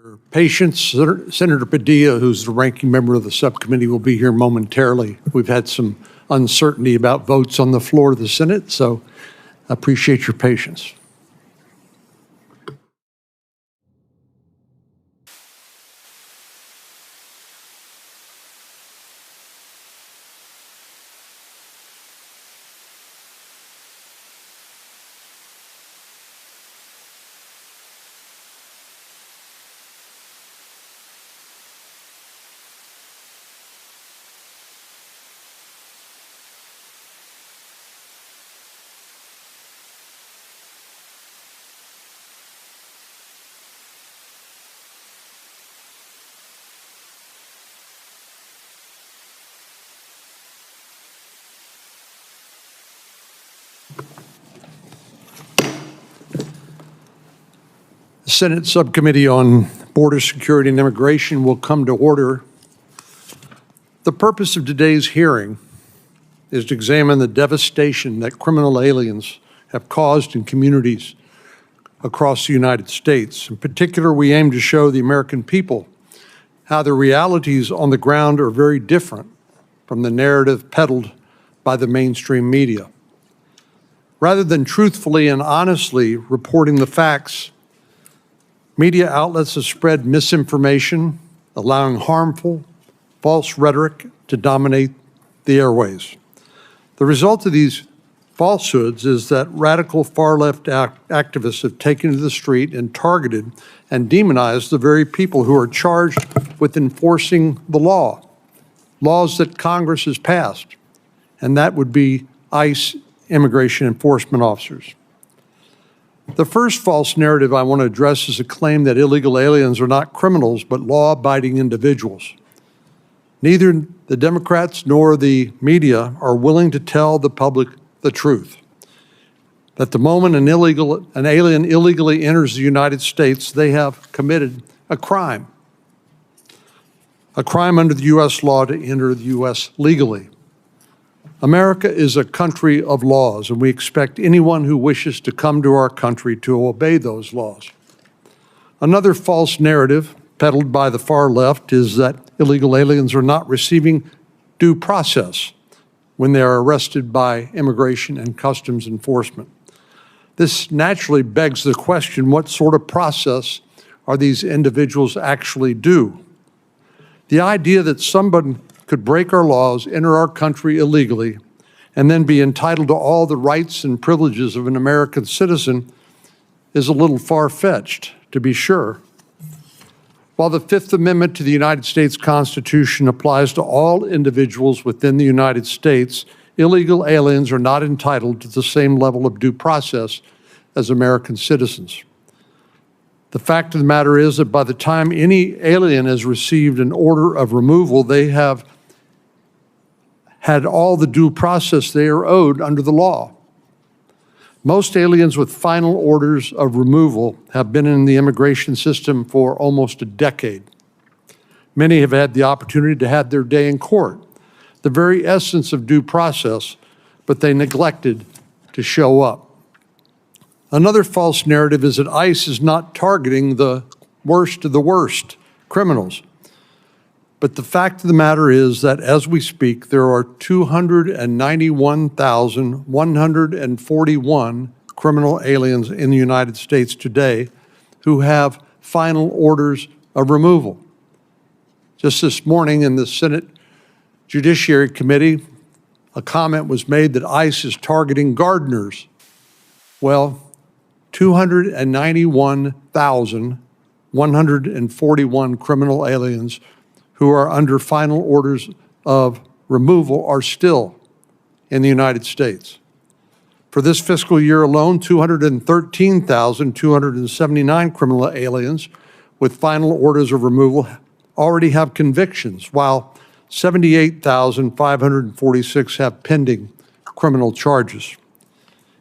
Your patience. Senator Padilla, who's the ranking member of the subcommittee, will be here momentarily. We've had some uncertainty about votes on the floor of the Senate, so I appreciate your patience. The Senate Subcommittee on Border Security and Immigration will come to order. The purpose of today's hearing is to examine the devastation that criminal aliens have caused in communities across the United States. In particular, we aim to show the American people how the realities on the ground are very different from the narrative peddled by the mainstream media. Rather than truthfully and honestly reporting the facts, media outlets have spread misinformation, allowing harmful, false rhetoric to dominate the airways. The result of these falsehoods is that radical far-left activists have taken to the street and targeted and demonized the very people who are charged with enforcing the law, laws that Congress has passed, and that would be ICE immigration enforcement officers. The first false narrative I want to address is a claim that illegal aliens are not criminals, but law-abiding individuals. Neither the Democrats nor the media are willing to tell the public the truth. That the moment an alien illegally enters the United States, they have committed a crime under the U.S. law to enter the U.S. legally. America is a country of laws, and we expect anyone who wishes to come to our country to obey those laws. Another false narrative peddled by the far left is that illegal aliens are not receiving due process when they are arrested by Immigration and Customs Enforcement. This naturally begs the question, what sort of process are these individuals actually due? The idea that somebody could break our laws, enter our country illegally, and then be entitled to all the rights and privileges of an American citizen is a little far-fetched, to be sure. While the Fifth Amendment to the United States Constitution applies to all individuals within the United States, illegal aliens are not entitled to the same level of due process as American citizens. The fact of the matter is that by the time any alien has received an order of removal, they have had all the due process they are owed under the law. Most aliens with final orders of removal have been in the immigration system for almost a decade. Many have had the opportunity to have their day in court, the very essence of due process, but they neglected to show up. Another false narrative is that ICE is not targeting the worst of the worst criminals. But the fact of the matter is that as we speak, there are 291,141 criminal aliens in the United States today who have final orders of removal. Just this morning in the Senate Judiciary Committee, a comment was made that ICE is targeting gardeners. Well, 291,141 criminal aliens who are under final orders of removal are still in the United States. For this fiscal year alone, 213,279 criminal aliens with final orders of removal already have convictions, while 78,546 have pending criminal charges.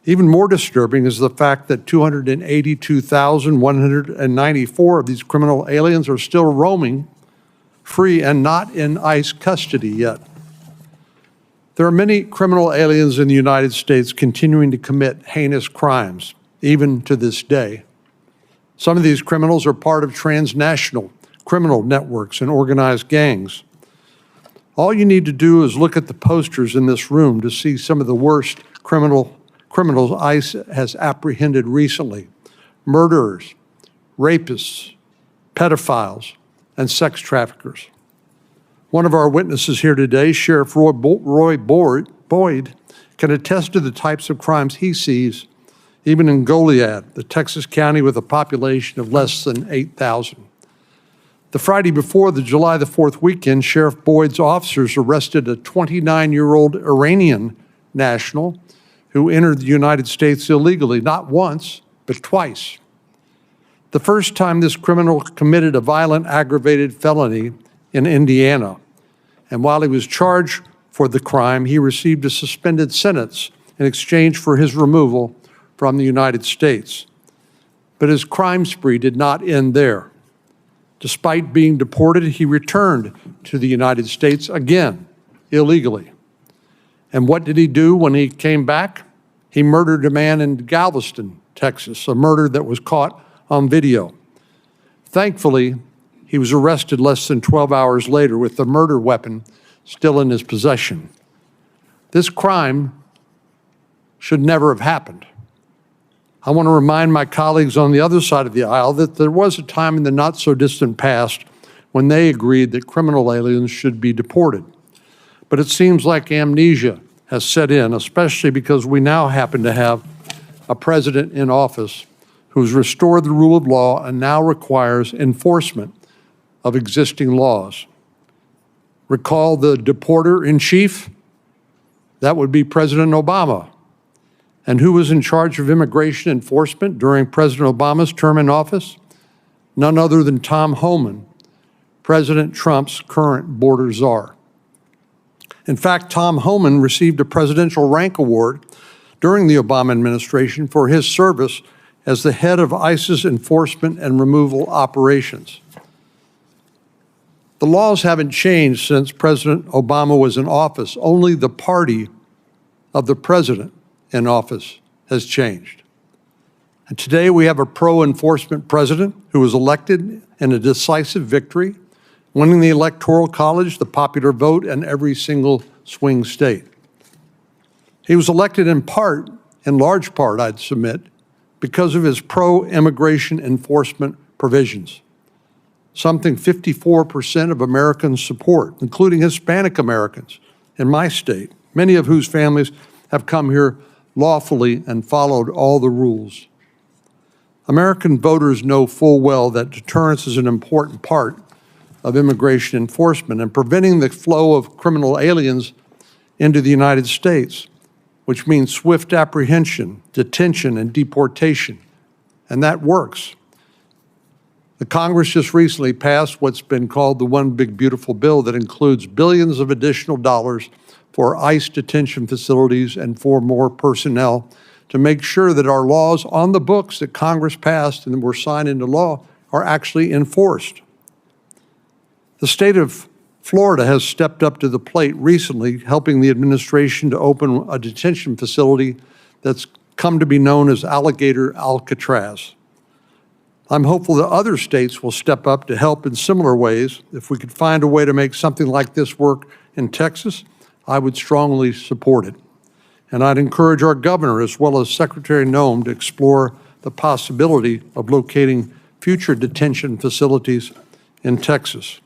Even more disturbing is the fact that 282,194 of these criminal aliens are still roaming free and not in ICE custody yet. There are many criminal aliens in the United States continuing to commit heinous crimes, even to this day. Some of these criminals are part of transnational criminal networks and organized gangs. All you need to do is look at the posters in this room to see some of the worst criminals ICE has apprehended recently: murderers, rapists, pedophiles, and sex traffickers. One of our witnesses here today, Sheriff Roy Boyd, can attest to the types of crimes he sees, even in Goliad, the Texas county with a population of less than 8,000. The Friday before the July the 4th weekend, Sheriff Boyd's officers arrested a 29-year-old Iranian national who entered the United States illegally, not once, but twice. The first time this criminal committed a violent aggravated felony in Indiana, and while he was charged for the crime, he received a suspended sentence in exchange for his removal from the United States. But his crime spree did not end there. Despite being deported, he returned to the United States again, illegally. And what did he do when he came back? He murdered a man in Galveston, Texas, a murder that was caught on video. Thankfully, he was arrested less than 12 hours later with the murder weapon still in his possession. This crime should never have happened. I want to remind my colleagues on the other side of the aisle that there was a time in the not-so-distant past when they agreed that criminal aliens should be deported. But it seems like amnesia has set in, especially because we now happen to have a president in office who's restored the rule of law and now requires enforcement of existing laws. Recall the deporter-in-chief? That would be President Obama. And who was in charge of immigration enforcement during President Obama's term in office? None other than Tom Homan, President Trump's current border czar. In fact, Tom Homan received a Presidential Rank Award during the Obama administration for his service as the head of ICE's enforcement and removal operations. The laws haven't changed since President Obama was in office. Only the party of the president in office has changed. And today we have a pro-enforcement president who was elected in a decisive victory, winning the Electoral College, the popular vote, and every single swing state. He was elected in large part, I'd submit, because of his pro-immigration enforcement provisions, something 54% of Americans support, including Hispanic Americans in my state, many of whose families have come here lawfully and followed all the rules. American voters know full well that deterrence is an important part of immigration enforcement and preventing the flow of criminal aliens into the United States, which means swift apprehension, detention, and deportation. And that works. The Congress just recently passed what's been called the One Big Beautiful Bill that includes billions of additional dollars for ICE detention facilities and for more personnel to make sure that our laws on the books that Congress passed and were signed into law are actually enforced. The state of Florida has stepped up to the plate recently, helping the administration to open a detention facility that's come to be known as Alligator Alcatraz. I'm hopeful that other states will step up to help in similar ways. If we could find a way to make something like this work in Texas, I would strongly support it. And I'd encourage our governor, as well as Secretary Noem, to explore the possibility of locating future detention facilities in Texas.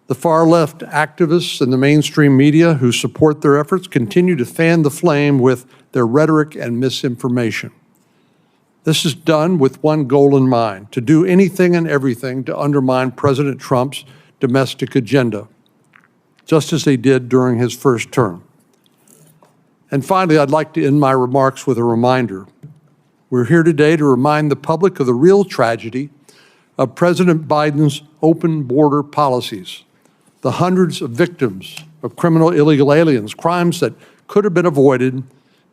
The far-left activists and the mainstream media who support their efforts continue to fan the flame with their rhetoric and misinformation. This is done with one goal in mind: to do anything and everything to undermine President Trump's domestic agenda, just as they did during his first term. And finally, I'd like to end my remarks with a reminder. We're here today to remind the public of the real tragedy of President Biden's open border policies, the hundreds of victims of criminal illegal aliens, crimes that could have been avoided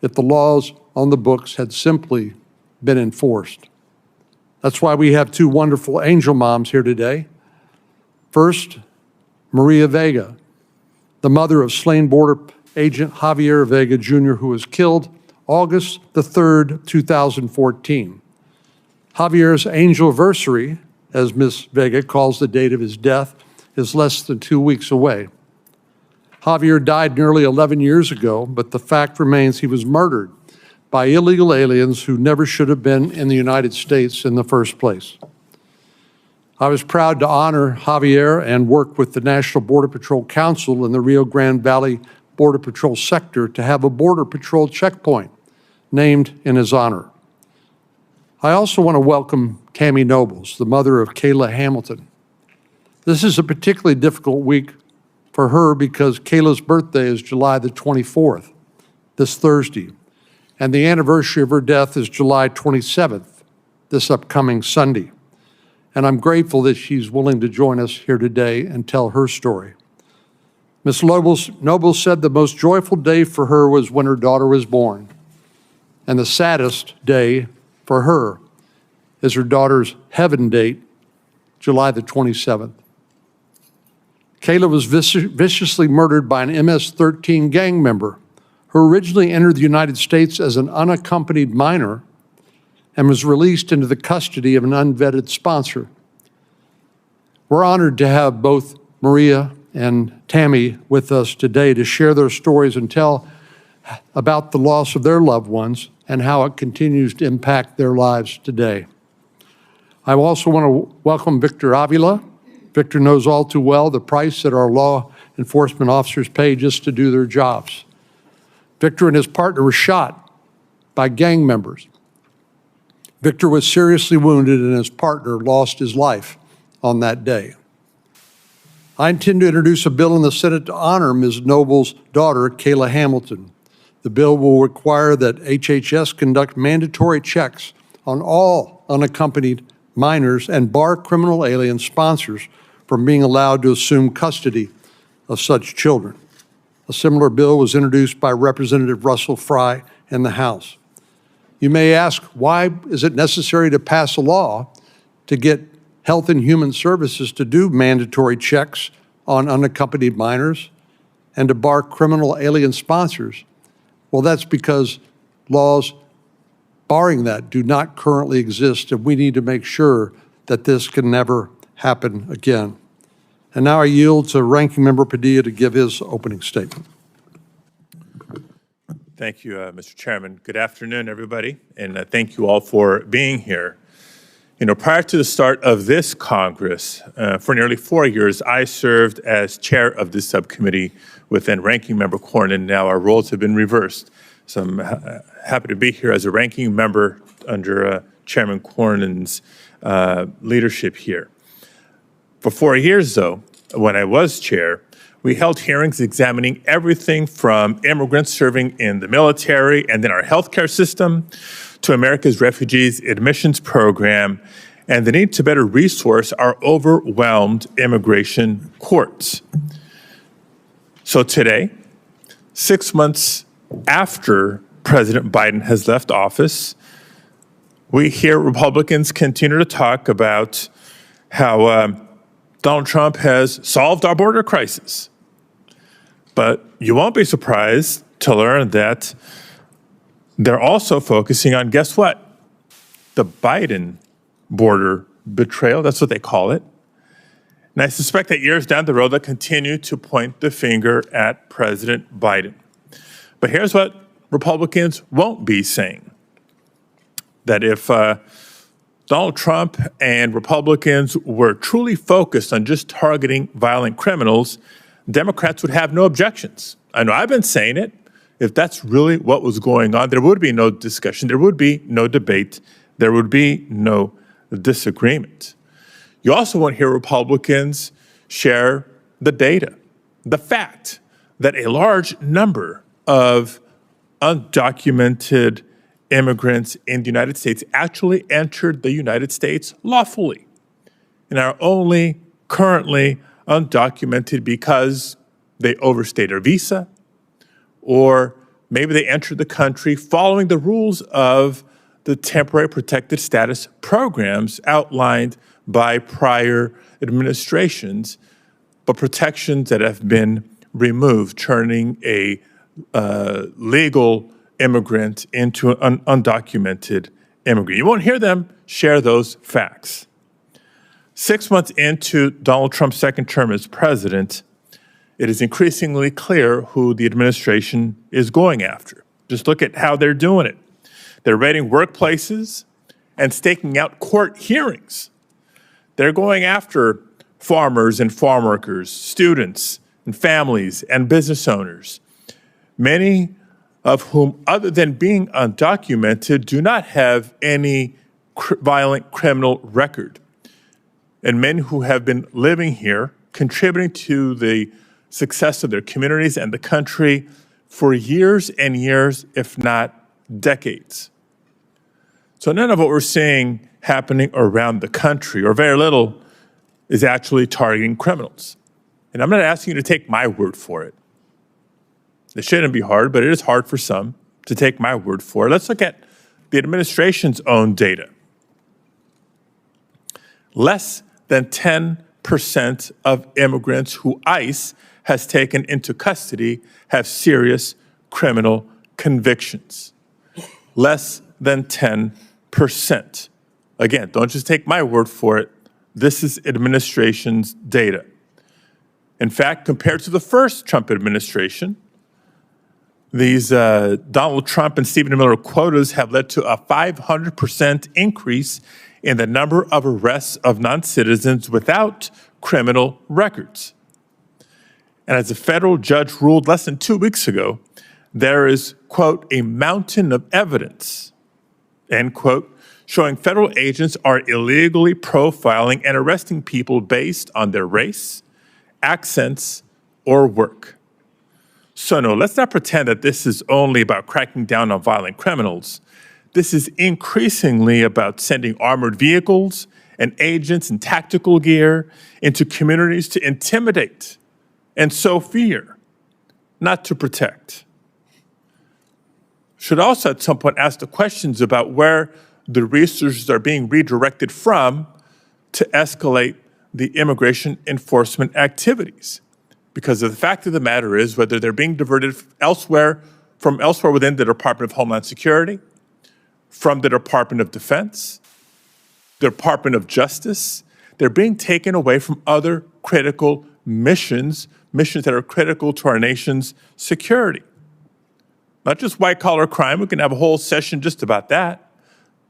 if the laws on the books had simply been enforced. That's why we have two wonderful angel moms here today. First, Maria Vega, the mother of slain border agent Javier Vega Jr., who was killed August the 3rd, 2014. Javier's angelversary, as Ms. Vega calls the date of his death, is less than 2 weeks away. Javier died nearly 11 years ago, but the fact remains he was murdered by illegal aliens who never should have been in the United States in the first place. I was proud to honor Javier and work with the National Border Patrol Council in the Rio Grande Valley Border Patrol sector to have a Border Patrol checkpoint named in his honor. I also want to welcome Tammy Nobles, the mother of Kayla Hamilton. This is a particularly difficult week for her because Kayla's birthday is July the 24th, this Thursday, and the anniversary of her death is July 27th, this upcoming Sunday. And I'm grateful that she's willing to join us here today and tell her story. Ms. Nobles said the most joyful day for her was when her daughter was born, and the saddest day for her is her daughter's heaven date, July the 27th. Kayla was viciously murdered by an MS-13 gang member who originally entered the United States as an unaccompanied minor and was released into the custody of an unvetted sponsor. We're honored to have both Maria and Tammy with us today to share their stories and tell about the loss of their loved ones and how it continues to impact their lives today. I also want to welcome Victor Avila. Victor knows all too well the price that our law enforcement officers pay just to do their jobs. Victor and his partner were shot by gang members. Victor was seriously wounded and his partner lost his life on that day. I intend to introduce a bill in the Senate to honor Ms. Noble's daughter, Kayla Hamilton. The bill will require that HHS conduct mandatory checks on all unaccompanied minors and bar criminal alien sponsors from being allowed to assume custody of such children. A similar bill was introduced by Representative Russell Fry in the House. You may ask, why is it necessary to pass a law to get Health and Human Services to do mandatory checks on unaccompanied minors and to bar criminal alien sponsors? Well, that's because laws barring that do not currently exist, and we need to make sure that this can never happen again. And now I yield to Ranking Member Padilla to give his opening statement. Thank you, Mr. Chairman. Good afternoon, everybody, and thank you all for being here. You know, prior to the start of this Congress, for nearly 4 years, I served as chair of this subcommittee with then Ranking Member Cornyn. Now our roles have been reversed. So I'm happy to be here as a ranking member under Chairman Cornyn's leadership here. For 4 years, though, when I was chair, we held hearings examining everything from immigrants serving in the military and then our healthcare system to America's refugees admissions program and the need to better resource our overwhelmed immigration courts. So today, 6 months after President Biden has left office, we hear Republicans continue to talk about how Donald Trump has solved our border crisis. But you won't be surprised to learn that they're also focusing on, guess what? The Biden border betrayal, that's what they call it. And I suspect that years down the road, they'll continue to point the finger at President Biden. But here's what Republicans won't be saying. That if Donald Trump and Republicans were truly focused on just targeting violent criminals, Democrats would have no objections. I know I've been saying it. If that's really what was going on, there would be no discussion, there would be no debate, there would be no disagreement. You also won't hear Republicans share the data, the fact that a large number of undocumented immigrants in the United States actually entered the United States lawfully and are only currently undocumented because they overstayed their visa, or maybe they entered the country following the rules of the temporary protected status programs outlined by prior administrations, but protections that have been removed, turning a legal immigrant into an undocumented immigrant. You won't hear them share those facts. 6 months into Donald Trump's second term as president, it is increasingly clear who the administration is going after. Just look at how they're doing it. They're raiding workplaces and staking out court hearings. They're going after farmers and farm workers, students and families and business owners, many of whom, other than being undocumented, do not have any violent criminal record, and men who have been living here, contributing to the success of their communities and the country for years and years, if not decades. So none of what we're seeing happening around the country, or very little, is actually targeting criminals. And I'm not asking you to take my word for it. It shouldn't be hard, but it is hard for some to take my word for it. Let's look at the administration's own data. Less than 10% of immigrants who ICE has taken into custody have serious criminal convictions. Less than 10%. Again, don't just take my word for it. This is administration's data. In fact, compared to the first Trump administration, these Donald Trump and Stephen Miller quotas have led to a 500% increase in the number of arrests of non-citizens without criminal records. And as a federal judge ruled less than 2 weeks ago, there is, quote, a mountain of evidence, end quote, showing federal agents are illegally profiling and arresting people based on their race, accents, or work. So no, let's not pretend that this is only about cracking down on violent criminals. This is increasingly about sending armored vehicles and agents and tactical gear into communities to intimidate and sow fear, not to protect. Should also at some point ask the questions about where the resources are being redirected from to escalate the immigration enforcement activities. Because the fact of the matter is, whether they're being diverted elsewhere within the Department of Homeland Security, from the Department of Defense, the Department of Justice, they're being taken away from other critical missions that are critical to our nation's security. Not just white-collar crime, we can have a whole session just about that.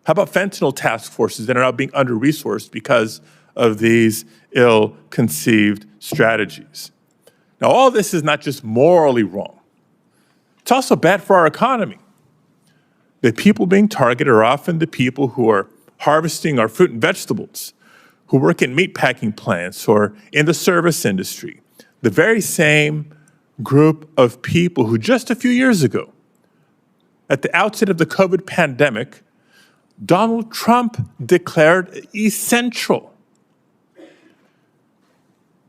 How about fentanyl task forces that are now being under-resourced because of these ill-conceived strategies? Now, all this is not just morally wrong. It's also bad for our economy. The people being targeted are often the people who are harvesting our fruit and vegetables, who work in meatpacking plants or in the service industry. The very same group of people who just a few years ago, at the outset of the COVID pandemic, Donald Trump declared essential.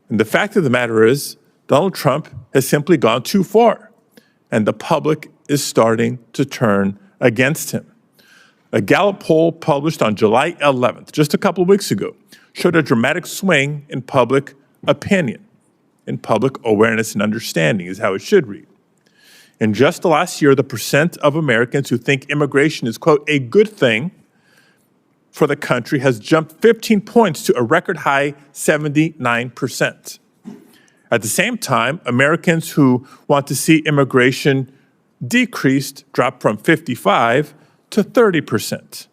And the fact of the matter is, Donald Trump has simply gone too far, and the public is starting to turn against him. A Gallup poll published on July 11th, just a couple of weeks ago, showed a dramatic swing in public opinion, in public awareness and understanding is how it should read. In just the last year, the percent of Americans who think immigration is, quote, a good thing for the country has jumped 15 points to a record high 79%. At the same time, Americans who want to see immigration decreased dropped from 55 to 30%.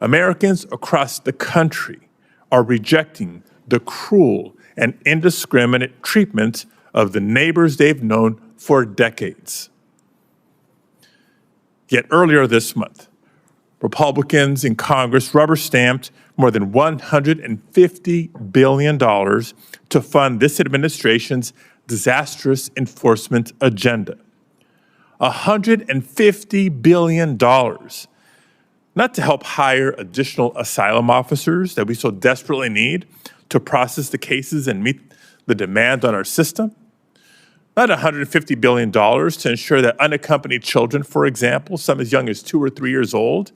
Americans across the country are rejecting the cruel and indiscriminate treatment of the neighbors they've known for decades. Yet earlier this month, Republicans in Congress rubber-stamped more than $150 billion to fund this administration's disastrous enforcement agenda. $150 billion, not to help hire additional asylum officers that we so desperately need to process the cases and meet the demand on our system, not $150 billion to ensure that unaccompanied children, for example, some as young as 2 or 3 years old,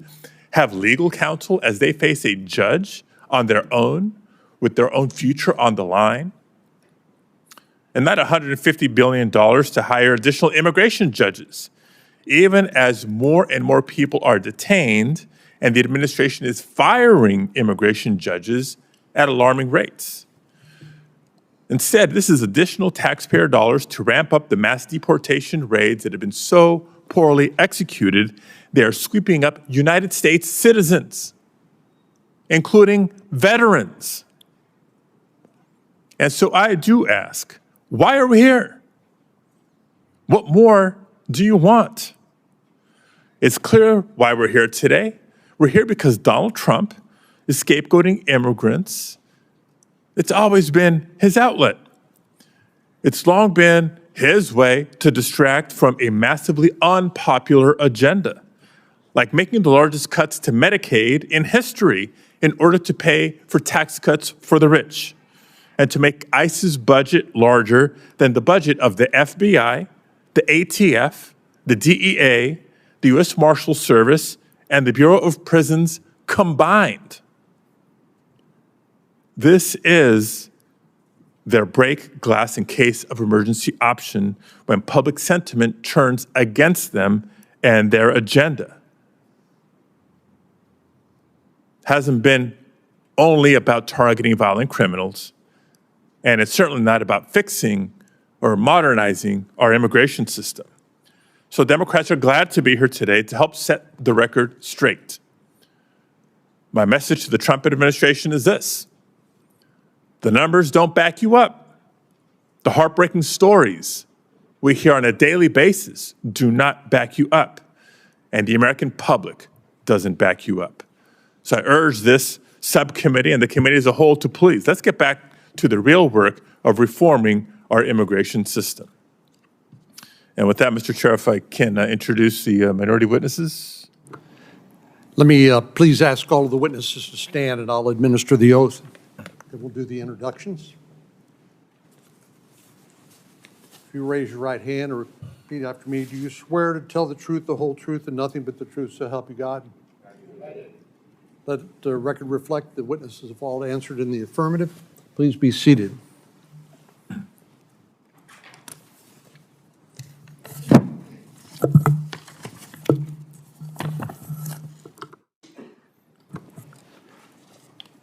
have legal counsel as they face a judge on their own, with their own future on the line, and not $150 billion to hire additional immigration judges even as more and more people are detained and the administration is firing immigration judges at alarming rates. Instead, this is additional taxpayer dollars to ramp up the mass deportation raids that have been so poorly executed. They are sweeping up United States citizens, including veterans. And so I do ask, why are we here? What more do you want? It's clear why we're here today. We're here because Donald Trump is scapegoating immigrants. It's always been his outlet. It's long been his way to distract from a massively unpopular agenda, like making the largest cuts to Medicaid in history in order to pay for tax cuts for the rich, and to make ICE's budget larger than the budget of the FBI, the ATF, the DEA, the U.S. Marshal Service, and the Bureau of Prisons combined. This is their break glass in case of emergency option when public sentiment turns against them and their agenda. Hasn't been only about targeting violent criminals, and it's certainly not about fixing or modernizing our immigration system. So Democrats are glad to be here today to help set the record straight. My message to the Trump administration is this: the numbers don't back you up. The heartbreaking stories we hear on a daily basis do not back you up. And the American public doesn't back you up. So I urge this subcommittee and the committee as a whole to please, let's get back to the real work of reforming our immigration system. And with that, Mr. Chair, if I can introduce the minority witnesses. Let me please ask all of the witnesses to stand, and I'll administer the oath. And we'll do the introductions. If you raise your right hand or repeat after me, do you swear to tell the truth, the whole truth, and nothing but the truth, so help you God? Let the record reflect the witnesses have all answered in the affirmative. Please be seated.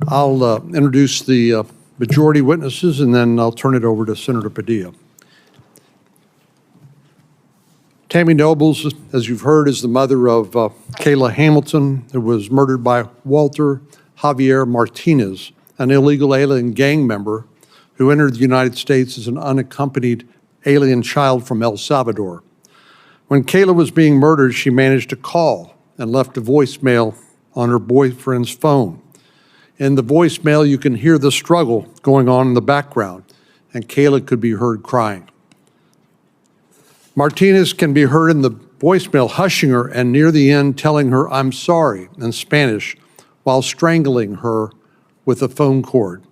I'll introduce the majority witnesses, and then I'll turn it over to Senator Padilla. Tammy Nobles, as you've heard, is the mother of Kayla Hamilton, who was murdered by Walter Javier Martinez, an illegal alien gang member who entered the United States as an unaccompanied alien child from El Salvador. When Kayla was being murdered, she managed to call and left a voicemail on her boyfriend's phone. In the voicemail, you can hear the struggle going on in the background, and Kayla could be heard crying. Martinez can be heard in the voicemail hushing her and near the end telling her, "I'm sorry," in Spanish, while strangling her with a phone cord.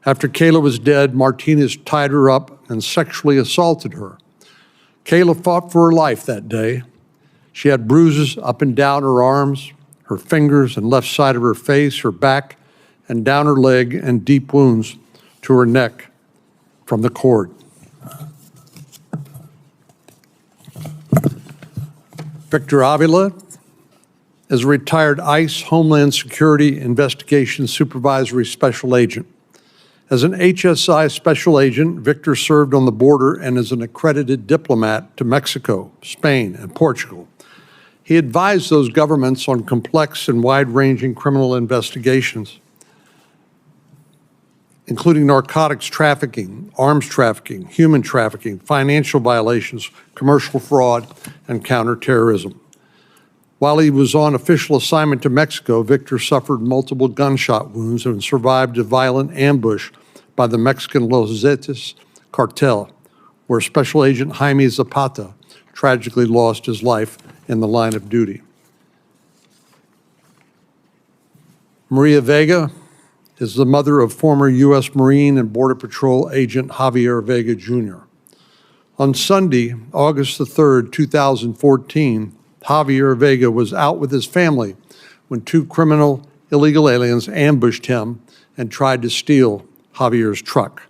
After Kayla was dead, Martinez tied her up and sexually assaulted her. Kayla fought for her life that day. She had bruises up and down her arms, her fingers and left side of her face, her back, and down her leg, and deep wounds to her neck from the cord. Victor Avila is a retired ICE Homeland Security Investigation Supervisory Special Agent. As an HSI Special Agent, Victor served on the border and is an accredited diplomat to Mexico, Spain, and Portugal. He advised those governments on complex and wide-ranging criminal investigations, including narcotics trafficking, arms trafficking, human trafficking, financial violations, commercial fraud, and counterterrorism. While he was on official assignment to Mexico, Victor suffered multiple gunshot wounds and survived a violent ambush by the Mexican Los Zetas cartel, where Special Agent Jaime Zapata tragically lost his life in the line of duty. Maria Vega is the mother of former U.S. Marine and Border Patrol Agent Javier Vega, Jr. On Sunday, August the 3rd, 2014, Javier Vega was out with his family when two criminal illegal aliens ambushed him and tried to steal Javier's truck.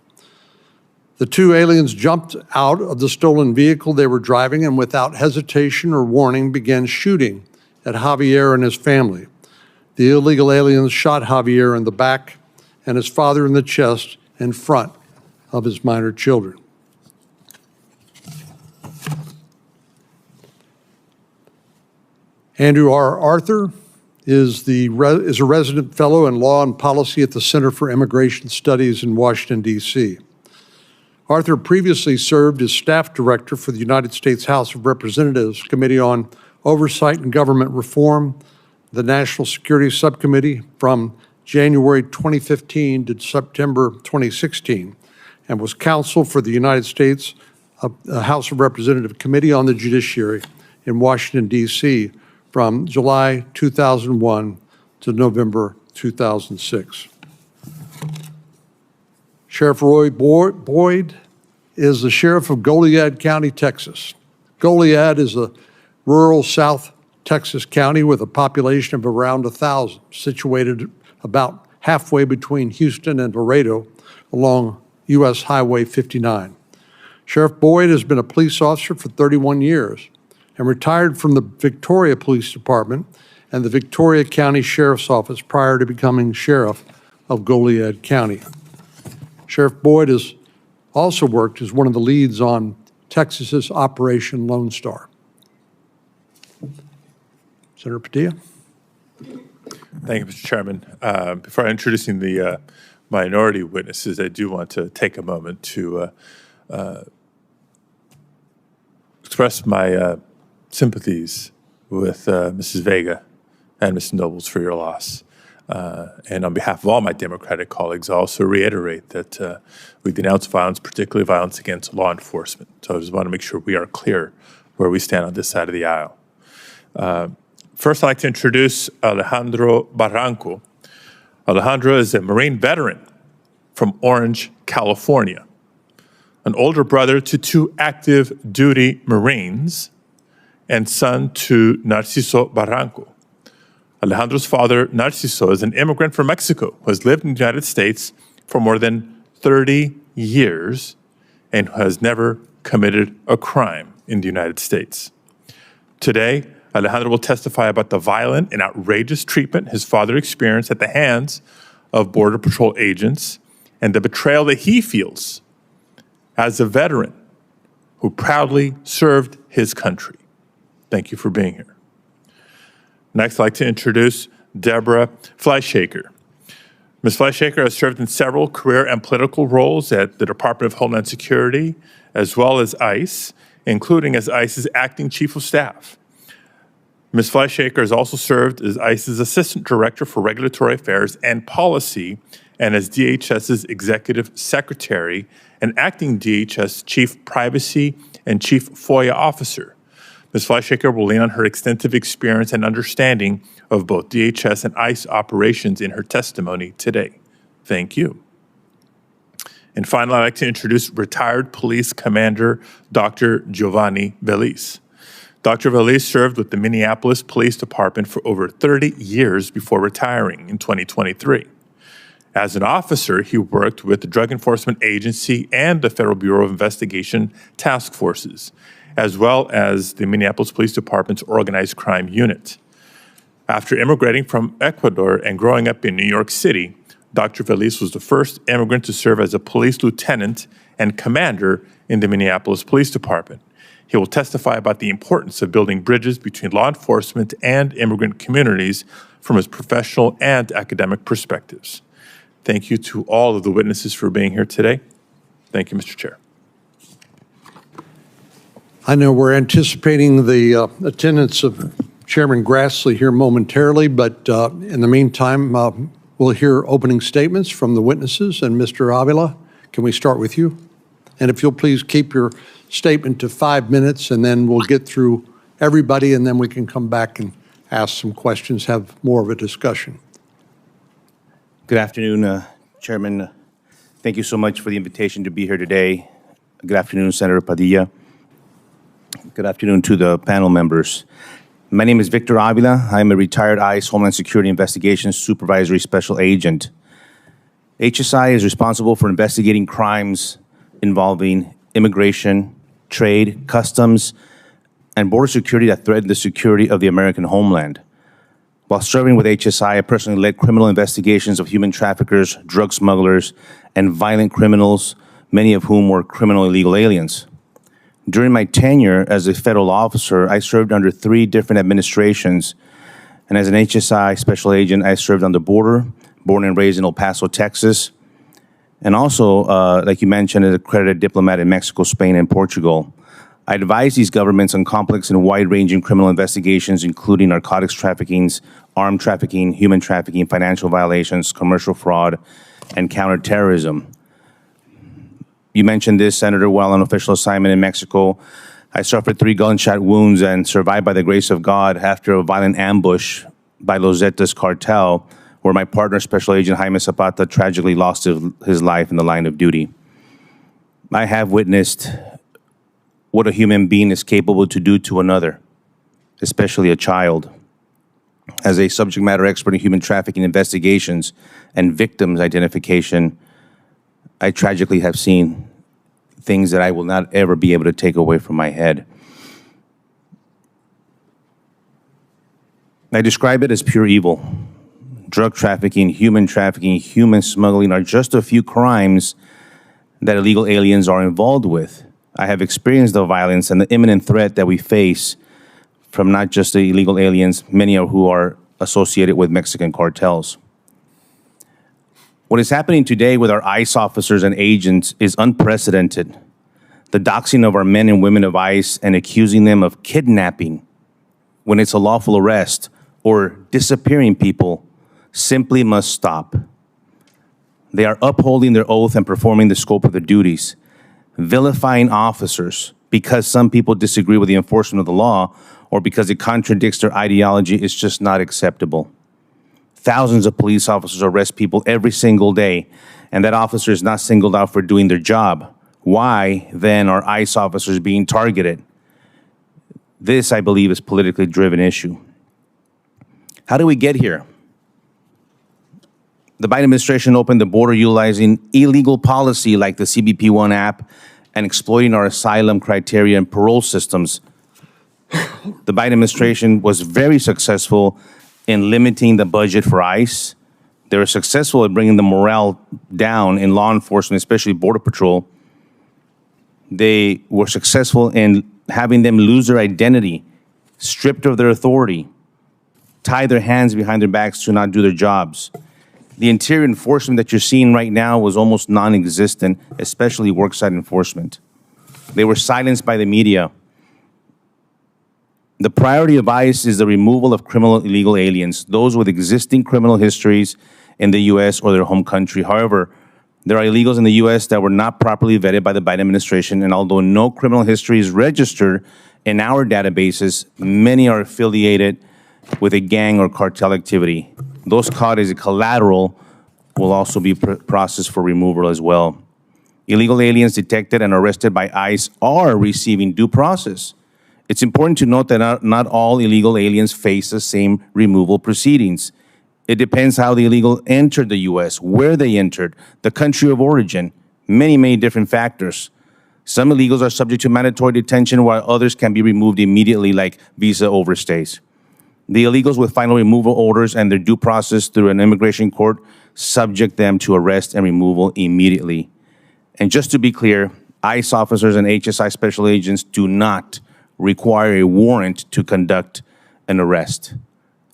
The two aliens jumped out of the stolen vehicle they were driving and without hesitation or warning began shooting at Javier and his family. The illegal aliens shot Javier in the back and his father in the chest in front of his minor children. Andrew R. Arthur is a resident fellow in law and policy at the Center for Immigration Studies in Washington, D.C. Arthur previously served as staff director for the United States House of Representatives Committee on Oversight and Government Reform, the National Security Subcommittee from January 2015 to September 2016, and was counsel for the United States House of Representatives Committee on the Judiciary in Washington, D.C. from July 2001 to November 2006. Sheriff Roy Boyd is the sheriff of Goliad County, Texas. Goliad is a rural South Texas county with a population of around 1,000, situated about halfway between Houston and Laredo along U.S. Highway 59. Sheriff Boyd has been a police officer for 31 years and retired from the Victoria Police Department and the Victoria County Sheriff's Office prior to becoming sheriff of Goliad County. Sheriff Boyd has also worked as one of the leads on Texas's Operation Lone Star. Senator Padilla. Thank you, Mr. Chairman. Before introducing the minority witnesses, I do want to take a moment to express my sympathies with Mrs. Vega and Mr. Nobles for your loss. And on behalf of all my Democratic colleagues, I also reiterate that we denounce violence, particularly violence against law enforcement. So I just want to make sure we are clear where we stand on this side of the aisle. First, I'd like to introduce Alejandro Barranco. Alejandro is a Marine veteran from Orange, California, an older brother to two active duty Marines and son to Narciso Barranco. Alejandro's father, Narciso, is an immigrant from Mexico who has lived in the United States for more than 30 years and has never committed a crime in the United States. Today, Alejandro will testify about the violent and outrageous treatment his father experienced at the hands of Border Patrol agents and the betrayal that he feels as a veteran who proudly served his country. Thank you for being here. Next, I'd like to introduce Deborah Fleischaker. Ms. Fleischaker has served in several career and political roles at the Department of Homeland Security, as well as ICE, including as ICE's acting chief of staff. Ms. Fleischaker has also served as ICE's Assistant Director for Regulatory Affairs and Policy and as DHS's Executive Secretary and acting DHS Chief Privacy and Chief FOIA Officer. Ms. Fleischaker will lean on her extensive experience and understanding of both DHS and ICE operations in her testimony today. Thank you. And finally, I'd like to introduce retired police commander Dr. Giovanni Velis. Dr. Velis served with the Minneapolis Police Department for over 30 years before retiring in 2023. As an officer, he worked with the Drug Enforcement Agency and the Federal Bureau of Investigation task forces, as well as the Minneapolis Police Department's organized crime unit. After immigrating from Ecuador and growing up in New York City, Dr. Velis was the first immigrant to serve as a police lieutenant and commander in the Minneapolis Police Department. He will testify about the importance of building bridges between law enforcement and immigrant communities from his professional and academic perspectives. Thank you to all of the witnesses for being here today. Thank you, Mr. Chair. I know we're anticipating the attendance of Chairman Grassley here momentarily, but in the meantime, we'll hear opening statements from the witnesses. And Mr. Avila, can we start with you? And if you'll please keep your statement to 5 minutes, and then we'll get through everybody, and then we can come back and ask some questions, have more of a discussion. Good afternoon, Chairman. Thank you so much for the invitation to be here today. Good afternoon, Senator Padilla. Good afternoon to the panel members. My name is Victor Avila. I'm a retired ICE Homeland Security Investigations Supervisory Special Agent. HSI is responsible for investigating crimes involving immigration, trade, customs, and border security that threaten the security of the American homeland. While serving with HSI, I personally led criminal investigations of human traffickers, drug smugglers, and violent criminals, many of whom were criminal illegal aliens. During my tenure as a federal officer, I served under 3 different administrations, and as an HSI special agent, I served on the border, born and raised in El Paso, Texas, and also, like you mentioned, as an accredited diplomat in Mexico, Spain, and Portugal. I advise these governments on complex and wide-ranging criminal investigations, including narcotics trafficking, armed trafficking, human trafficking, financial violations, commercial fraud, and counterterrorism. You mentioned this, Senator, while on official assignment in Mexico, I suffered 3 gunshot wounds and survived by the grace of God after a violent ambush by Los Zetas cartel, where my partner, Special Agent Jaime Zapata, tragically lost his life in the line of duty. I have witnessed what a human being is capable to do to another, especially a child. As a subject matter expert in human trafficking investigations and victims identification, I tragically have seen things that I will not ever be able to take away from my head. I describe it as pure evil. Drug trafficking, human smuggling are just a few crimes that illegal aliens are involved with. I have experienced the violence and the imminent threat that we face from not just the illegal aliens, many of who are associated with Mexican cartels. What is happening today with our ICE officers and agents is unprecedented. The doxing of our men and women of ICE and accusing them of kidnapping when it's a lawful arrest or disappearing people simply must stop. They are upholding their oath and performing the scope of their duties. Vilifying officers because some people disagree with the enforcement of the law or because it contradicts their ideology is just not acceptable. Thousands of police officers arrest people every single day, and that officer is not singled out for doing their job. Why, then, are ICE officers being targeted? This, I believe, is a politically driven issue. How do we get here? The Biden administration opened the border utilizing illegal policy like the CBP One app and exploiting our asylum criteria and parole systems. The Biden administration was very successful in limiting the budget for ICE. They were successful at bringing the morale down in law enforcement, especially Border Patrol. They were successful in having them lose their identity, stripped of their authority, tie their hands behind their backs to not do their jobs. The interior enforcement that you're seeing right now was almost non-existent, especially worksite enforcement. They were silenced by the media. The priority of ICE is the removal of criminal illegal aliens, those with existing criminal histories in the U.S. or their home country. However, there are illegals in the U.S. that were not properly vetted by the Biden administration, and although no criminal history is registered in our databases, many are affiliated with a gang or cartel activity. Those caught as a collateral will also be processed for removal as well. Illegal aliens detected and arrested by ICE are receiving due process. It's important to note that not all illegal aliens face the same removal proceedings. It depends how the illegal entered the U.S., where they entered, the country of origin, many different factors. Some illegals are subject to mandatory detention while others can be removed immediately like visa overstays. The illegals with final removal orders and their due process through an immigration court subject them to arrest and removal immediately. And just to be clear, ICE officers and HSI special agents do not require a warrant to conduct an arrest.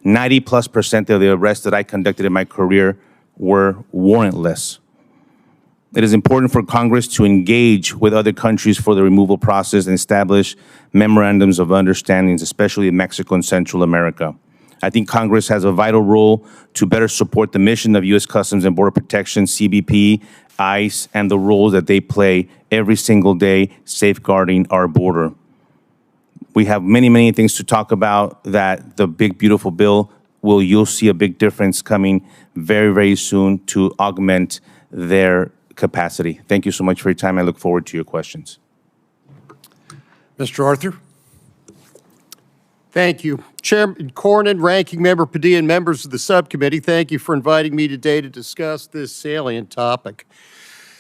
90+% of the arrests that I conducted in my career were warrantless. It is important for Congress to engage with other countries for the removal process and establish memorandums of understandings, especially in Mexico and Central America. I think Congress has a vital role to better support the mission of U.S. Customs and Border Protection, CBP, ICE, and the roles that they play every single day safeguarding our border. We have many things to talk about that the big, beautiful bill you'll see a big difference coming very soon to augment their capacity. Thank you so much for your time. I look forward to your questions. Mr. Arthur? Thank you. Chairman Cornyn, Ranking Member Padilla, and members of the subcommittee, thank you for inviting me today to discuss this salient topic.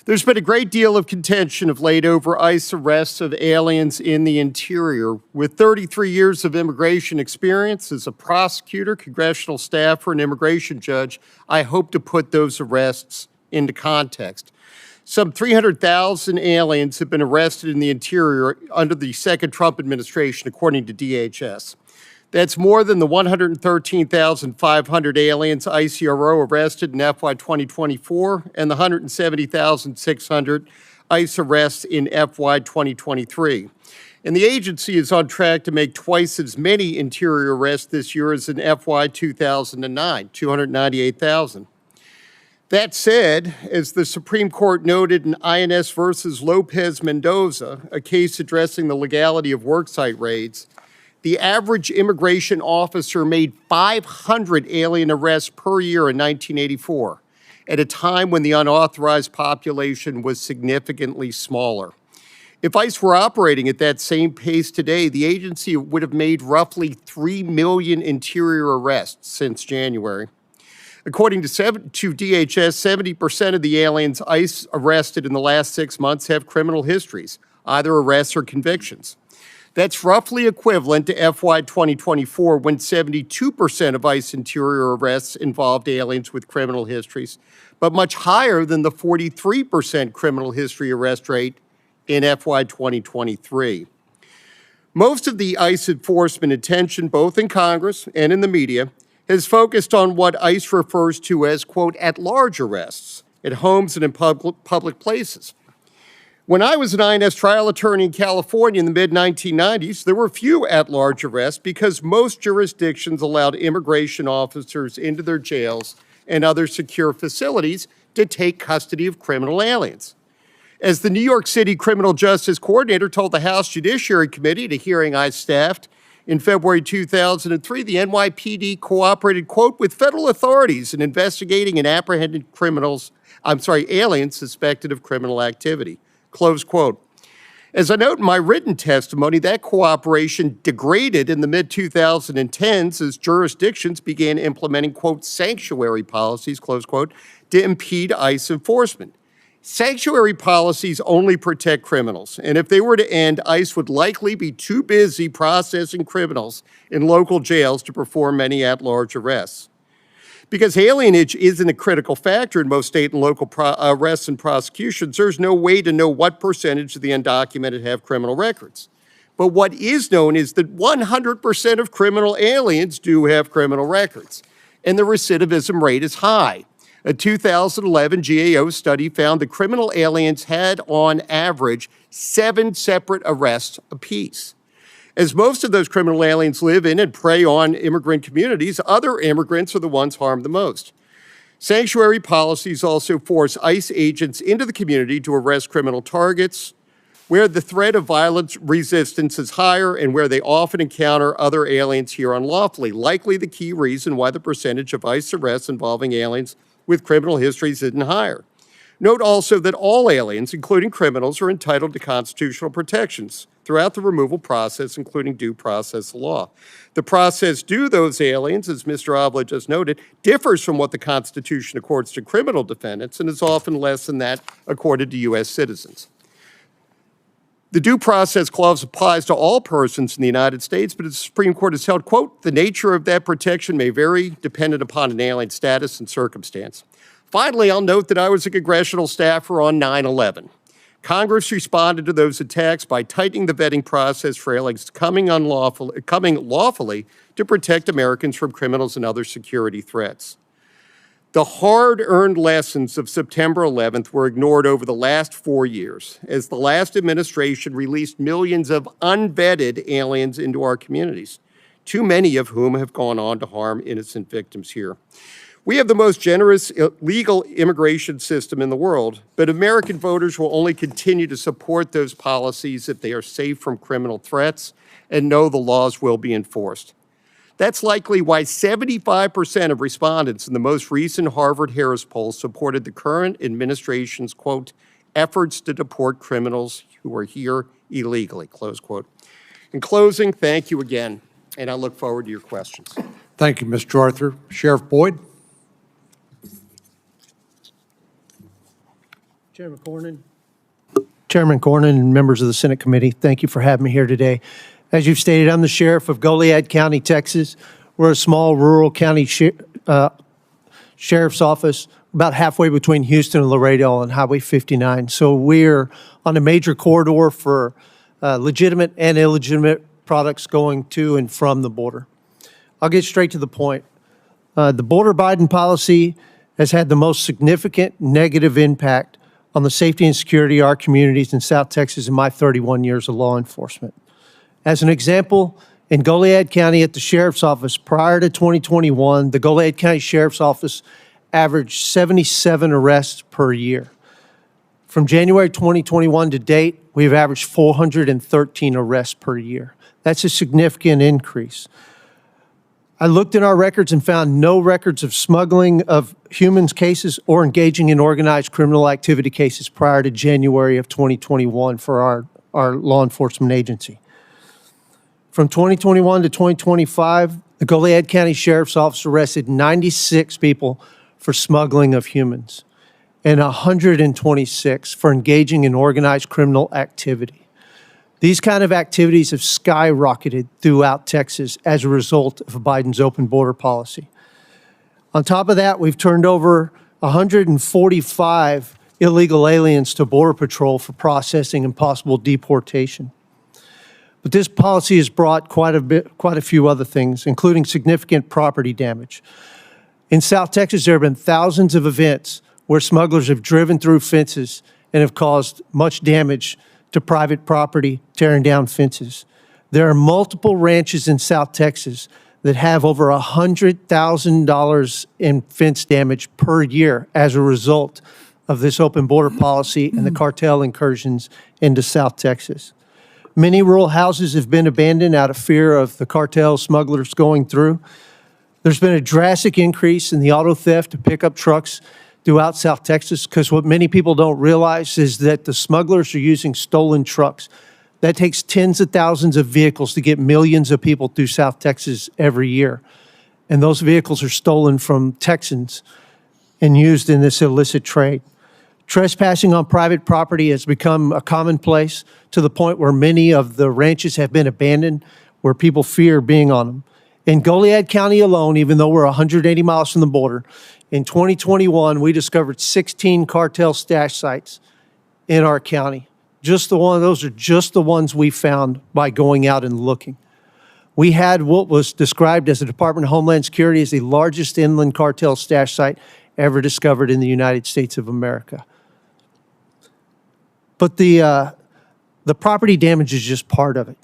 There's been a great deal of contention of late over ICE arrests of aliens in the interior. With 33 years of immigration experience as a prosecutor, congressional staffer, and immigration judge, I hope to put those arrests into context. Some 300,000 aliens have been arrested in the interior under the second Trump administration, according to DHS. That's more than the 113,500 aliens ICRO arrested in FY 2024 and the 170,600 ICE arrests in FY 2023. And the agency is on track to make twice as many interior arrests this year as in FY 2009, 298,000. That said, as the Supreme Court noted in INS versus Lopez Mendoza, a case addressing the legality of worksite raids, the average immigration officer made 500 alien arrests per year in 1984, at a time when the unauthorized population was significantly smaller. If ICE were operating at that same pace today, the agency would have made roughly 3 million interior arrests since January. According to DHS, 70% of the aliens ICE arrested in the last 6 months have criminal histories, either arrests or convictions. That's roughly equivalent to FY 2024, when 72% of ICE interior arrests involved aliens with criminal histories, but much higher than the 43% criminal history arrest rate in FY 2023. Most of the ICE enforcement attention, both in Congress and in the media, has focused on what ICE refers to as, quote, at-large arrests at homes and in public places. When I was an INS trial attorney in California in the mid-1990s, there were few at-large arrests because most jurisdictions allowed immigration officers into their jails and other secure facilities to take custody of criminal aliens. As the New York City Criminal Justice Coordinator told the House Judiciary Committee at a hearing I staffed in February 2003, the NYPD cooperated, quote, with federal authorities in investigating and apprehending aliens suspected of criminal activity, close quote. As I note in my written testimony, that cooperation degraded in the mid-2010s as jurisdictions began implementing, quote, sanctuary policies, close quote, to impede ICE enforcement. Sanctuary policies only protect criminals, and if they were to end, ICE would likely be too busy processing criminals in local jails to perform any at-large arrests. Because alienage isn't a critical factor in most state and local arrests and prosecutions, there's no way to know what percentage of the undocumented have criminal records. But what is known is that 100% of criminal aliens do have criminal records, and the recidivism rate is high. A 2011 GAO study found that criminal aliens had, on average, 7 separate arrests apiece. As most of those criminal aliens live in and prey on immigrant communities, other immigrants are the ones harmed the most. Sanctuary policies also force ICE agents into the community to arrest criminal targets, where the threat of violent resistance is higher and where they often encounter other aliens here unlawfully, likely the key reason why the percentage of ICE arrests involving aliens with criminal histories isn't higher. Note also that all aliens, including criminals, are entitled to constitutional protections throughout the removal process, including due process law. The process due those aliens, as Mr. Avila just noted, differs from what the Constitution accords to criminal defendants and is often less than that accorded to U.S. citizens. The Due Process Clause applies to all persons in the United States, but the Supreme Court has held, quote, the nature of that protection may vary dependent upon an alien's status and circumstance. Finally, I'll note that I was a congressional staffer on 9/11. Congress responded to those attacks by tightening the vetting process for aliens coming lawfully to protect Americans from criminals and other security threats. The hard-earned lessons of September 11th were ignored over the last 4 years, as the last administration released millions of unvetted aliens into our communities, too many of whom have gone on to harm innocent victims here. We have the most generous legal immigration system in the world, but American voters will only continue to support those policies if they are safe from criminal threats and know the laws will be enforced. That's likely why 75% of respondents in the most recent Harvard-Harris poll supported the current administration's, quote, efforts to deport criminals who are here illegally, close quote. In closing, thank you again, and I look forward to your questions. Thank you, Mr. Arthur. Sheriff Boyd? Chairman Cornyn and members of the Senate Committee, thank you for having me here today. As you've stated, I'm the sheriff of Goliad County, Texas. We're a small rural county sheriff's office, about halfway between Houston and Laredo on Highway 59. So we're on a major corridor for legitimate and illegitimate products going to and from the border. I'll get straight to the point. The border Biden policy has had the most significant negative impact on the safety and security of our communities in South Texas in my 31 years of law enforcement. As an example, in Goliad County at the Sheriff's Office prior to 2021, the Goliad County Sheriff's Office averaged 77 arrests per year. From January 2021 to date, we've averaged 413 arrests per year. That's a significant increase. I looked in our records and found no records of smuggling of humans cases or engaging in organized criminal activity cases prior to January of 2021 for our law enforcement agency. From 2021 to 2025, the Goliad County Sheriff's Office arrested 96 people for smuggling of humans and 126 for engaging in organized criminal activity. These kind of activities have skyrocketed throughout Texas as a result of Biden's open border policy. On top of that, we've turned over 145 illegal aliens to Border Patrol for processing and possible deportation. But this policy has brought quite a few other things, including significant property damage. In South Texas, there have been thousands of events where smugglers have driven through fences and have caused much damage to private property, tearing down fences. There are multiple ranches in South Texas that have over $100,000 in fence damage per year as a result of this open border policy and the cartel incursions into South Texas. Many rural houses have been abandoned out of fear of the cartel smugglers going through. There's been a drastic increase in the auto theft of pickup trucks throughout South Texas, because what many people don't realize is that the smugglers are using stolen trucks. That takes tens of thousands of vehicles to get millions of people through South Texas every year. And those vehicles are stolen from Texans and used in this illicit trade. Trespassing on private property has become a commonplace to the point where many of the ranches have been abandoned, where people fear being on them. In Goliad County alone, even though we're 180 miles from the border, in 2021, we discovered 16 cartel stash sites in our county. Those are just the ones we found by going out and looking. We had what was described as the Department of Homeland Security as the largest inland cartel stash site ever discovered in the United States of America. But the property damage is just part of it.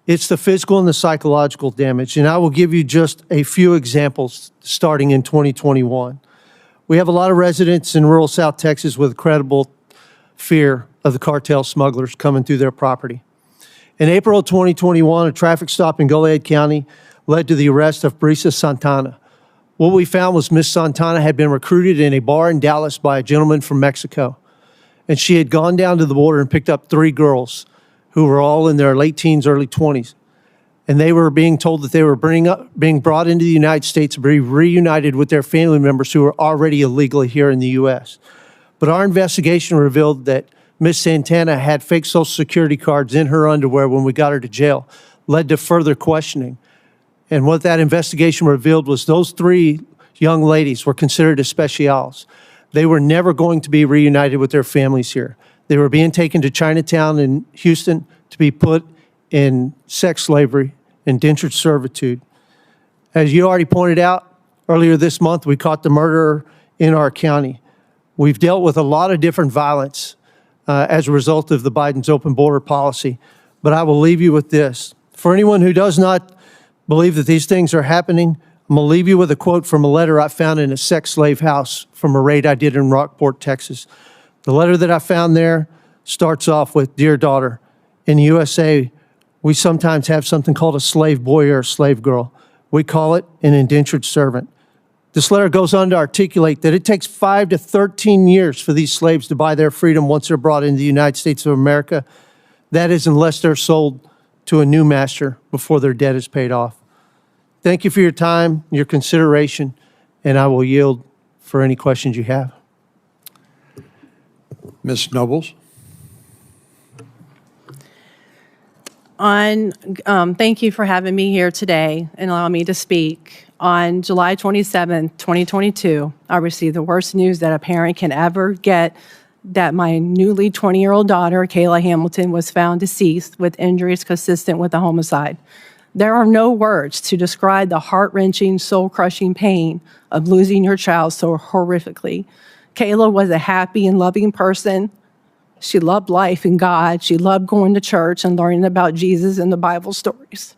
It's the physical and the psychological damage, and I will give you just a few examples starting in 2021. We have a lot of residents in rural South Texas with credible fear of the cartel smugglers coming through their property. In April of 2021, a traffic stop in Goliad County led to the arrest of Brisa Santana. What we found was Miss Santana had been recruited in a bar in Dallas by a gentleman from Mexico, and she had gone down to the border and picked up 3 girls who were all in their late teens, early 20s. And they were being told that they were being brought into the United States to be reunited with their family members who were already illegally here in the U.S. But our investigation revealed that Ms. Santana had fake Social Security cards in her underwear when we got her to jail, led to further questioning. And what that investigation revealed was those 3 young ladies were considered especials. They were never going to be reunited with their families here. They were being taken to Chinatown in Houston to be put in sex slavery, indentured servitude. As you already pointed out, earlier this month, we caught the murderer in our county. We've dealt with a lot of different violence as a result of the Biden's open border policy, but I will leave you with this. For anyone who does not believe that these things are happening, I'm going to leave you with a quote from a letter I found in a sex slave house from a raid I did in Rockport, Texas. The letter that I found there starts off with, "Dear daughter, in the USA, we sometimes have something called a slave boy or a slave girl. We call it an indentured servant." This letter goes on to articulate that it takes 5 to 13 years for these slaves to buy their freedom once they're brought into the United States of America. That is, unless they're sold to a new master before their debt is paid off. Thank you for your time, your consideration, and I will yield for any questions you have. Ms. Nobles? Thank you for having me here today and allowing me to speak. On July 27, 2022, I received the worst news that a parent can ever get, that my newly 20-year-old daughter, Kayla Hamilton, was found deceased with injuries consistent with a homicide. There are no words to describe the heart-wrenching, soul-crushing pain of losing your child so horrifically. Kayla was a happy and loving person. She loved life and God. She loved going to church and learning about Jesus and the Bible stories.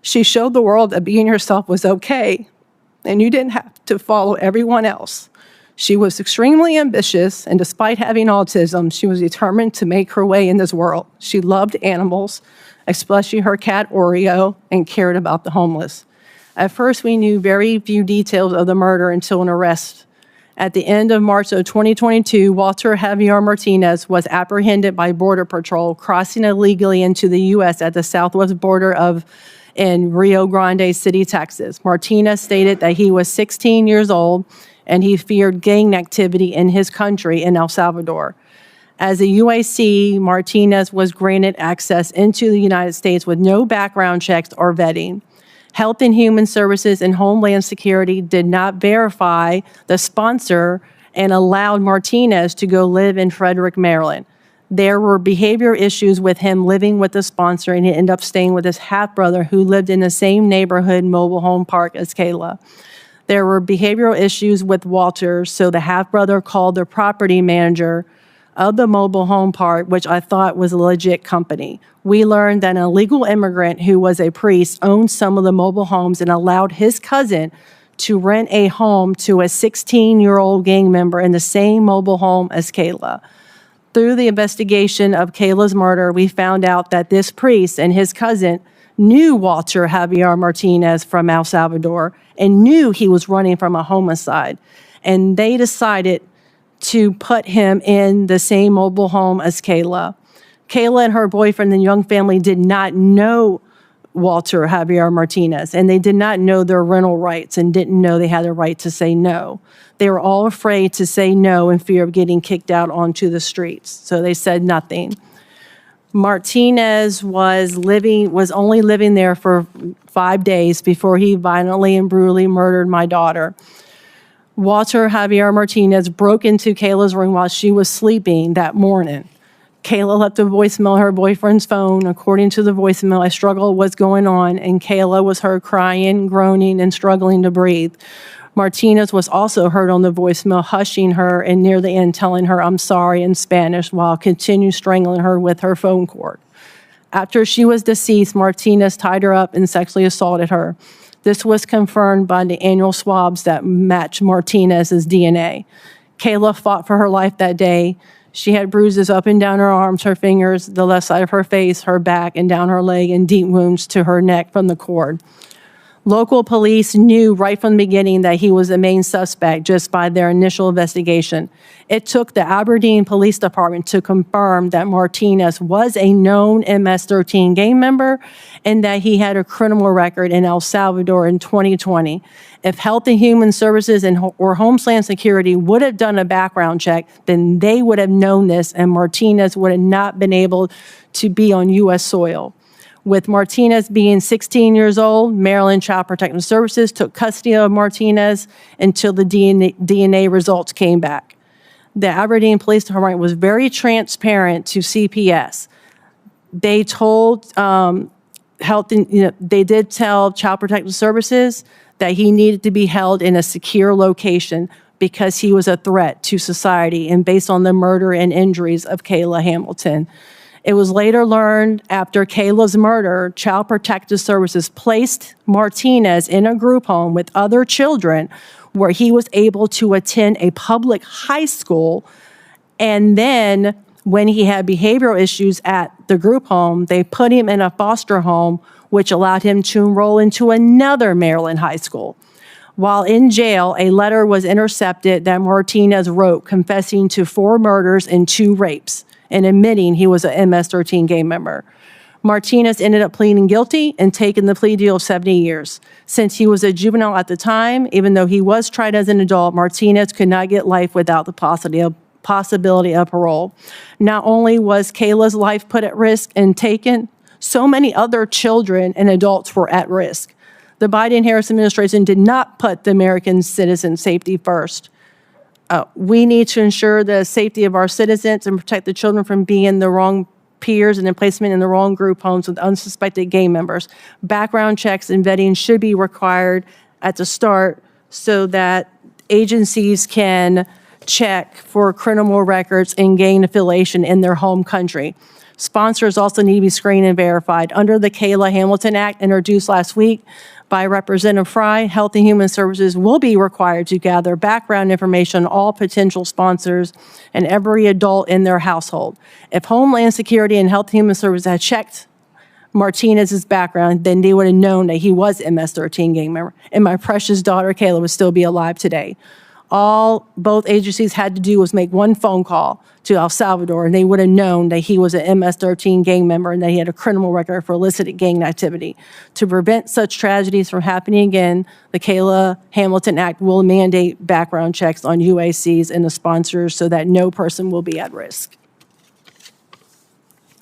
She showed the world that being yourself was okay, and you didn't have to follow everyone else. She was extremely ambitious, and despite having autism, she was determined to make her way in this world. She loved animals, especially her cat Oreo, and cared about the homeless. At first, we knew very few details of the murder until an arrest. At the end of March of 2022, Walter Javier Martinez was apprehended by Border Patrol crossing illegally into the U.S. at the southwest border in Rio Grande City, Texas. Martinez stated that he was 16 years old and he feared gang activity in his country in El Salvador. As a UAC, Martinez was granted access into the United States with no background checks or vetting. Health and Human Services and Homeland Security did not verify the sponsor and allowed Martinez to go live in Frederick, Maryland. There were behavioral issues with him living with the sponsor, and he ended up staying with his half-brother who lived in the same neighborhood mobile home park as Kayla. There were behavioral issues with Walter, so the half-brother called the property manager of the mobile home park, which I thought was a legit company. We learned that an illegal immigrant who was a priest owned some of the mobile homes and allowed his cousin to rent a home to a 16-year-old gang member in the same mobile home as Kayla. Through the investigation of Kayla's murder, we found out that this priest and his cousin knew Walter Javier Martinez from El Salvador and knew he was running from a homicide. And they decided to put him in the same mobile home as Kayla. Kayla and her boyfriend and young family did not know Walter Javier Martinez, and they did not know their rental rights and didn't know they had a right to say no. They were all afraid to say no in fear of getting kicked out onto the streets, so they said nothing. Martinez was only living there for 5 days before he violently and brutally murdered my daughter. Walter Javier Martinez broke into Kayla's room while she was sleeping that morning. Kayla left a voicemail on her boyfriend's phone. According to the voicemail, a struggle was going on, and Kayla was heard crying, groaning, and struggling to breathe. Martinez was also heard on the voicemail, hushing her, and near the end telling her, "I'm sorry," in Spanish, while continuing strangling her with her phone cord. After she was deceased, Martinez tied her up and sexually assaulted her. This was confirmed by the annual swabs that matched Martinez's DNA. Kayla fought for her life that day. She had bruises up and down her arms, her fingers, the left side of her face, her back, and down her leg, and deep wounds to her neck from the cord. Local police knew right from the beginning that he was the main suspect just by their initial investigation. It took the Aberdeen Police Department to confirm that Martinez was a known MS-13 gang member and that he had a criminal record in El Salvador in 2020. If Health and Human Services or Homeland Security would have done a background check, then they would have known this, and Martinez would have not been able to be on U.S. soil. With Martinez being 16 years old, Maryland Child Protective Services took custody of Martinez until the DNA results came back. The Aberdeen Police Department was very transparent to CPS. They told they did tell Child Protective Services that he needed to be held in a secure location because he was a threat to society and based on the murder and injuries of Kayla Hamilton. It was later learned after Kayla's murder, Child Protective Services placed Martinez in a group home with other children where he was able to attend a public high school. And then when he had behavioral issues at the group home, they put him in a foster home, which allowed him to enroll into another Maryland high school. While in jail, a letter was intercepted that Martinez wrote confessing to 4 murders and 2 rapes and admitting he was an MS-13 gang member. Martinez ended up pleading guilty and taking the plea deal of 70 years. Since he was a juvenile at the time, even though he was tried as an adult, Martinez could not get life without the possibility of parole. Not only was Kayla's life put at risk and taken, so many other children and adults were at risk. The Biden-Harris administration did not put the American citizen safety first. We need to ensure the safety of our citizens and protect the children from being in the wrong peers and in placement in the wrong group homes with unsuspected gang members. Background checks and vetting should be required at the start so that agencies can check for criminal records and gang affiliation in their home country. Sponsors also need to be screened and verified. Under the Kayla Hamilton Act introduced last week by Representative Fry, Health and Human Services will be required to gather background information on all potential sponsors and every adult in their household. If Homeland Security and Health and Human Services had checked Martinez's background, then they would have known that he was an MS-13 gang member, and my precious daughter Kayla would still be alive today. All both agencies had to do was make one phone call to El Salvador, and they would have known that he was an MS-13 gang member and that he had a criminal record for illicit gang activity. To prevent such tragedies from happening again, the Kayla Hamilton Act will mandate background checks on UACs and the sponsors so that no person will be at risk.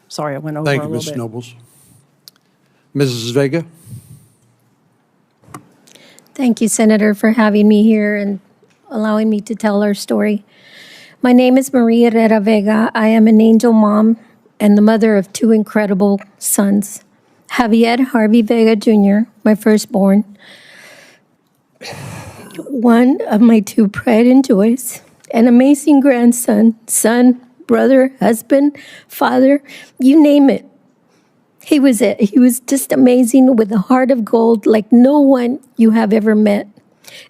Sorry, I went over a Thank you, little Ms. bit. Nobles. Mrs. Vega? Thank you, Senator, for having me here and allowing me to tell our story. My name is Maria Herrera Vega. I am an angel mom and the mother of two incredible sons. Javier Harvey Vega Jr., my firstborn, one of my two pride and joys, an amazing grandson, son, brother, husband, father, you name it. He was it. He was just amazing with a heart of gold like no one you have ever met.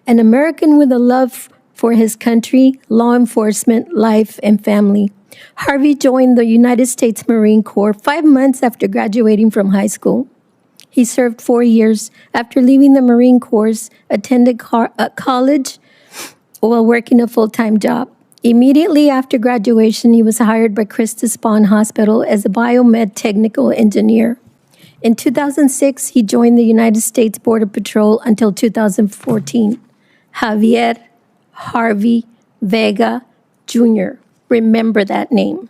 An American with a love for his country, law enforcement, life, and family. Harvey joined the United States Marine Corps 5 months after graduating from high school. He served 4 years. After leaving the Marine Corps, attended college while working a full-time job. Immediately after graduation, he was hired by Christus Spawn Hospital as a biomed technical engineer. In 2006, he joined the United States Border Patrol until 2014. Javier Harvey Vega Jr. Remember that name.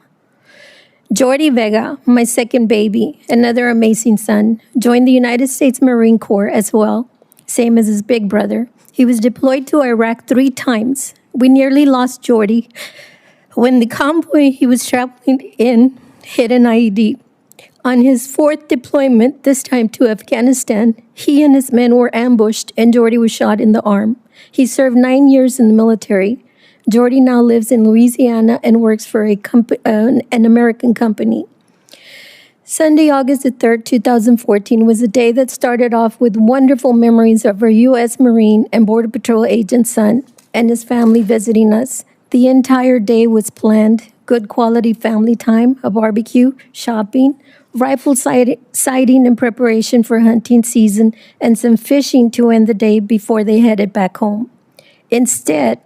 Jordi Vega, my second baby, another amazing son, joined the United States Marine Corps as well, same as his big brother. He was deployed to Iraq 3 times. We nearly lost Jordi when the convoy he was traveling in hit an IED. On his 4th deployment, this time to Afghanistan, he and his men were ambushed and Jordi was shot in the arm. He served 9 years in the military. Jordi now lives in Louisiana and works for an American company. Sunday, August the 3rd, 2014 was a day that started off with wonderful memories of our U.S. Marine and Border Patrol agent son and his family visiting us. The entire day was planned, good quality family time, a barbecue, shopping, rifle sighting in preparation for hunting season, and some fishing to end the day before they headed back home. Instead,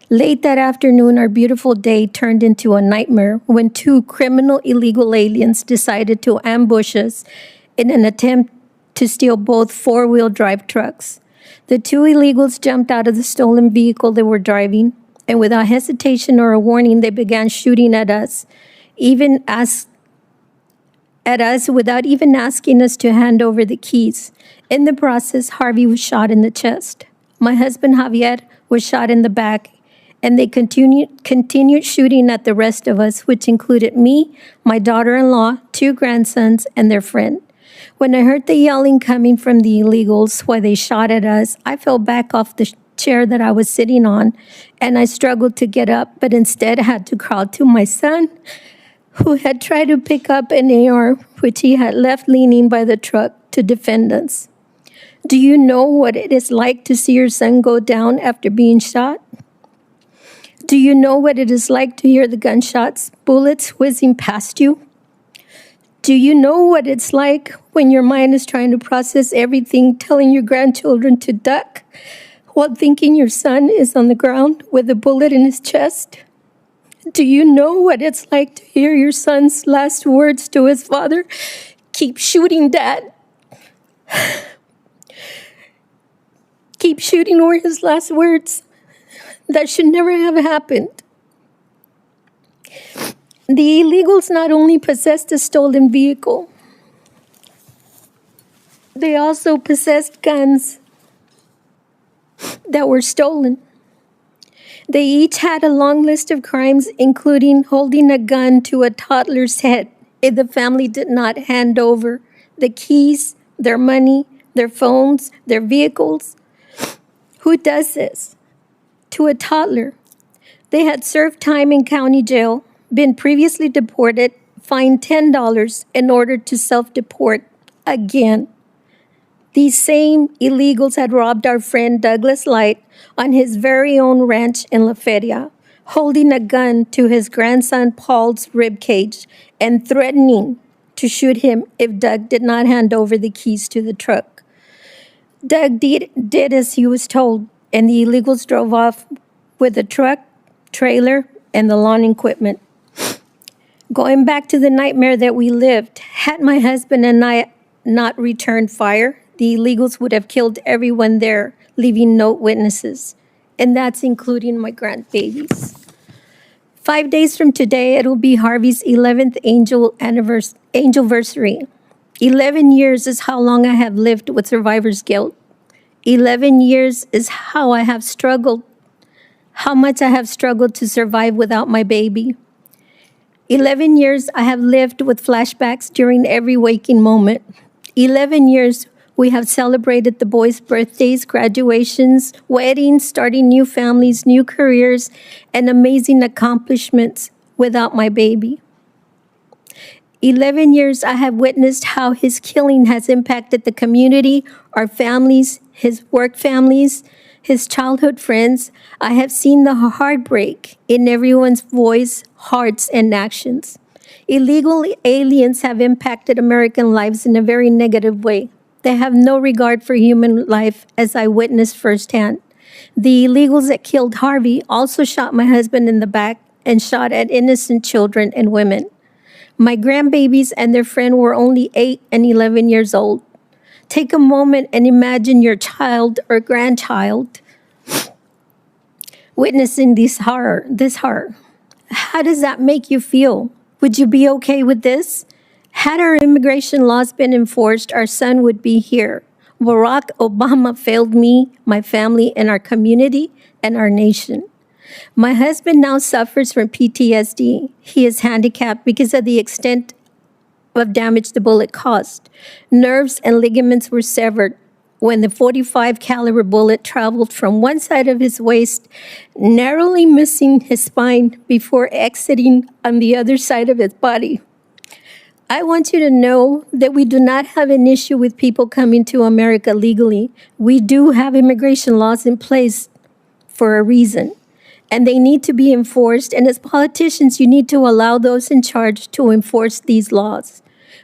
late that afternoon, our beautiful day turned into a nightmare when 2 criminal illegal aliens decided to ambush us in an attempt to steal both 4-wheel drive trucks. The 2 illegals jumped out of the stolen vehicle they were driving, and without hesitation or a warning, they began shooting at us, without even asking us to hand over the keys. In the process, Harvey was shot in the chest. My husband, Javier, was shot in the back, and they continued shooting at the rest of us, which included me, my daughter-in-law, 2 grandsons, and their friend. When I heard the yelling coming from the illegals while they shot at us, I fell back off the chair that I was sitting on, and I struggled to get up, but instead had to crawl to my son, who had tried to pick up an AR, which he had left leaning by the truck to defend us. Do you know what it is like to see your son go down after being shot? Do you know what it is like to hear the gunshots, bullets whizzing past you? Do you know what it's like when your mind is trying to process everything, telling your grandchildren to duck, while thinking your son is on the ground with a bullet in his chest? Do you know what it's like to hear your son's last words to his father? Keep shooting, Dad. Keep shooting were his last words. That should never have happened. The illegals not only possessed a stolen vehicle, they also possessed guns that were stolen. They each had a long list of crimes, including holding a gun to a toddler's head if the family did not hand over the keys, their money, their phones, their vehicles. Who does this to a toddler? They had served time in county jail, been previously deported, fined $10 in order to self-deport again. These same illegals had robbed our friend Douglas Light on his very own ranch in La Feria, holding a gun to his grandson Paul's ribcage and threatening to shoot him if Doug did not hand over the keys to the truck. Doug did as he was told, and the illegals drove off with the truck, trailer, and the lawn equipment. Going back to the nightmare that we lived, had my husband and I not returned fire, the illegals would have killed everyone there, leaving no witnesses, and that's including my grandbabies. 5 days from today, it will be Harvey's 11th anniversary. 11 years is how long I have lived with survivor's guilt. 11 years is how much I have struggled to survive without my baby. 11 years I have lived with flashbacks during every waking moment. 11 years we have celebrated the boys' birthdays, graduations, weddings, starting new families, new careers, and amazing accomplishments without my baby. 11 years I have witnessed how his killing has impacted the community, our families, his work families, his childhood friends. I have seen the heartbreak in everyone's voice, hearts, and actions. Illegal aliens have impacted American lives in a very negative way. They have no regard for human life, as I witnessed firsthand. The illegals that killed Harvey also shot my husband in the back and shot at innocent children and women. My grandbabies and their friend were only 8 and 11 years old. Take a moment and imagine your child or grandchild witnessing this horror. How does that make you feel? Would you be okay with this? Had our immigration laws been enforced, our son would be here. Barack Obama failed me, my family, and our community, and our nation. My husband now suffers from PTSD. He is handicapped because of the extent of damage the bullet caused. Nerves and ligaments were severed when the .45 caliber bullet traveled from one side of his waist, narrowly missing his spine before exiting on the other side of his body. I want you to know that we do not have an issue with people coming to America legally. We do have immigration laws in place for a reason, and they need to be enforced. And as politicians, you need to allow those in charge to enforce these laws.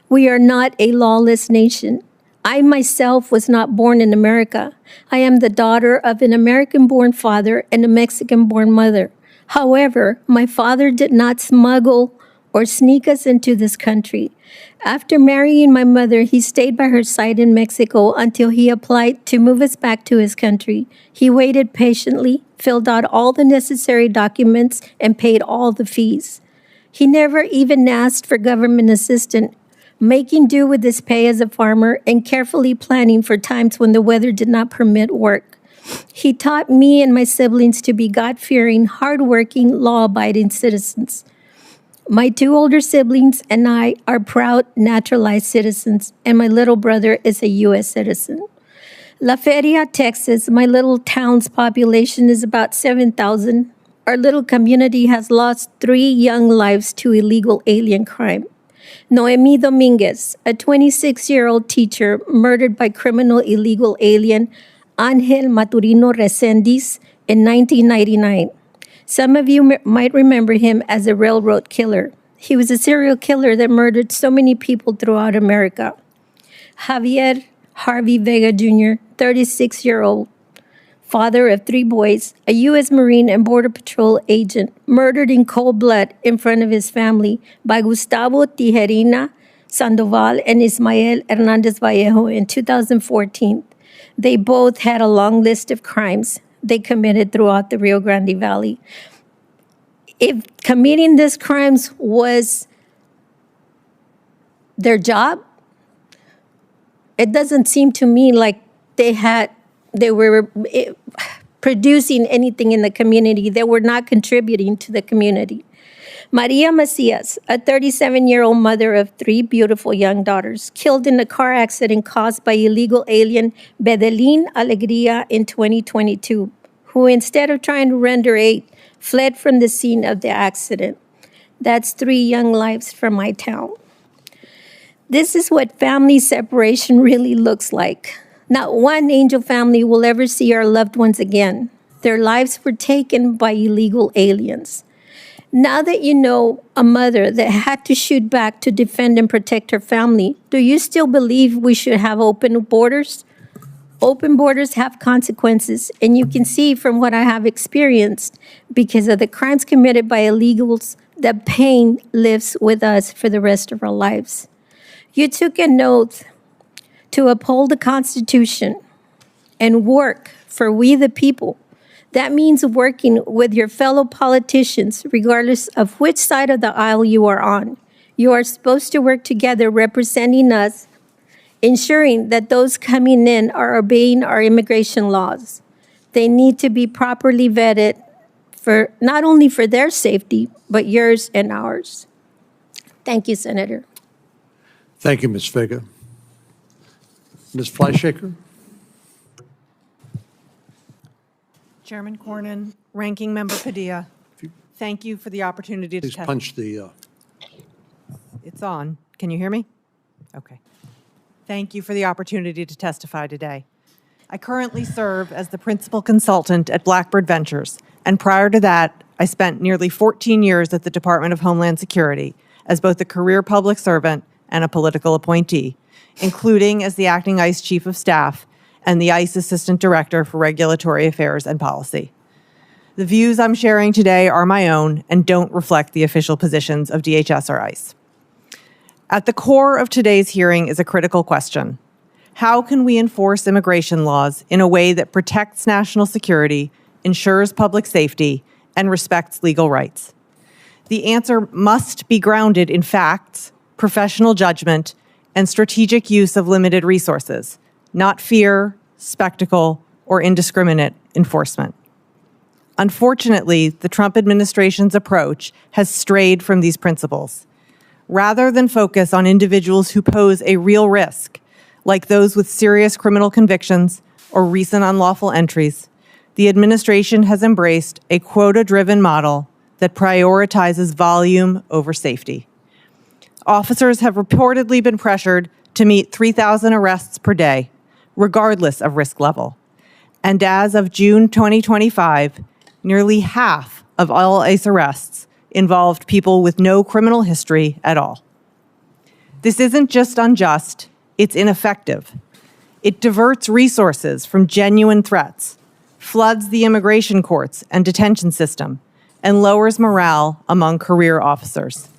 We are not a lawless nation. I myself was not born in America. I am the daughter of an American-born father and a Mexican-born mother. However, my father did not smuggle or sneak us into this country. After marrying my mother, he stayed by her side in Mexico until he applied to move us back to his country. He waited patiently, filled out all the necessary documents, and paid all the fees. He never even asked for government assistance, making do with his pay as a farmer and carefully planning for times when the weather did not permit work. He taught me and my siblings to be God-fearing, hardworking, law-abiding citizens. My 2 older siblings and I are proud naturalized citizens, and my little brother is a U.S. citizen. La Feria, Texas, my little town's population is about 7,000. Our little community has lost 3 young lives to illegal alien crime. Noemi Dominguez, a 26-year-old teacher murdered by criminal illegal alien Angel Maturino Resendiz in 1999. Some of you might remember him as a railroad killer. He was a serial killer that murdered so many people throughout America. Javier Harvey Vega Jr., 36-year-old, father of 3 boys, a U.S. Marine and Border Patrol agent, murdered in cold blood in front of his family by Gustavo Tijerina Sandoval and Ismael Hernandez Vallejo in 2014. They both had a long list of crimes they committed throughout the Rio Grande Valley. If committing these crimes was their job, it doesn't seem to me like they were producing anything in the community. They were not contributing to the community. Maria Macias, a 37-year-old mother of 3 beautiful young daughters, killed in a car accident caused by illegal alien Bedelin Alegria in 2022, who instead of trying to render aid, fled from the scene of the accident. That's 3 young lives from my town. This is what family separation really looks like. Not one angel family will ever see our loved ones again. Their lives were taken by illegal aliens. Now that you know a mother that had to shoot back to defend and protect her family, do you still believe we should have open borders? Open borders have consequences, and you can see from what I have experienced, because of the crimes committed by illegals, the pain lives with us for the rest of our lives. You took an oath to uphold the Constitution and work for we the people. That means working with your fellow politicians, regardless of which side of the aisle you are on. You are supposed to work together representing us, ensuring that those coming in are obeying our immigration laws. They need to be properly vetted for not only for their safety, but yours and ours. Thank you, Senator. Thank you, Ms. Vega. Ms. Fleischaker? Chairman Cornyn, Ranking Member Padilla, thank you for the opportunity to Please testify. punch the, It's on. Can you hear me? Okay. Thank you for the opportunity to testify today. I currently serve as the principal consultant at Blackbird Ventures, and prior to that, I spent nearly 14 years at the Department of Homeland Security as both a career public servant and a political appointee, including as the acting ICE Chief of Staff and the ICE Assistant Director for Regulatory Affairs and Policy. The views I'm sharing today are my own and don't reflect the official positions of DHS or ICE. At the core of today's hearing is a critical question. How can we enforce immigration laws in a way that protects national security, ensures public safety, and respects legal rights? The answer must be grounded in facts, professional judgment, and strategic use of limited resources, not fear, spectacle, or indiscriminate enforcement. Unfortunately, the Trump administration's approach has strayed from these principles. Rather than focus on individuals who pose a real risk, like those with serious criminal convictions or recent unlawful entries, the administration has embraced a quota-driven model that prioritizes volume over safety. Officers have reportedly been pressured to meet 3,000 arrests per day, regardless of risk level. And as of June 2025, nearly half of all ICE arrests involved people with no criminal history at all. This isn't just unjust, it's ineffective. It diverts resources from genuine threats, floods the immigration courts and detention system, and lowers morale among career officers.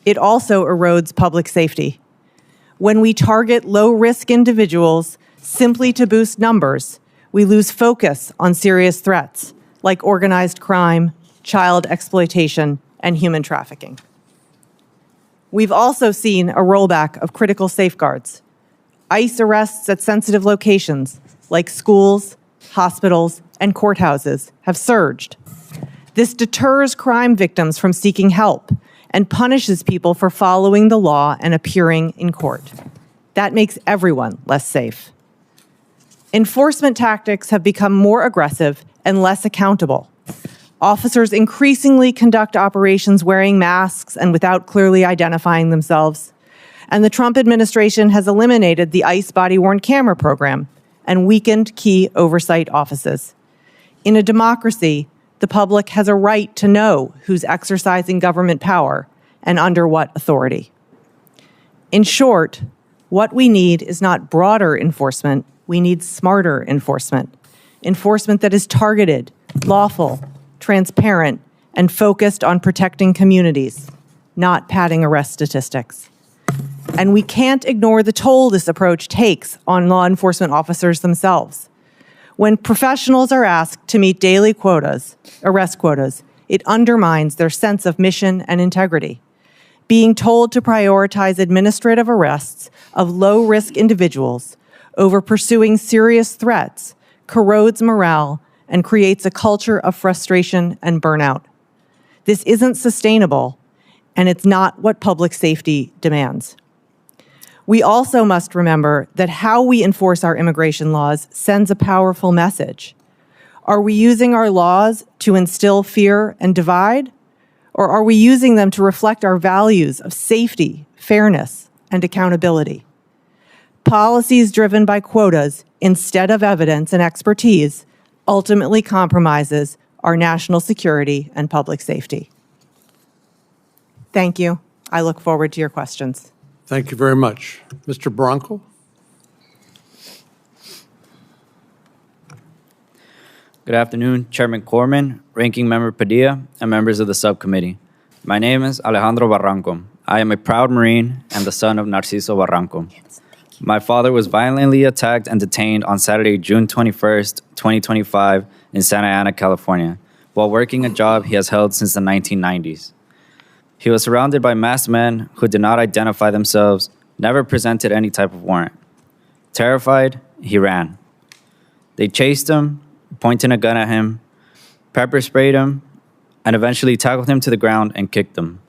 It also erodes public safety. When we target low-risk individuals simply to boost numbers, we lose focus on serious threats like organized crime, child exploitation, and human trafficking. We've also seen a rollback of critical safeguards. ICE arrests at sensitive locations like schools, hospitals, and courthouses have surged. This deters crime victims from seeking help and punishes people for following the law and appearing in court. That makes everyone less safe. Enforcement tactics have become more aggressive and less accountable. Officers increasingly conduct operations wearing masks and without clearly identifying themselves. And the Trump administration has eliminated the ICE body-worn camera program and weakened key oversight offices. In a democracy, the public has a right to know who's exercising government power and under what authority. In short, what we need is not broader enforcement, we need smarter enforcement. Enforcement that is targeted, lawful, transparent, and focused on protecting communities, not padding arrest statistics. And we can't ignore the toll this approach takes on law enforcement officers themselves. When professionals are asked to meet daily quotas, arrest quotas, it undermines their sense of mission and integrity. Being told to prioritize administrative arrests of low-risk individuals over pursuing serious threats corrodes morale and creates a culture of frustration and burnout. This isn't sustainable, and it's not what public safety demands. We also must remember that how we enforce our immigration laws sends a powerful message. Are we using our laws to instill fear and divide? Or are we using them to reflect our values of safety, fairness, and accountability? Policies driven by quotas instead of evidence and expertise ultimately compromises our national security and public safety. Thank you. I look forward to your questions. Thank you very much. Mr. Bronco? Good afternoon, Chairman Corman, Ranking Member Padilla, and members of the subcommittee. My name is Alejandro Barranco. I am a proud Marine and the son of Narciso Barranco. My father was violently attacked and detained on Saturday, June 21st, 2025, in Santa Ana, California, while working a job he has held since the 1990s. He was surrounded by masked men who did not identify themselves, never presented any type of warrant. Terrified, he ran. They chased him, pointing a gun at him, pepper sprayed him, and eventually tackled him to the ground and kicked him.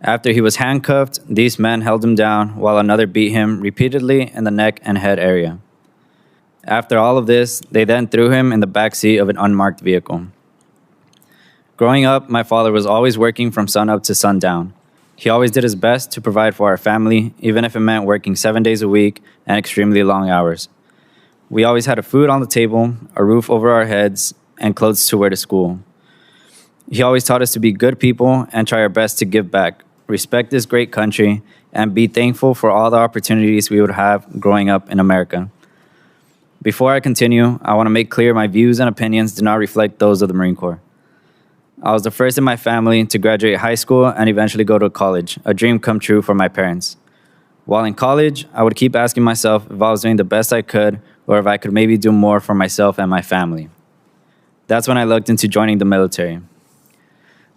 After he was handcuffed, these men held him down while another beat him repeatedly in the neck and head area. After all of this, they then threw him in the back seat of an unmarked vehicle. Growing up, my father was always working from sunup to sundown. He always did his best to provide for our family, even if it meant working 7 days a week and extremely long hours. We always had food on the table, a roof over our heads, and clothes to wear to school. He always taught us to be good people and try our best to give back, respect this great country, and be thankful for all the opportunities we would have growing up in America. Before I continue, I want to make clear my views and opinions do not reflect those of the Marine Corps. I was the first in my family to graduate high school and eventually go to college, a dream come true for my parents. While in college, I would keep asking myself if I was doing the best I could or if I could maybe do more for myself and my family. That's when I looked into joining the military.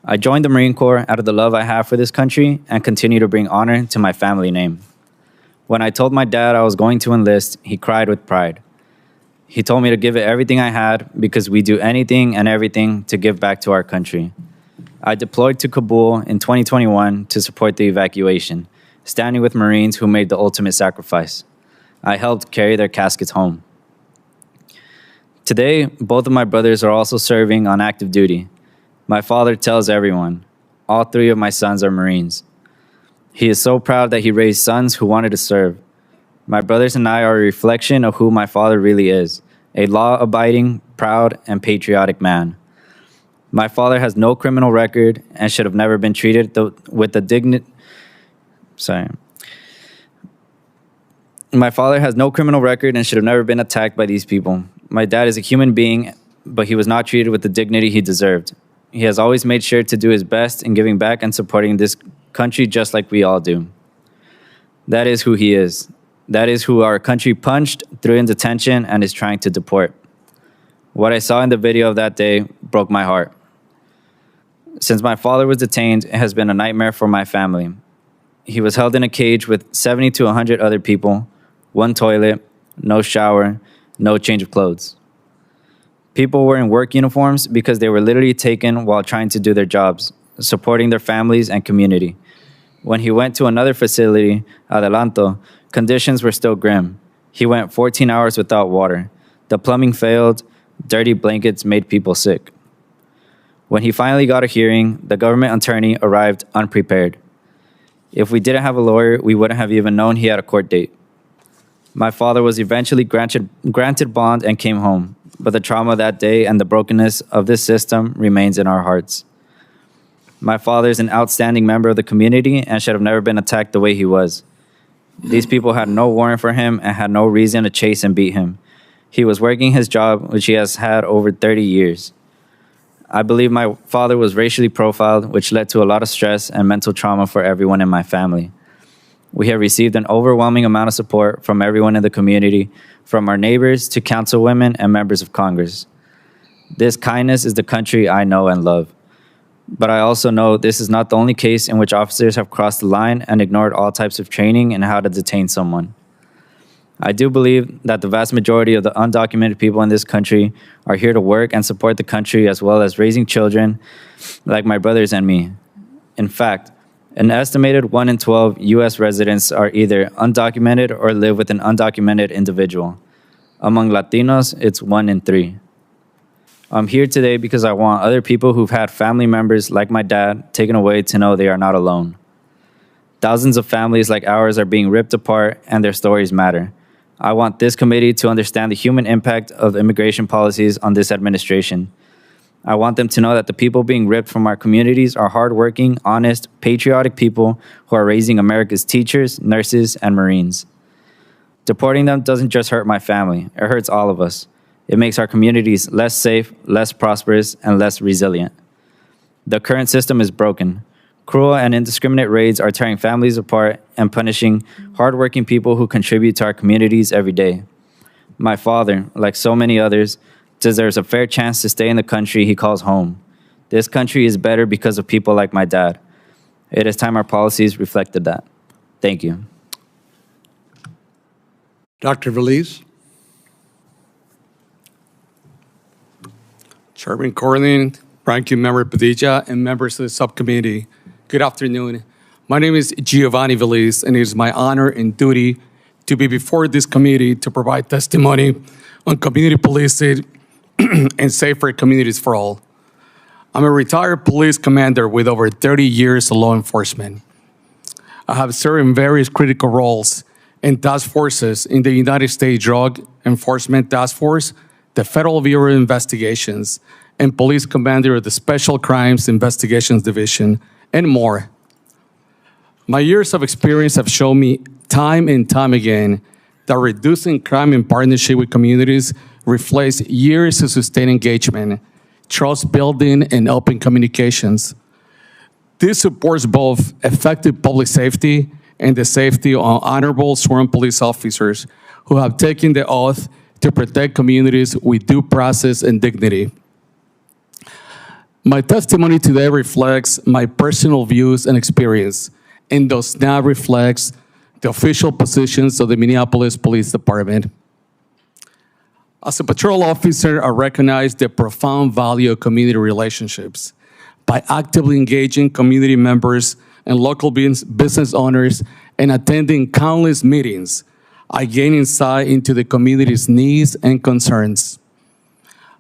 I joined the Marine Corps out of the love I have for this country and continue to bring honor to my family name. When I told my dad I was going to enlist, he cried with pride. He told me to give it everything I had because we do anything and everything to give back to our country. I deployed to Kabul in 2021 to support the evacuation, standing with Marines who made the ultimate sacrifice. I helped carry their caskets home. Today, both of my brothers are also serving on active duty. My father tells everyone, all 3 of my sons are Marines. He is so proud that he raised sons who wanted to serve. My brothers and I are a reflection of who my father really is, a law-abiding, proud, and patriotic man. My father has no criminal record and should have never been treated with the dignity. My father has no criminal record and should have never been attacked by these people. My dad is a human being, but he was not treated with the dignity he deserved. He has always made sure to do his best in giving back and supporting this country just like we all do. That is who he is. That is who our country punched, threw in detention, and is trying to deport. What I saw in the video of that day broke my heart. Since my father was detained, it has been a nightmare for my family. He was held in a cage with 70 to 100 other people, 1 toilet, no shower, no change of clothes. People were in work uniforms because they were literally taken while trying to do their jobs, supporting their families and community. When he went to another facility, Adelanto, conditions were still grim. He went 14 hours without water. The plumbing failed. Dirty blankets made people sick. When he finally got a hearing, the government attorney arrived unprepared. If we didn't have a lawyer, we wouldn't have even known he had a court date. My father was eventually granted bond and came home, but the trauma that day and the brokenness of this system remains in our hearts. My father is an outstanding member of the community and should have never been attacked the way he was. These people had no warrant for him and had no reason to chase and beat him. He was working his job, which he has had over 30 years. I believe my father was racially profiled, which led to a lot of stress and mental trauma for everyone in my family. We have received an overwhelming amount of support from everyone in the community, from our neighbors to councilwomen and members of Congress. This kindness is the country I know and love. But I also know this is not the only case in which officers have crossed the line and ignored all types of training in how to detain someone. I do believe that the vast majority of the undocumented people in this country are here to work and support the country as well as raising children like my brothers and me. In fact, an estimated 1 in 12 U.S. residents are either undocumented or live with an undocumented individual. Among Latinos, it's 1 in 3. I'm here today because I want other people who've had family members like my dad taken away to know they are not alone. Thousands of families like ours are being ripped apart and their stories matter. I want this committee to understand the human impact of immigration policies on this administration. I want them to know that the people being ripped from our communities are hardworking, honest, patriotic people who are raising America's teachers, nurses, and Marines. Deporting them doesn't just hurt my family, it hurts all of us. It makes our communities less safe, less prosperous, and less resilient. The current system is broken. Cruel and indiscriminate raids are tearing families apart and punishing hardworking people who contribute to our communities every day. My father, like so many others, deserves a fair chance to stay in the country he calls home. This country is better because of people like my dad. It is time our policies reflected that. Thank you. Dr. Veliz? Chairman Corlin, Ranking Member Padilla, and members of the subcommittee, good afternoon. My name is Giovanni Veliz, and it is my honor and duty to be before this committee to provide testimony on community policing and safer communities for all. I'm a retired police commander with over 30 years of law enforcement. I have served in various critical roles and task forces in the United States Drug Enforcement Task Force, the Federal Bureau of Investigations, and police commander of the Special Crimes Investigations Division, and more. My years of experience have shown me time and time again that reducing crime in partnership with communities reflects years of sustained engagement, trust building, and open communications. This supports both effective public safety and the safety of honorable sworn police officers who have taken the oath to protect communities with due process and dignity. My testimony today reflects my personal views and experience and does not reflect the official positions of the Minneapolis Police Department. As a patrol officer, I recognize the profound value of community relationships. By actively engaging community members and local business owners and attending countless meetings, I gain insight into the community's needs and concerns.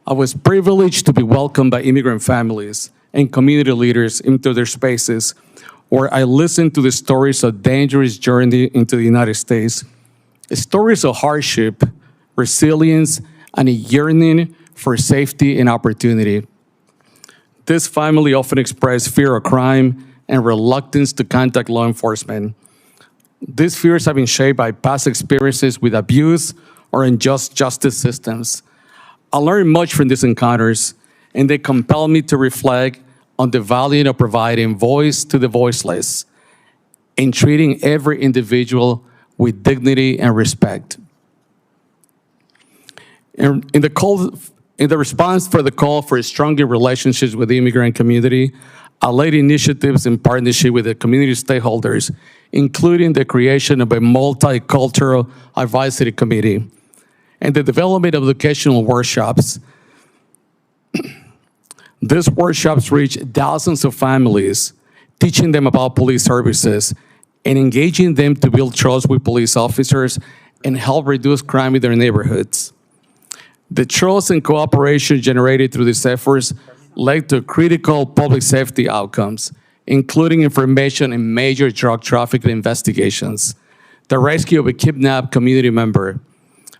I was privileged to be welcomed by immigrant families and community leaders into their spaces, where I listened to the stories of dangerous journey into the United States, stories of hardship, resilience, and a yearning for safety and opportunity. This family often expressed fear of crime and reluctance to contact law enforcement. These fears have been shaped by past experiences with abuse or unjust justice systems. I learned much from these encounters, and they compel me to reflect on the value of providing voice to the voiceless and treating every individual with dignity and respect. In the response for the call for stronger relationships with the immigrant community, I led initiatives in partnership with the community stakeholders, including the creation of a multicultural advisory committee and the development of educational workshops. These workshops reach thousands of families, teaching them about police services and engaging them to build trust with police officers and help reduce crime in their neighborhoods. The trust and cooperation generated through these efforts led to critical public safety outcomes, including information in major drug trafficking investigations, the rescue of a kidnapped community member,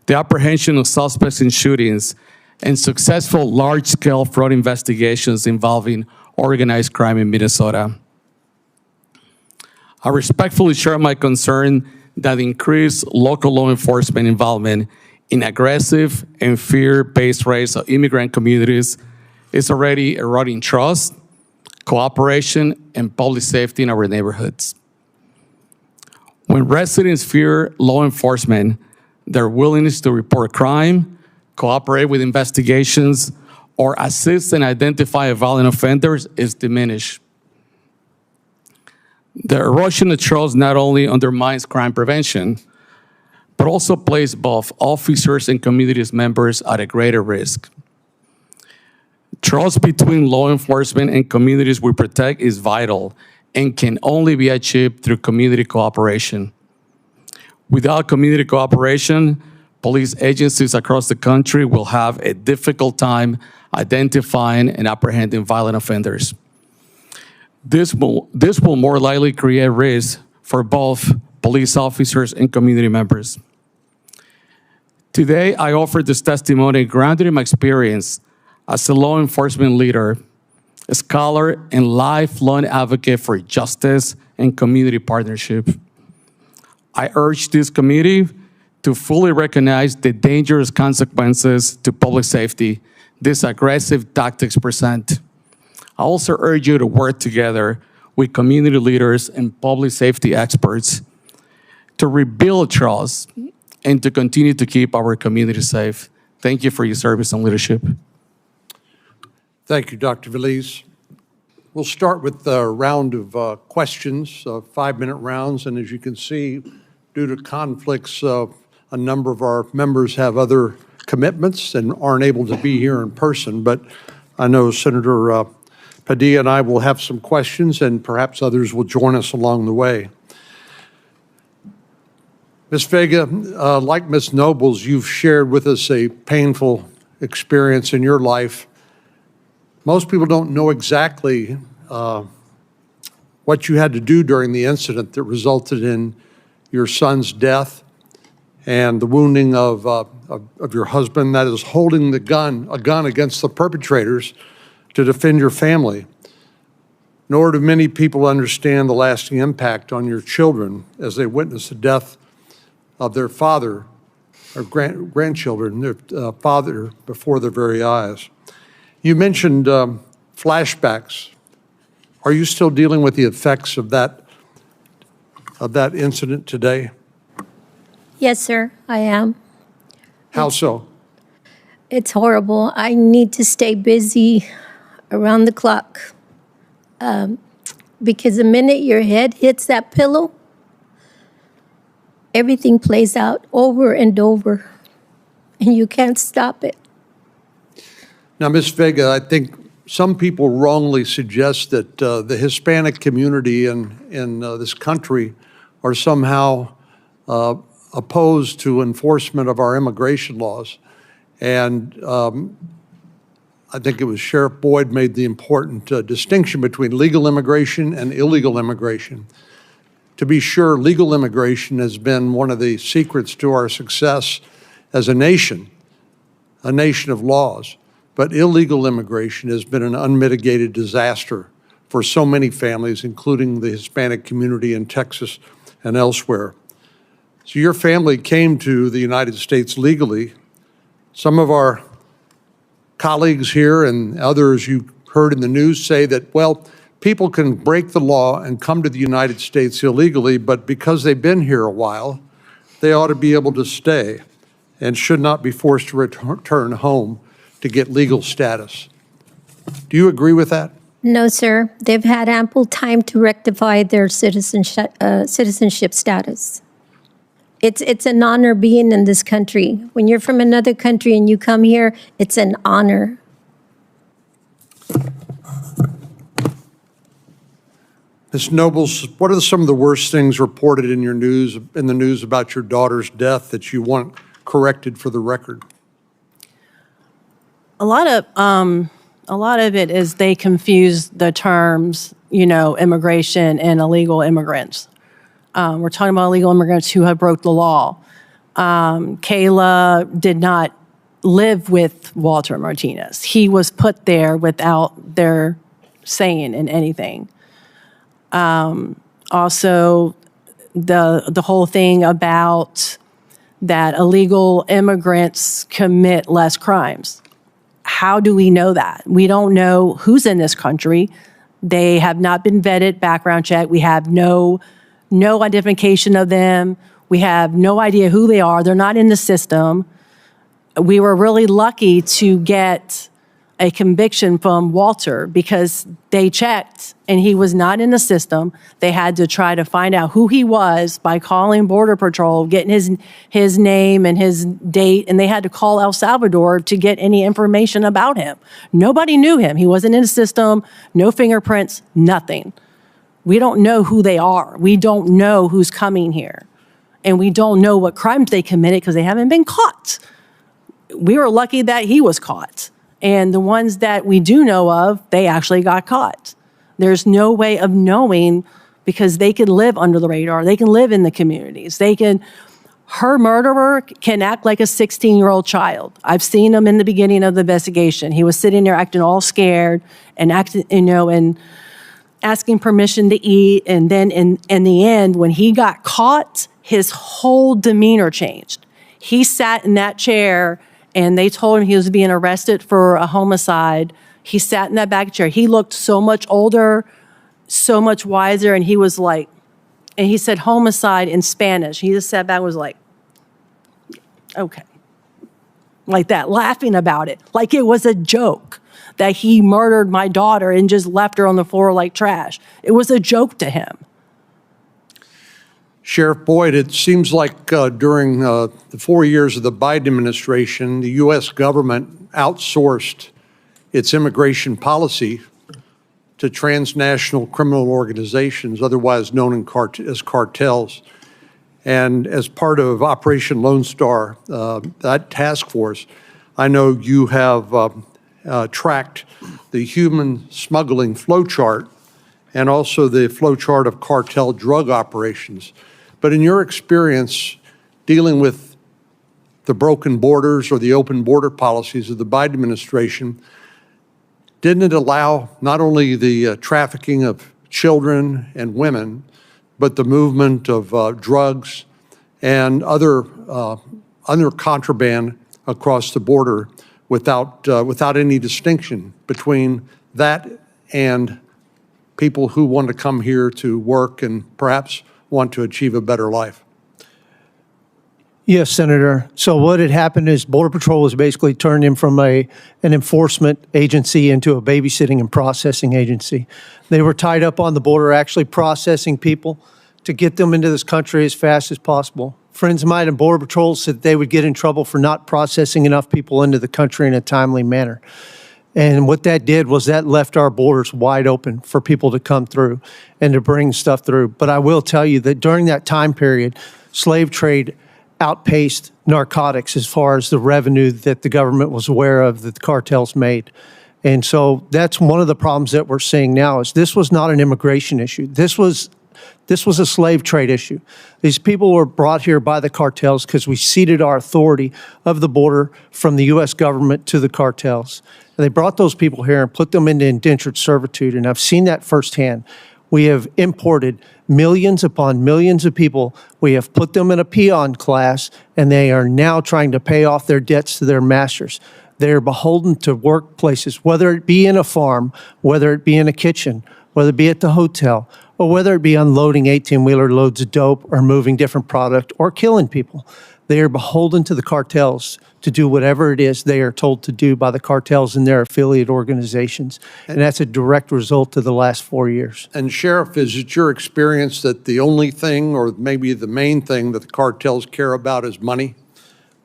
the apprehension of suspects in shootings, and successful large-scale fraud investigations involving organized crime in Minnesota. I respectfully share my concern that increased local law enforcement involvement in aggressive and fear-based raids of immigrant communities is already eroding trust, cooperation, and public safety in our neighborhoods. When residents fear law enforcement, their willingness to report crime, cooperate with investigations, or assist and identify violent offenders is diminished. The erosion of trust not only undermines crime prevention, but also places both officers and community members at a greater risk. Trust between law enforcement and communities we protect is vital and can only be achieved through community cooperation. Without community cooperation, police agencies across the country will have a difficult time identifying and apprehending violent offenders. This will more likely create risk for both police officers and community members. Today, I offer this testimony grounded in my experience as a law enforcement leader, a scholar, and lifelong advocate for justice and community partnership. I urge this committee to fully recognize the dangerous consequences to public safety these aggressive tactics present. I also urge you to work together with community leaders and public safety experts to rebuild trust and to continue to keep our community safe. Thank you for your service and leadership. Thank you, Dr. Veliz. We'll start with a round of questions, 5-minute rounds, and as you can see, due to conflicts, a number of our members have other commitments and aren't able to be here in person, but I know Senator Padilla and I will have some questions, and perhaps others will join us along the way. Ms. Vega, like Ms. Nobles, you've shared with us a painful experience in your life. Most people don't know exactly what you had to do during the incident that resulted in your son's death and the wounding of your husband, that is holding a gun against the perpetrators to defend your family. Nor do many people understand the lasting impact on your children as they witness the death of their father or grandchildren, their father before their very eyes. You mentioned flashbacks. Are you still dealing with the effects of that incident today? Yes, sir, I am. How so? It's horrible. I need to stay busy around the clock because the minute your head hits that pillow, everything plays out over and over, and you can't stop it. Now, Ms. Vega, I think some people wrongly suggest that the Hispanic community in this country are somehow opposed to enforcement of our immigration laws. And I think it was Sheriff Boyd made the important distinction between legal immigration and illegal immigration. To be sure, legal immigration has been one of the secrets to our success as a nation of laws. But illegal immigration has been an unmitigated disaster for so many families, including the Hispanic community in Texas and elsewhere. So your family came to the United States legally. Some of our colleagues here and others you heard in the news say that, well, people can break the law and come to the United States illegally, but because they've been here a while, they ought to be able to stay and should not be forced to return home to get legal status. Do you agree with that? No, sir. They've had ample time to rectify their citizenship status. It's an honor being in this country. When you're from another country and you come here, it's an honor. Ms. Nobles, what are some of the worst things reported in the news about your daughter's death that you want corrected for the record? A lot of it is they confuse the terms, immigration and illegal immigrants. We're talking about illegal immigrants who have broke the law. Kayla did not live with Walter Martinez. He was put there without their saying in anything. Also, the whole thing about that illegal immigrants commit less crimes. How do we know that? We don't know who's in this country. They have not been vetted, background check. We have no identification of them. We have no idea who they are. They're not in the system. We were really lucky to get a conviction from Walter because they checked and he was not in the system. They had to try to find out who he was by calling Border Patrol, getting his name and his date, and they had to call El Salvador to get any information about him. Nobody knew him. He wasn't in the system, no fingerprints, nothing. We don't know who they are. We don't know who's coming here. And we don't know what crimes they committed because they haven't been caught. We were lucky that he was caught. And the ones that we do know of, they actually got caught. There's no way of knowing because they can live under the radar. They can live in the communities. Her murderer can act like a 16-year-old child. I've seen him in the beginning of the investigation. He was sitting there acting all scared and acting, and asking permission to eat. And then in the end, when he got caught, his whole demeanor changed. He sat in that chair and they told him he was being arrested for a homicide. He sat in that back chair. He looked so much older, so much wiser, and he was like, and he said homicide in Spanish. He just sat back and was like, okay. Like that, laughing about it, like it was a joke that he murdered my daughter and just left her on the floor like trash. It was a joke to him. Sheriff Boyd, it seems like during the 4 years of the Biden administration, the U.S. government outsourced its immigration policy to transnational criminal organizations, otherwise known as cartels. And as part of Operation Lone Star, that task force, I know you have tracked the human smuggling flowchart and also the flowchart of cartel drug operations. But in your experience dealing with the broken borders or the open border policies of the Biden administration, didn't it allow not only the trafficking of children and women, but the movement of drugs and other contraband across the border without any distinction between that and people who want to come here to work and perhaps want to achieve a better life? Yes, Senator. So what had happened is Border Patrol was basically turned in from an enforcement agency into a babysitting and processing agency. They were tied up on the border actually processing people to get them into this country as fast as possible. Friends of mine in Border Patrol said they would get in trouble for not processing enough people into the country in a timely manner. And what that did was that left our borders wide open for people to come through and to bring stuff through. But I will tell you that during that time period, slave trade outpaced narcotics as far as the revenue that the government was aware of that the cartels made. And so that's one of the problems that we're seeing now is this was not an immigration issue. This was a slave trade issue. These people were brought here by the cartels because we ceded our authority of the border from the U.S. government to the cartels. And they brought those people here and put them into indentured servitude, and I've seen that firsthand. We have imported millions upon millions of people. We have put them in a peon class, and they are now trying to pay off their debts to their masters. They are beholden to workplaces, whether it be in a farm, whether it be in a kitchen, whether it be at the hotel, or whether it be unloading 18-wheeler loads of dope or moving different product or killing people. They are beholden to the cartels to do whatever it is they are told to do by the cartels and their affiliate organizations. And that's a direct result of the last 4 years. And Sheriff, is it your experience that the only thing or maybe the main thing that the cartels care about is money?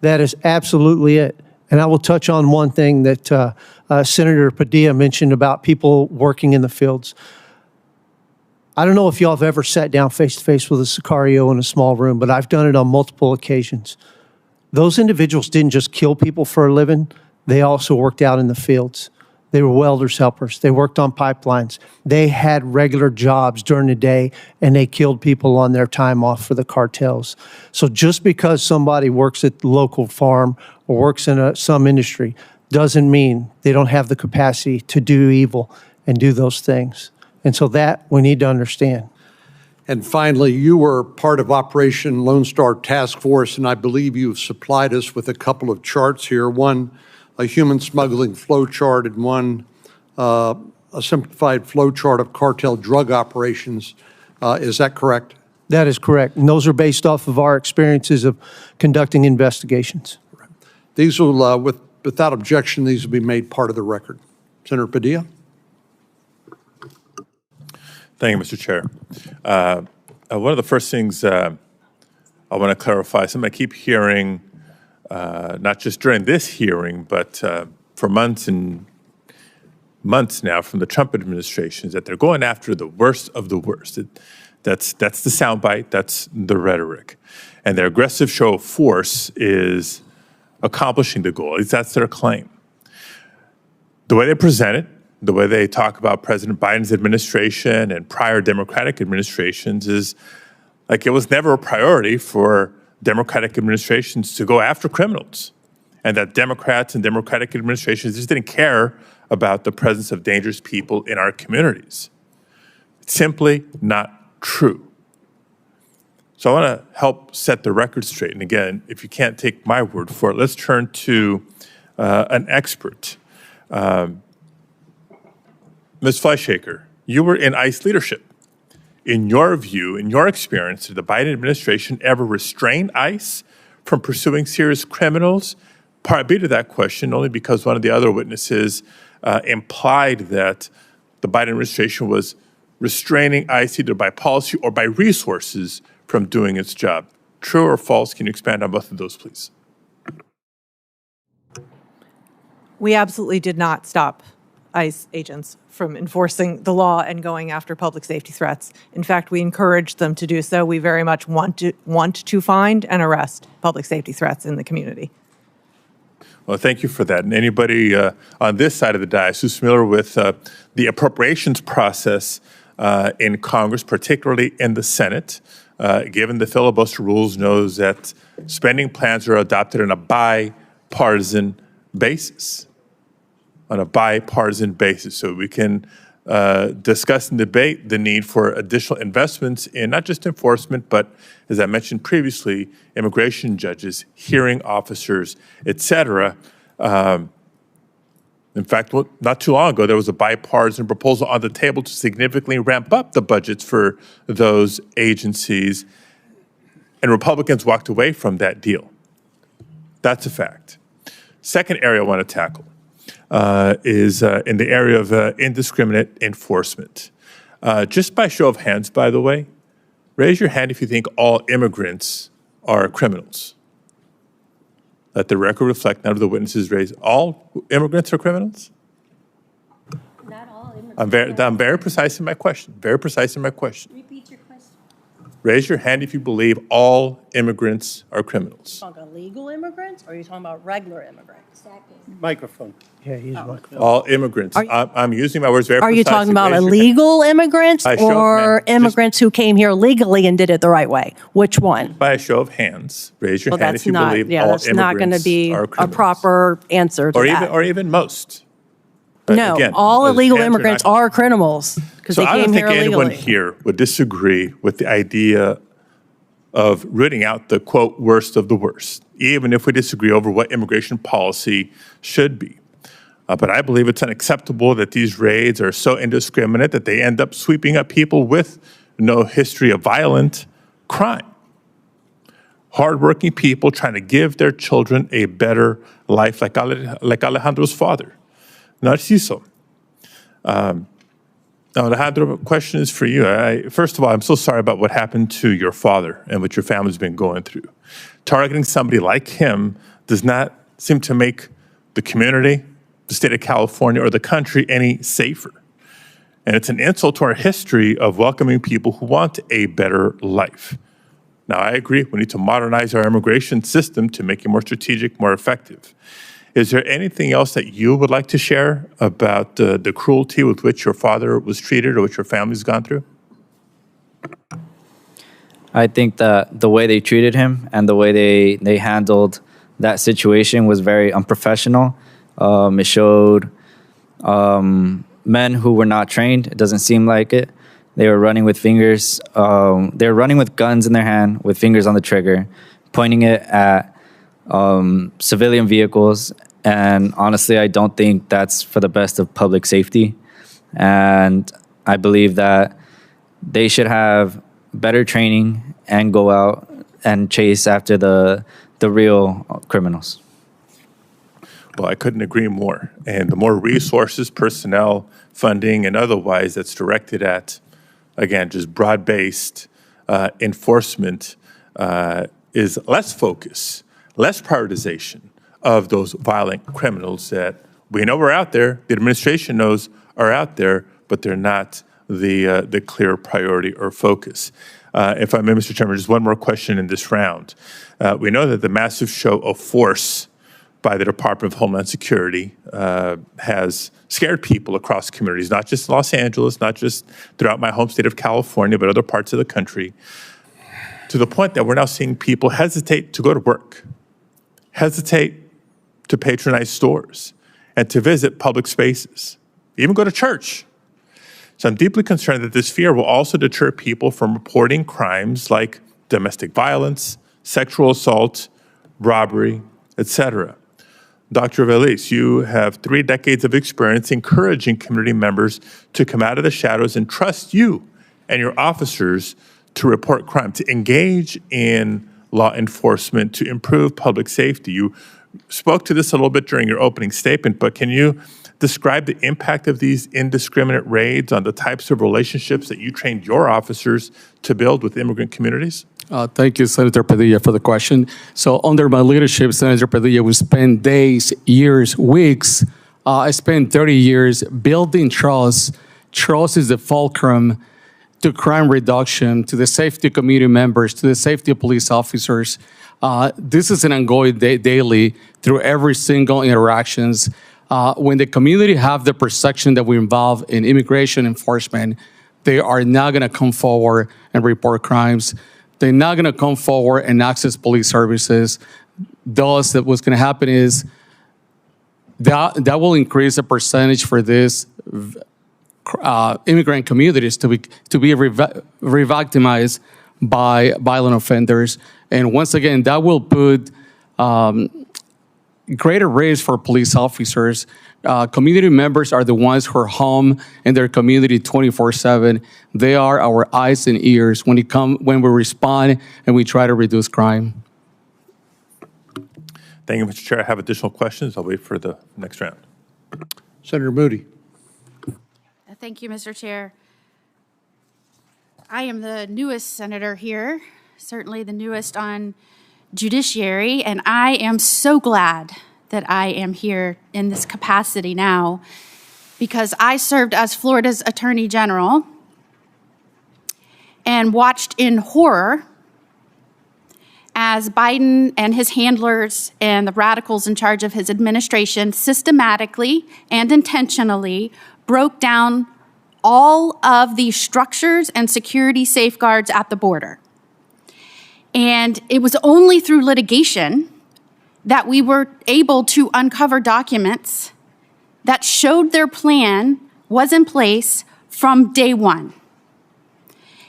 That is absolutely it. And I will touch on one thing that Senator Padilla mentioned about people working in the fields. I don't know if y'all have ever sat down face-to-face with a Sicario in a small room, but I've done it on multiple occasions. Those individuals didn't just kill people for a living. They also worked out in the fields. They were welders' helpers. They worked on pipelines. They had regular jobs during the day, and they killed people on their time off for the cartels. So just because somebody works at the local farm or works in some industry doesn't mean they don't have the capacity to do evil and do those things. And so that we need to understand. And finally, you were part of Operation Lone Star Task Force, and I believe you've supplied us with a couple of charts here. One, a human smuggling flow chart, and one, a simplified flow chart of cartel drug operations. Is that correct? That is correct. And those are based off of our experiences of conducting investigations. These will, with Without objection, these will be made part of the record. Senator Padilla? Thank you, Mr. Chair. One of the first things I want to clarify, something I keep hearing, not just during this hearing, but for months and months now from the Trump administration, is that they're going after the worst of the worst. That's the soundbite, that's the rhetoric. And their aggressive show of force is accomplishing the goal. At least that's their claim. The way they present it, the way they talk about President Biden's administration and prior Democratic administrations is like it was never a priority for Democratic administrations to go after criminals, and that Democrats and Democratic administrations just didn't care about the presence of dangerous people in our communities. It's simply not true. So I want to help set the record straight. And again, if you can't take my word for it, let's turn to an expert. Ms. Fleischhaker, you were in ICE leadership. In your view, in your experience, did the Biden administration ever restrain ICE from pursuing serious criminals? Part B to that question, only because one of the other witnesses implied that the Biden administration was restraining ICE either by policy or by resources from doing its job. True or false? Can you expand on both of those, please? We absolutely did not stop ICE agents from enforcing the law and going after public safety threats. In fact, we encouraged them to do so. We very much want to find and arrest public safety threats in the community. Well, thank you for that. And anybody on this side of the dais who's familiar with the appropriations process in Congress, particularly in the Senate, given the filibuster rules, knows that spending plans are adopted on a bipartisan basis. On a bipartisan basis, so we can discuss and debate the need for additional investments in not just enforcement, but as I mentioned previously, immigration judges, hearing officers, et cetera. In fact, not too long ago, there was a bipartisan proposal on the table to significantly ramp up the budgets for those agencies, and Republicans walked away from that deal. That's a fact. Second area I want to tackle is in the area of indiscriminate enforcement. Just by show of hands, by the way, raise your hand if you think all immigrants are criminals. Let the record reflect, none of the witnesses raised. All immigrants are criminals? Not all immigrants. I'm very precise in my question. Very precise in my question. Repeat your question. Raise your hand if you believe all immigrants are criminals. Talking about illegal immigrants, or are you talking about regular immigrants? Exactly. Microphone. Yeah, he's microphone. All immigrants. I'm using my words very Are precisely. you talking about Raise your hand. illegal immigrants By show of or hands, just- immigrants who came here legally and did it the right way? Which one? By a show of hands, raise your Well, hand that's if you not, believe yeah, all that's not going to immigrants be are a criminals. proper answer to that. Or even most. No, Again, all those illegal hands are immigrants not- are criminals because So they I don't came think here anyone illegally. here would disagree with the idea of rooting out the, quote, worst of the worst, even if we disagree over what immigration policy should be. But I believe it's unacceptable that these raids are so indiscriminate that they end up sweeping up people with no history of violent crime. Hardworking people trying to give their children a better life, like Alejandro's father, Narciso. Now, Alejandro, question is for you. First of all, I'm so sorry about what happened to your father and what your family's been going through. Targeting somebody like him does not seem to make the community, the state of California, or the country any safer. And it's an insult to our history of welcoming people who want a better life. Now, I agree, we need to modernize our immigration system to make it more strategic, more effective. Is there anything else that you would like to share about the cruelty with which your father was treated or which your family's gone through? I think that the way they treated him and the way they handled that situation was very unprofessional. It showed men who were not trained. It doesn't seem like it. They were running with fingers. They were running with guns in their hand with fingers on the trigger, pointing it at civilian vehicles. And honestly, I don't think that's for the best of public safety. And I believe that they should have better training and go out and chase after the real criminals. Well, I couldn't agree more. And the more resources, personnel, funding, and otherwise that's directed at, again, just broad-based enforcement is less focus, less prioritization of those violent criminals that we know are out there, the administration knows are out there, but they're not the clear priority or focus. If I may, Mr. Chairman, just one more question in this round. We know that the massive show of force by the Department of Homeland Security has scared people across communities, not just in Los Angeles, not just throughout my home state of California, but other parts of the country, to the point that we're now seeing people hesitate to go to work, hesitate to patronize stores, and to visit public spaces, even go to church. So I'm deeply concerned that this fear will also deter people from reporting crimes like domestic violence, sexual assault, robbery, etc. Dr. Velez, you have 3 decades of experience encouraging community members to come out of the shadows and trust you and your officers to report crime, to engage in law enforcement, to improve public safety. You spoke to this a little bit during your opening statement, but can you describe the impact of these indiscriminate raids on the types of relationships that you trained your officers to build with immigrant communities? Thank you, Senator Padilla, for the question. So under my leadership, Senator Padilla, we spent days, years, weeks. I spent 30 years building trust. Trust is the fulcrum to crime reduction, to the safety of community members, to the safety of police officers. This is an ongoing daily through every single interactions. When the community have the perception that we're involved in immigration enforcement, they are not going to come forward and report crimes. They're not going to come forward and access police services. Thus, what's going to happen is that will increase the percentage for this immigrant communities to be re-victimized by violent offenders. And once again, that will put greater risk for police officers. Community members are the ones who are home in their community 24/7. They are our eyes and ears when we respond and we try to reduce crime. Thank you, Mr. Chair. I have additional questions. I'll wait for the next round. Senator Moody. Thank you, Mr. Chair. I am the newest senator here, certainly the newest on judiciary, and I am so glad that I am here in this capacity now because I served as Florida's Attorney General and watched in horror as Biden and his handlers and the radicals in charge of his administration systematically and intentionally broke down all of the structures and security safeguards at the border. And it was only through litigation that we were able to uncover documents that showed their plan was in place from day one.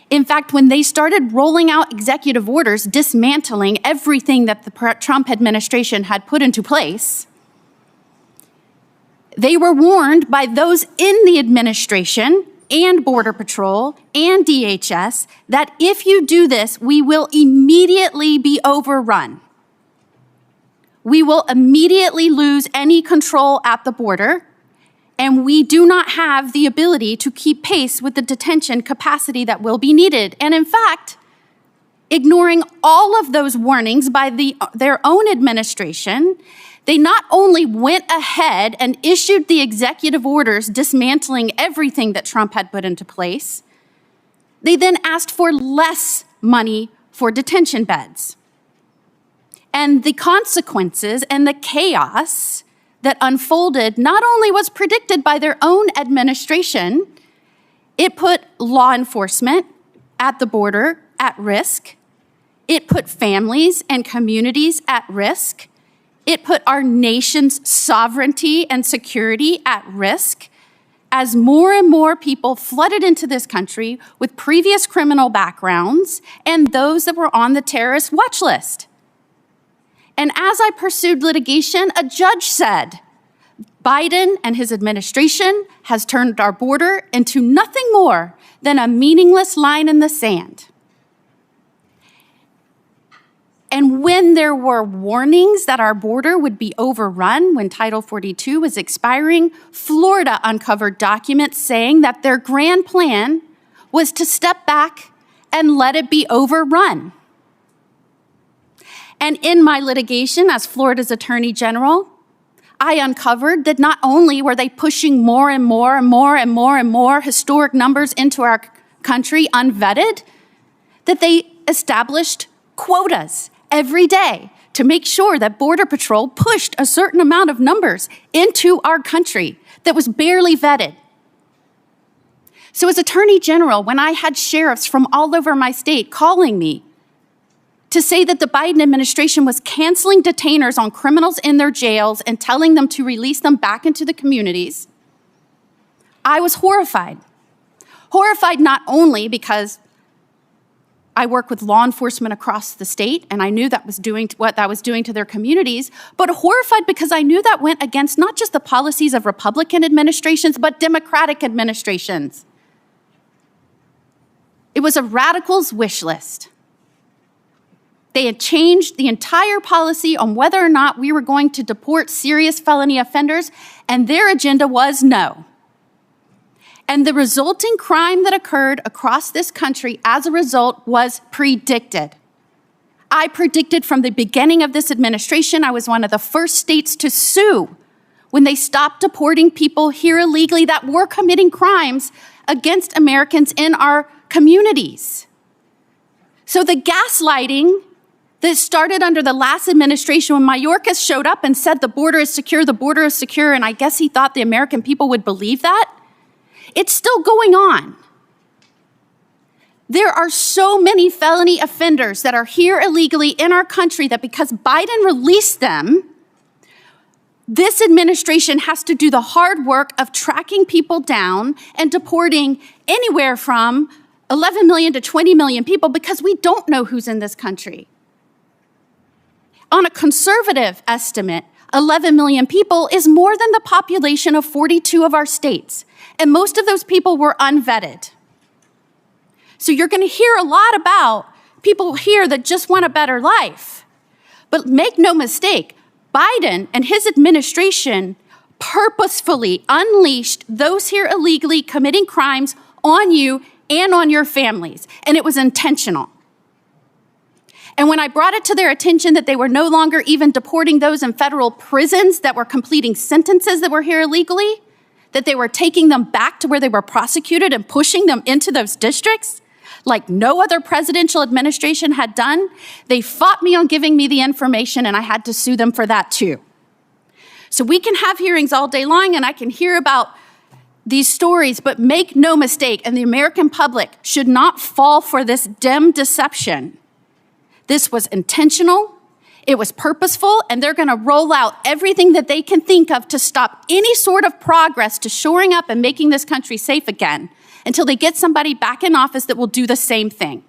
In fact, when they started rolling out executive orders dismantling everything that the Trump administration had put into place, they were warned by those in the administration and Border Patrol and DHS that if you do this, we will immediately be overrun. We will immediately lose any control at the border, and we do not have the ability to keep pace with the detention capacity that will be needed. And in fact, ignoring all of those warnings by their own administration, they not only went ahead and issued the executive orders dismantling everything that Trump had put into place, they then asked for less money for detention beds. And the consequences and the chaos that unfolded not only was predicted by their own administration, it put law enforcement at the border at risk. It put families and communities at risk. It put our nation's sovereignty and security at risk as more and more people flooded into this country with previous criminal backgrounds and those that were on the terrorist watch list. And as I pursued litigation, a judge said, Biden and his administration has turned our border into nothing more than a meaningless line in the sand. And when there were warnings that our border would be overrun when Title 42 was expiring, Florida uncovered documents saying that their grand plan was to step back and let it be overrun. And in my litigation as Florida's Attorney General, I uncovered that not only were they pushing more and more and more and more and more historic numbers into our country unvetted, that they established quotas every day to make sure that Border Patrol pushed a certain amount of numbers into our country that was barely vetted. So as Attorney General, when I had sheriffs from all over my state calling me to say that the Biden administration was canceling detainers on criminals in their jails and telling them to release them back into the communities, I was horrified. Horrified not only because I work with law enforcement across the state, and I knew that was doing what that was doing to their communities, but horrified because I knew that went against not just the policies of Republican administrations, but Democratic administrations. It was a radical's wish list. They had changed the entire policy on whether or not we were going to deport serious felony offenders, and their agenda was no. And the resulting crime that occurred across this country as a result was predicted. I predicted from the beginning of this administration, I was one of the first states to sue when they stopped deporting people here illegally that were committing crimes against Americans in our communities. So the gaslighting that started under the last administration when Mayorkas showed up and said the border is secure, and I guess he thought the American people would believe that, it's still going on. There are so many felony offenders that are here illegally in our country that because Biden released them, this administration has to do the hard work of tracking people down and deporting anywhere from 11 million to 20 million people because we don't know who's in this country. On a conservative estimate, 11 million people is more than the population of 42 of our states. And most of those people were unvetted. So you're going to hear a lot about people here that just want a better life. But make no mistake, Biden and his administration purposefully unleashed those here illegally committing crimes on you and on your families. And it was intentional. And when I brought it to their attention that they were no longer even deporting those in federal prisons that were completing sentences that were here illegally, that they were taking them back to where they were prosecuted and pushing them into those districts like no other presidential administration had done, they fought me on giving me the information, and I had to sue them for that too. So we can have hearings all day long, and I can hear about these stories, but make no mistake, and the American public should not fall for this dim deception. This was intentional. It was purposeful, and they're going to roll out everything that they can think of to stop any sort of progress to shoring up and making this country safe again until they get somebody back in office that will do the same thing.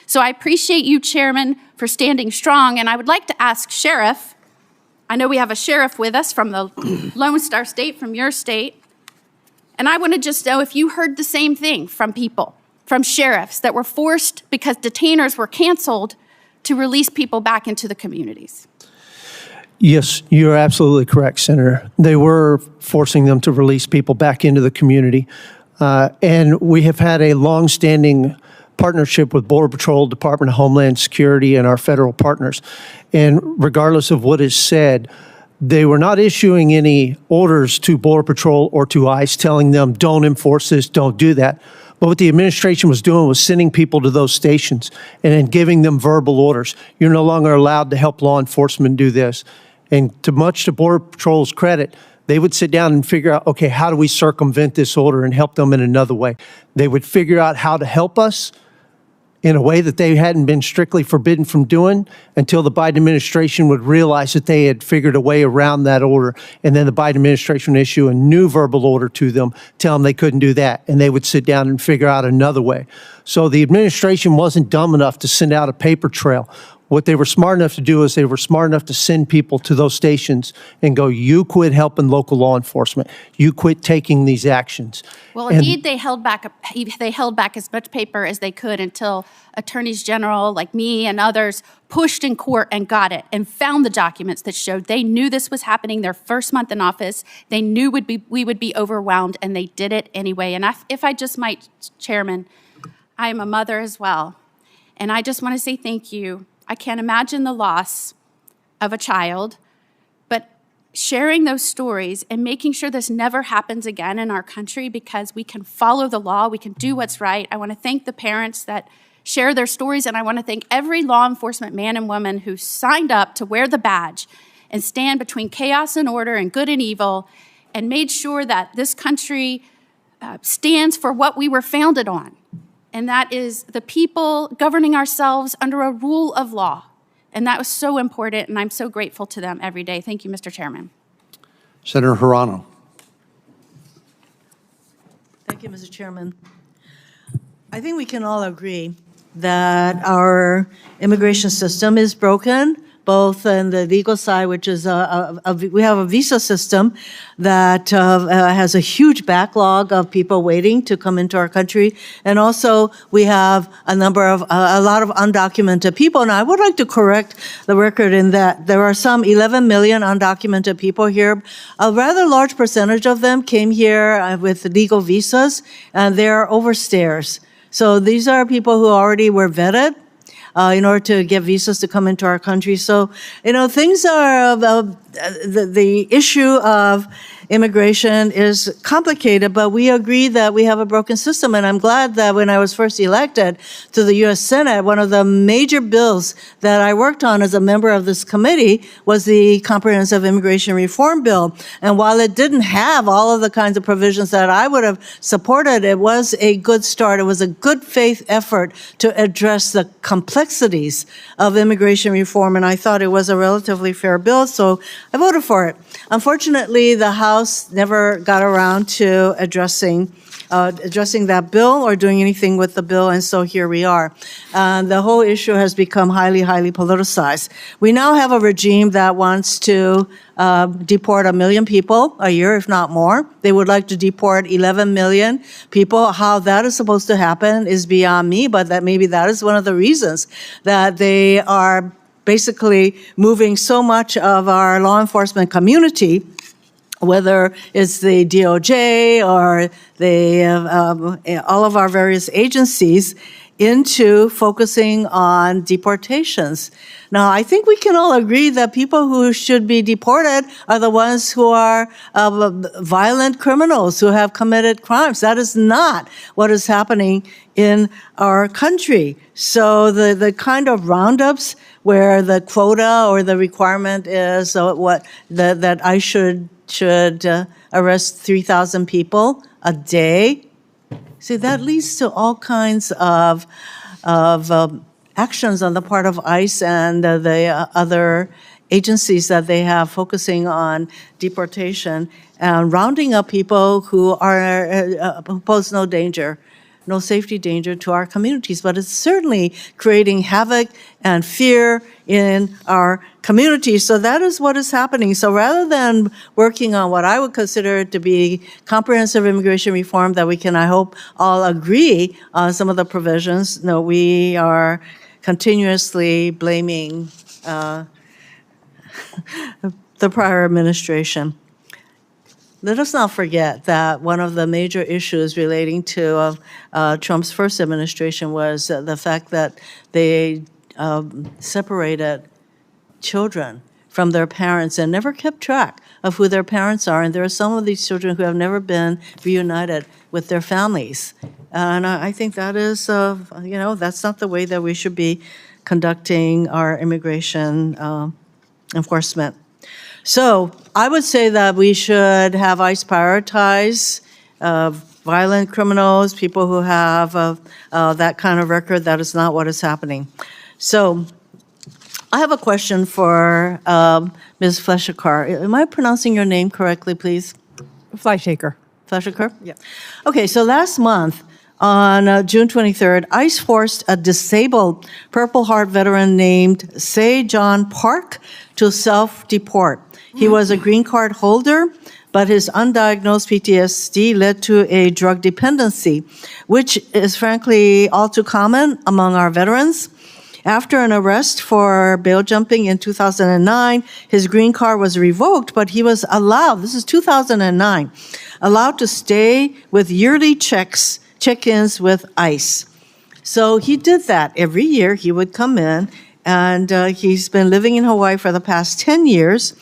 So I appreciate you, Chairman, for standing strong, and I would like to ask Sheriff, I know we have a sheriff with us from the Lone Star State, from your state, and I want to just know if you heard the same thing from people, from sheriffs that were forced because detainers were canceled to release people back into the communities. Yes, you're absolutely correct, Senator. They were forcing them to release people back into the community. And we have had a longstanding partnership with Border Patrol, Department of Homeland Security, and our federal partners. And regardless of what is said, they were not issuing any orders to Border Patrol or to ICE telling them, don't enforce this, don't do that. But what the administration was doing was sending people to those stations and then giving them verbal orders. You're no longer allowed to help law enforcement do this. And much to Border Patrol's credit, they would sit down and figure out, okay, how do we circumvent this order and help them in another way? They would figure out how to help us in a way that they hadn't been strictly forbidden from doing until the Biden administration would realize that they had figured a way around that order. And then the Biden administration would issue a new verbal order to them, tell them they couldn't do that. And they would sit down and figure out another way. So the administration wasn't dumb enough to send out a paper trail. What they were smart enough to do is they were smart enough to send people to those stations and go, you quit helping local law enforcement. You quit taking these actions. Well, And- indeed, they held back as much paper as they could until attorneys general like me and others pushed in court and got it and found the documents that showed they knew this was happening their first month in office. They knew we would be overwhelmed, and they did it anyway. And if I just might, Chairman, I am a mother as well, and I just want to say thank you. I can't imagine the loss of a child, but sharing those stories and making sure this never happens again in our country because we can follow the law, we can do what's right. I want to thank the parents that share their stories, and I want to thank every law enforcement man and woman who signed up to wear the badge and stand between chaos and order and good and evil and made sure that this country stands for what we were founded on. And that is the people governing ourselves under a rule of law. And that was so important, and I'm so grateful to them every day. Thank you, Mr. Chairman. Senator Hirano. Thank you, Mr. Chairman. I think we can all agree that our immigration system is broken, both on the legal side, which is we have a visa system that has a huge backlog of people waiting to come into our country, and also we have a lot of undocumented people. And I would like to correct the record in that there are some 11 million undocumented people here. A rather large percentage of them came here with legal visas, and they're overstayers. So these are people who already were vetted in order to get visas to come into our country. So, things are, the issue of immigration is complicated, but we agree that we have a broken system. And I'm glad that when I was first elected to the U.S. Senate, one of the major bills that I worked on as a member of this committee was the Comprehensive Immigration Reform Bill. And while it didn't have all of the kinds of provisions that I would have supported, it was a good start. It was a good faith effort to address the complexities of immigration reform. And I thought it was a relatively fair bill, so I voted for it. Unfortunately, the House never got around to addressing that bill or doing anything with the bill, and so here we are. The whole issue has become highly, highly politicized. We now have a regime that wants to deport 1 million people a year, if not more. They would like to deport 11 million people. How that is supposed to happen is beyond me, but maybe that is one of the reasons that they are basically moving so much of our law enforcement community, whether it's the DOJ or all of our various agencies, into focusing on deportations. Now, I think we can all agree that people who should be deported are the ones who are violent criminals who have committed crimes. That is not what is happening in our country. So the kind of roundups where the quota or the requirement is that I should arrest 3,000 people a day. See, that leads to all kinds of actions on the part of ICE and the other agencies that they have focusing on deportation and rounding up people who pose no danger, no safety danger to our communities. But it's certainly creating havoc and fear in our communities. So that is what is happening. So rather than working on what I would consider to be comprehensive immigration reform that we can, I hope, all agree on some of the provisions, no, we are continuously blaming the prior administration. Let us not forget that one of the major issues relating to Trump's first administration was the fact that they separated children from their parents and never kept track of who their parents are. And there are some of these children who have never been reunited with their families. And I think that is, that's not the way that we should be conducting our immigration enforcement. So I would say that we should have ICE prioritize violent criminals, people who have that kind of record. That is not what is happening. So I have a question for Ms. Flesher. Am I pronouncing your name correctly, please? Flyshaker. Flesher? Yeah. Okay, so last month, On June 23rd, ICE forced a disabled Purple Heart veteran named Se John Park to self-deport. He was a green card holder, but his undiagnosed PTSD led to a drug dependency, which is frankly all too common among our veterans. After an arrest for bail jumping in 2009, his green card was revoked, but he was allowed, this is 2009, allowed to stay with yearly check-ins with ICE. So he did that. Every year he would come in, and he's been living in Hawaii for the past 10 years,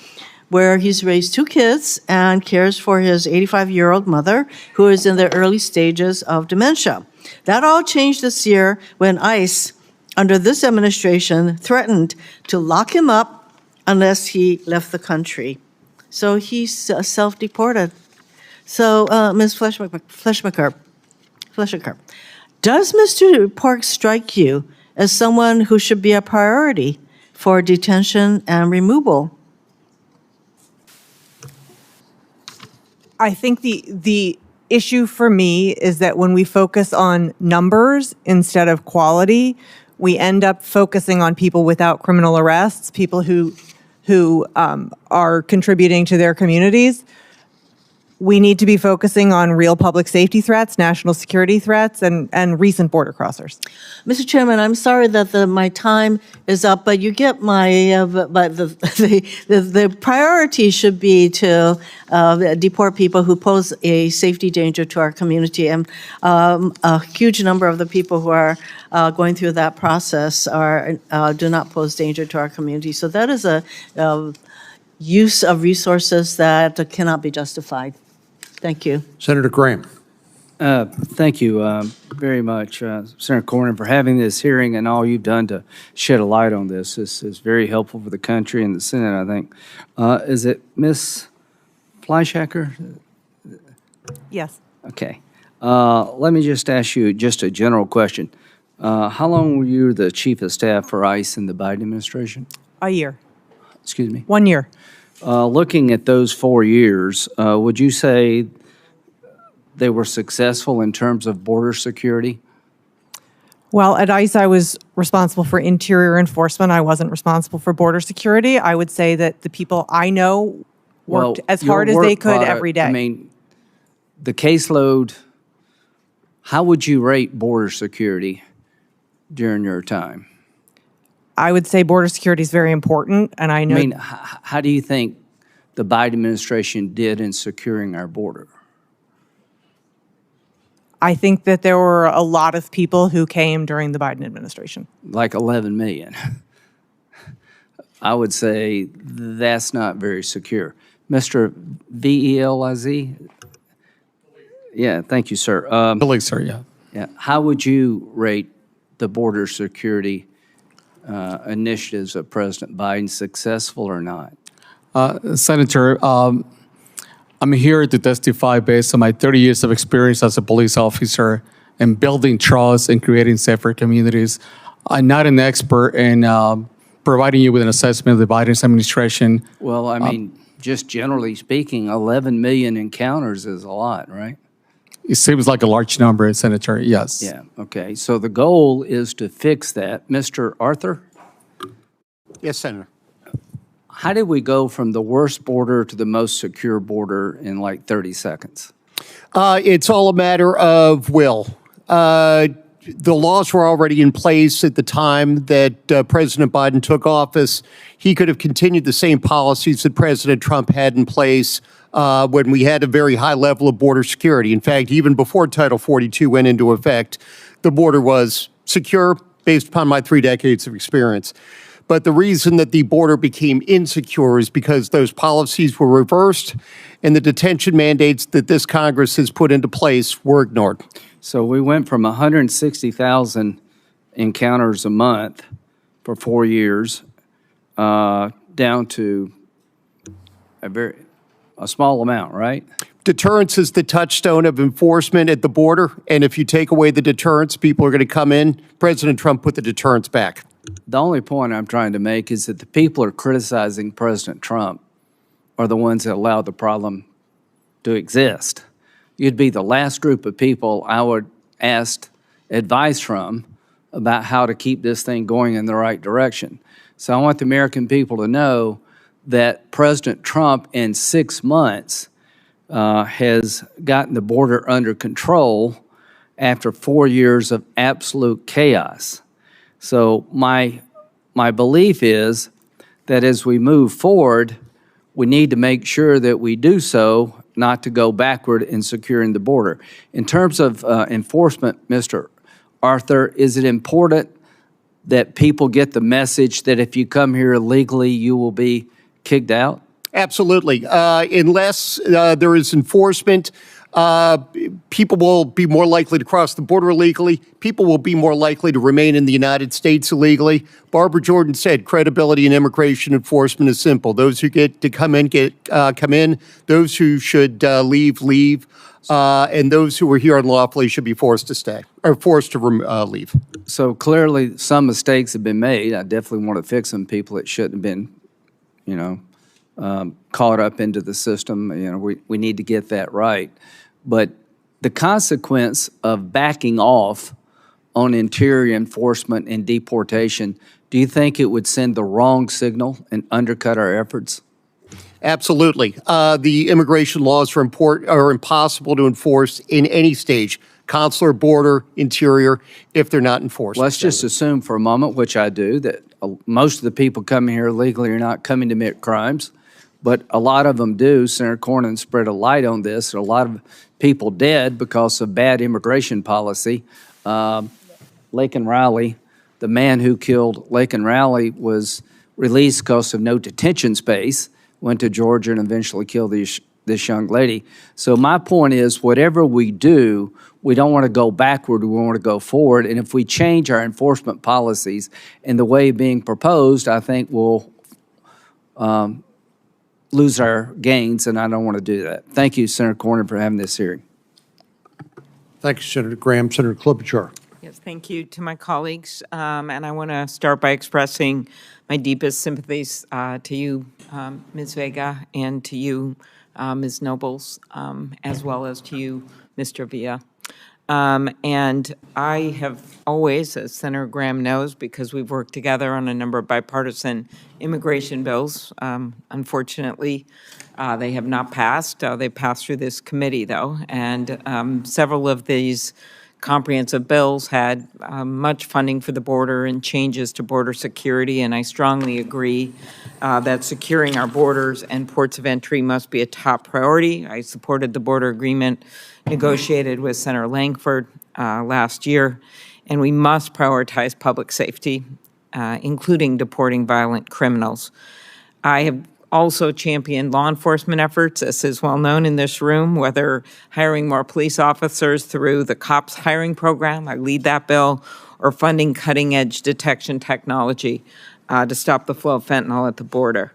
where he's raised 2 kids and cares for his 85-year-old mother, who is in the early stages of dementia. That all changed this year when ICE, under this administration, threatened to lock him up unless he left the country. So he's self-deported. So, Ms. Fleshmaker, does Mr. Park strike you as someone who should be a priority for detention and removal? I think the issue for me is that when we focus on numbers instead of quality, we end up focusing on people without criminal arrests, people who are contributing to their communities. We need to be focusing on real public safety threats, national security threats, and recent border crossers. Mr. Chairman, I'm sorry that my time is up, but you get my, but the priority should be to deport people who pose a safety danger to our community. And a huge number of the people who are going through that process do not pose danger to our community. So that is a use of resources that cannot be justified. Thank you. Senator Graham. Thank you very much, Senator Cornyn, for having this hearing and all you've done to shed a light on this. This is very helpful for the country and the Senate, I think. Is it Ms. Fleischacker? Yes. Okay. Let me just ask you just a general question. How long were you the chief of staff for ICE in the Biden administration? A year. Excuse me? 1 year. Looking at those 4 years, would you say they were successful in terms of border security? Well, at ICE, I was responsible for interior enforcement. I wasn't responsible for border security. I would say that the people I know worked as your hard as work they could product, every day. I mean, the caseload, how would you rate border security during your time? I would say border security is very important, and I know. I mean, how do you think the Biden administration did in securing our border? I think that there were a lot of people who came during the Biden administration. Like 11 million. I would say that's not very secure. Mr. Veliz? Yeah, thank you, sir. Believe, sir, yeah. Yeah. How would you rate the border security initiatives of President Biden, successful or not? Senator, I'm here to testify based on my 30 years of experience as a police officer in building trust and creating safer communities. I'm not an expert in providing you with an assessment of the Biden administration. Well, I mean, just generally speaking, 11 million encounters is a lot, right? It seems like a large number, Senator, yes. Yeah, okay. So the goal is to fix that. Mr. Arthur? Yes, Senator. How did we go from the worst border to the most secure border in like 30 seconds? It's all a matter of will. The laws were already in place at the time that President Biden took office. He could have continued the same policies that President Trump had in place when we had a very high level of border security. In fact, even before Title 42 went into effect, the border was secure based upon my 3 decades of experience. But the reason that the border became insecure is because those policies were reversed and the detention mandates that this Congress has put into place were ignored. So we went from 160,000 encounters a month for 4 years down to a small amount, right? Deterrence is the touchstone of enforcement at the border. And if you take away the deterrence, people are going to come in. President Trump put the deterrence back. The only point I'm trying to make is that the people who are criticizing President Trump are the ones that allowed the problem to exist. You'd be the last group of people I would asked advice from about how to keep this thing going in the right direction. So I want the American people to know that President Trump in 6 months has gotten the border under control after 4 years of absolute chaos. So my belief is that as we move forward, we need to make sure that we do so, not to go backward in securing the border. In terms of enforcement, Mr. Arthur, is it important that people get the message that if you come here illegally, you will be kicked out? Absolutely. Unless there is enforcement, people will be more likely to cross the border illegally. People will be more likely to remain in the United States illegally. Barbara Jordan said credibility in immigration enforcement is simple. Those who get to come in, come in. Those who should leave, leave. And those who are here unlawfully should be forced to stay, or forced to leave. So clearly, some mistakes have been made. I definitely want to fix some people that shouldn't have been, caught up into the system. We need to get that right. But the consequence of backing off on interior enforcement and deportation, do you think it would send the wrong signal and undercut our efforts? Absolutely. The immigration laws are impossible to enforce in any stage, consular, border, interior, if they're not enforced. Let's just assume for a moment, which I do, that most of the people coming here illegally are not coming to commit crimes, but a lot of them do. Senator Cornyn spread a light on this. A lot of people dead because of bad immigration policy. Laken Riley, the man who killed Laken Riley, was released because of no detention space, went to Georgia and eventually killed this young lady. So my point is, whatever we do, we don't want to go backward, we want to go forward. And if we change our enforcement policies in the way being proposed, I think we'll lose our gains, and I don't want to do that. Thank you, Senator Cornyn, for having this hearing. Thank you, Senator Graham. Senator Klobuchar. Yes, thank you to my colleagues. And I want to start by expressing my deepest sympathies to you, Ms. Vega, and to you, Ms. Nobles, as well as to you, Mr. Villa. And I have always, as Senator Graham knows, because we've worked together on a number of bipartisan immigration bills, unfortunately, they have not passed. They passed through this committee, though, and several of these comprehensive bills had much funding for the border and changes to border security, and I strongly agree that securing our borders and ports of entry must be a top priority. I supported the border agreement negotiated with Senator Langford last year, and we must prioritize public safety, including deporting violent criminals. I have also championed law enforcement efforts, as is well known in this room, whether hiring more police officers through the COPS hiring program, I lead that bill, or funding cutting-edge detection technology to stop the flow of fentanyl at the border.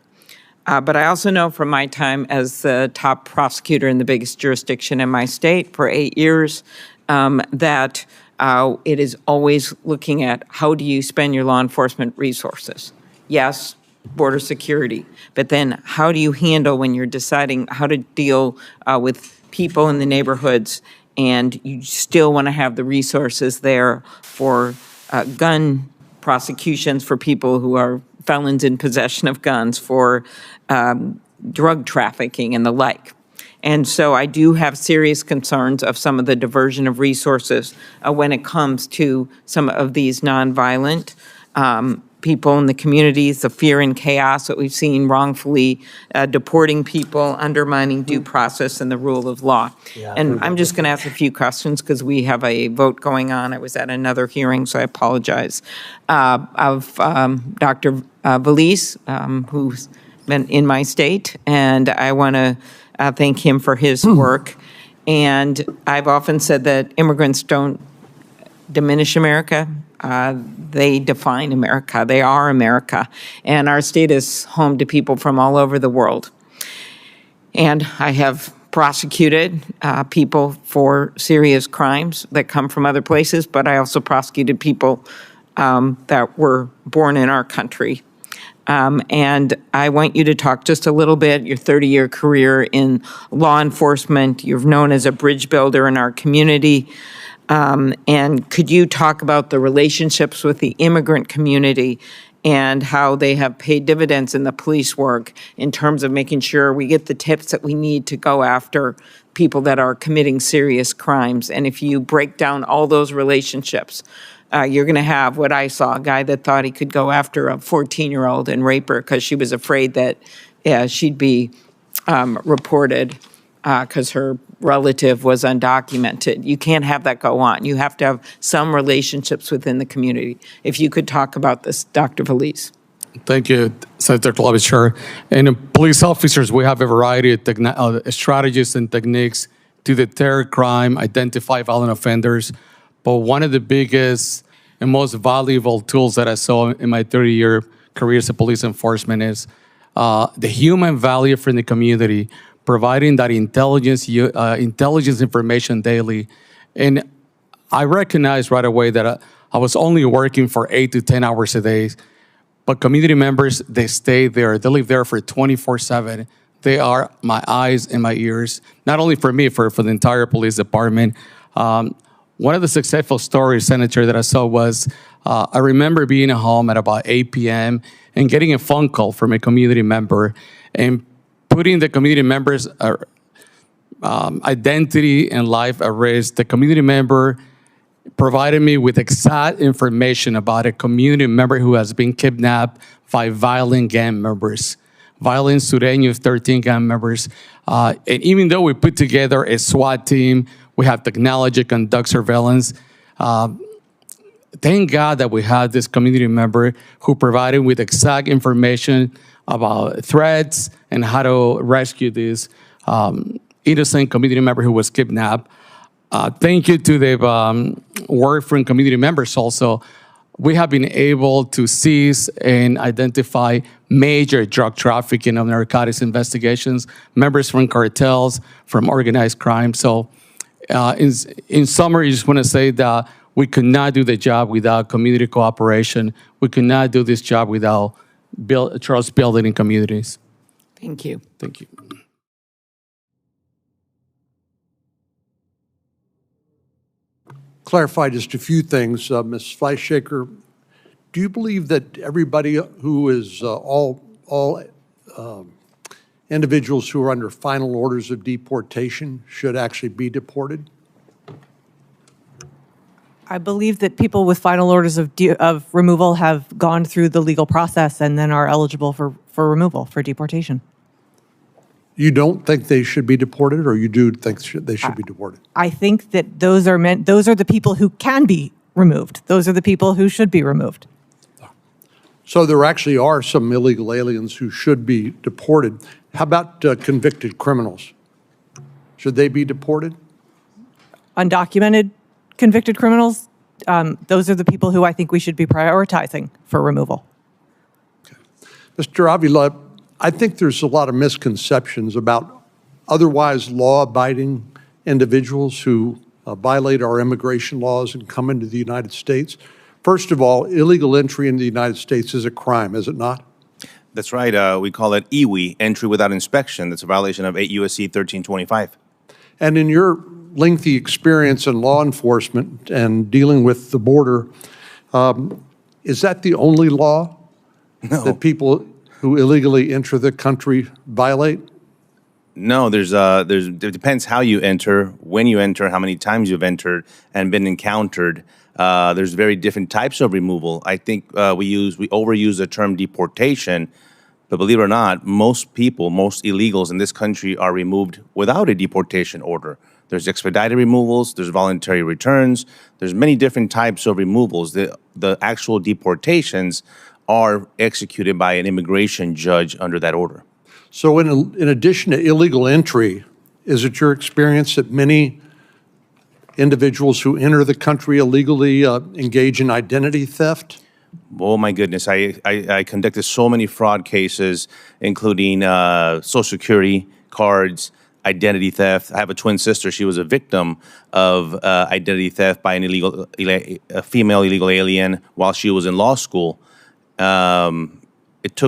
But I also know from my time as the top prosecutor in the biggest jurisdiction in my state for 8 years that it is always looking at how do you spend your law enforcement resources. Yes, border security, but then how do you handle when you're deciding how to deal with people in the neighborhoods and you still want to have the resources there for gun prosecutions for people who are felons in possession of guns, for drug trafficking and the like. And so I do have serious concerns of some of the diversion of resources when it comes to some of these nonviolent people in the communities, the fear and chaos that we've seen wrongfully deporting people, undermining due process and the rule of law. And I'm just going to ask a few questions because we have a vote going on. I was at another hearing, so I apologize. Of Dr. Valise, who's been in my state, and I want to thank him for his work. And I've often said that immigrants don't diminish America. They define America. They are America. And our state is home to people from all over the world. And I have prosecuted people for serious crimes that come from other places, but I also prosecuted people that were born in our country. And I want you to talk just a little bit, your 30-year career in law enforcement. You're known as a bridge builder in our community. And could you talk about the relationships with the immigrant community and how they have paid dividends in the police work in terms of making sure we get the tips that we need to go after people that are committing serious crimes? And if you break down all those relationships, you're going to have what I saw, a guy that thought he could go after a 14-year-old and rape her because she was afraid that she'd be reported because her relative was undocumented. You can't have that go on. You have to have some relationships within the community. If you could talk about this, Dr. Valise. Thank you, Senator Klobuchar. And police officers, we have a variety of strategies and techniques to deter crime, identify violent offenders. But one of the biggest and most valuable tools that I saw in my 30-year career as a police enforcement is the human value from the community, providing that intelligence information daily. And I recognized right away that I was only working for 8 to 10 hours a day, but community members, they stay there. They live there for 24/7. They are my eyes and my ears, not only for me, for the entire police department. One of the successful stories, Senator, that I saw was, I remember being at home at about 8 p.m. and getting a phone call from a community member and putting the community member's identity and life at risk. The community member provided me with exact information about a community member who has been kidnapped by violent gang members, violent Sureños 13 gang members. And even though we put together a SWAT team, we have technology, conduct surveillance. Thank God that we had this community member who provided with exact information about threats and how to rescue this innocent community member who was kidnapped. Thank you to the work from community members also. We have been able to seize and identify major drug trafficking and narcotics investigations, members from cartels, from organized crime. So in summary, I just want to say that we could not do the job without community cooperation. We could not do this job without trust building in communities. Thank you. Thank you. Clarify just a few things. Ms. Fleischhaker, do you believe that everybody who is all individuals who are under final orders of deportation should actually be deported? I believe that people with final orders of removal have gone through the legal process and then are eligible for removal, for deportation. You don't think they should be deported, or you do think they should be deported? I think that those are the people who can be removed. Those are the people who should be removed. So there actually are some illegal aliens who should be deported. How about convicted criminals? Should they be deported? Undocumented convicted criminals, those are the people who I think we should be prioritizing for removal. Okay. Mr. Avila, I think there's a lot of misconceptions about otherwise law-abiding individuals who violate our immigration laws and come into the United States. First of all, illegal entry into the United States is a crime, is it not? That's right. We call it EWI, entry without inspection. That's a violation of 8 U.S.C. 1325. And in your lengthy experience in law enforcement and dealing with the border, is that the only law that people who illegally enter the country violate? No, it depends how you enter, when you enter, how many times you've entered and been encountered. There's very different types of removal. I think we overuse the term deportation, but believe it or not, most illegals in this country are removed without a deportation order. There's expedited removals, there's voluntary returns, there's many different types of removals. The actual deportations are executed by an immigration judge under that order. So in addition to illegal entry, is it your experience that many individuals who enter the country illegally engage in identity theft? Oh my goodness, I conducted so many fraud cases, including Social Security cards, identity theft. I have a twin sister. She was a victim of identity theft by a female illegal alien while she was in law school. It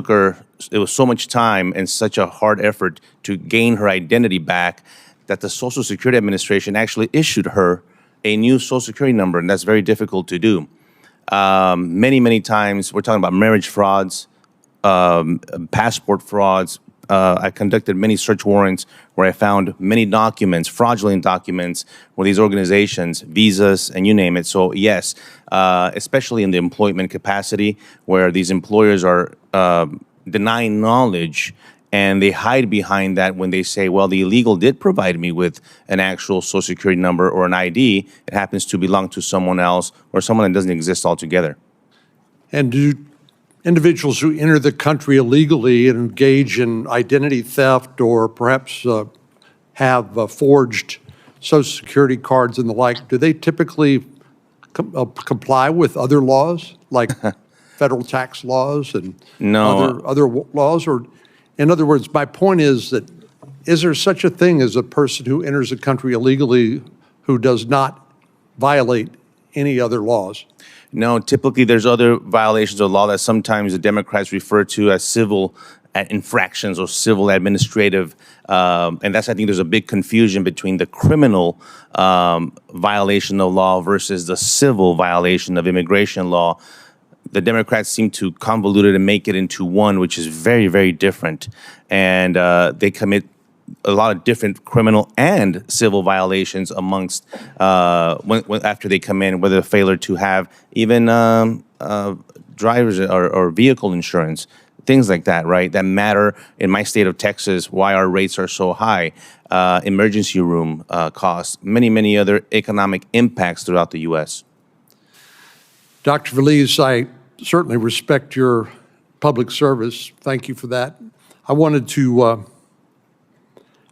was so much time and such a hard effort to gain her identity back that the Social Security Administration actually issued her a new Social Security number, and that's very difficult to do. Many times, we're talking about marriage frauds, passport frauds. I conducted many search warrants where I found many documents, fraudulent documents, where these organizations, visas, and you name it. So yes, especially in the employment capacity, where these employers are denying knowledge, and they hide behind that when they say, well, the illegal did provide me with an actual Social Security number or an ID. It happens to belong to someone else or someone that doesn't exist altogether. And do individuals who enter the country illegally and engage in identity theft or perhaps have forged Social Security cards and the like, do they typically comply with other laws like federal tax laws and other laws? Or, in other words, my point is that is there such a thing as a person who enters the country illegally who does not violate any other laws? No, typically there's other violations of law that sometimes the Democrats refer to as civil infractions or civil administrative, and that's, I think there's a big confusion between the criminal violation of law versus the civil violation of immigration law. The Democrats seem to convolute it and make it into one, which is very different, and they commit a lot of different criminal and civil violations amongst after they come in, whether failure to have even drivers or vehicle insurance, things like that, right? That matter in my state of Texas, why our rates are so high, emergency room costs, many other economic impacts throughout the U.S. Dr. Veliz, I certainly respect your public service. Thank you for that. I wanted to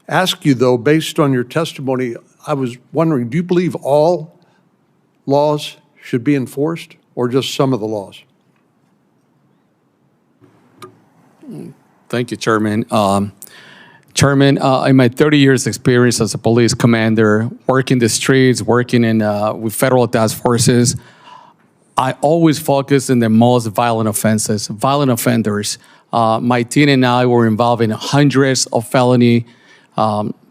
ask you, though, based on your testimony, I was wondering, do you believe all laws should be enforced or just some of the laws? Thank you, Chairman. Chairman, in my 30 years experience as a police commander, working the streets, working with federal task forces, I always focus on the most violent offenses, violent offenders. My team and I were involved in hundreds of felony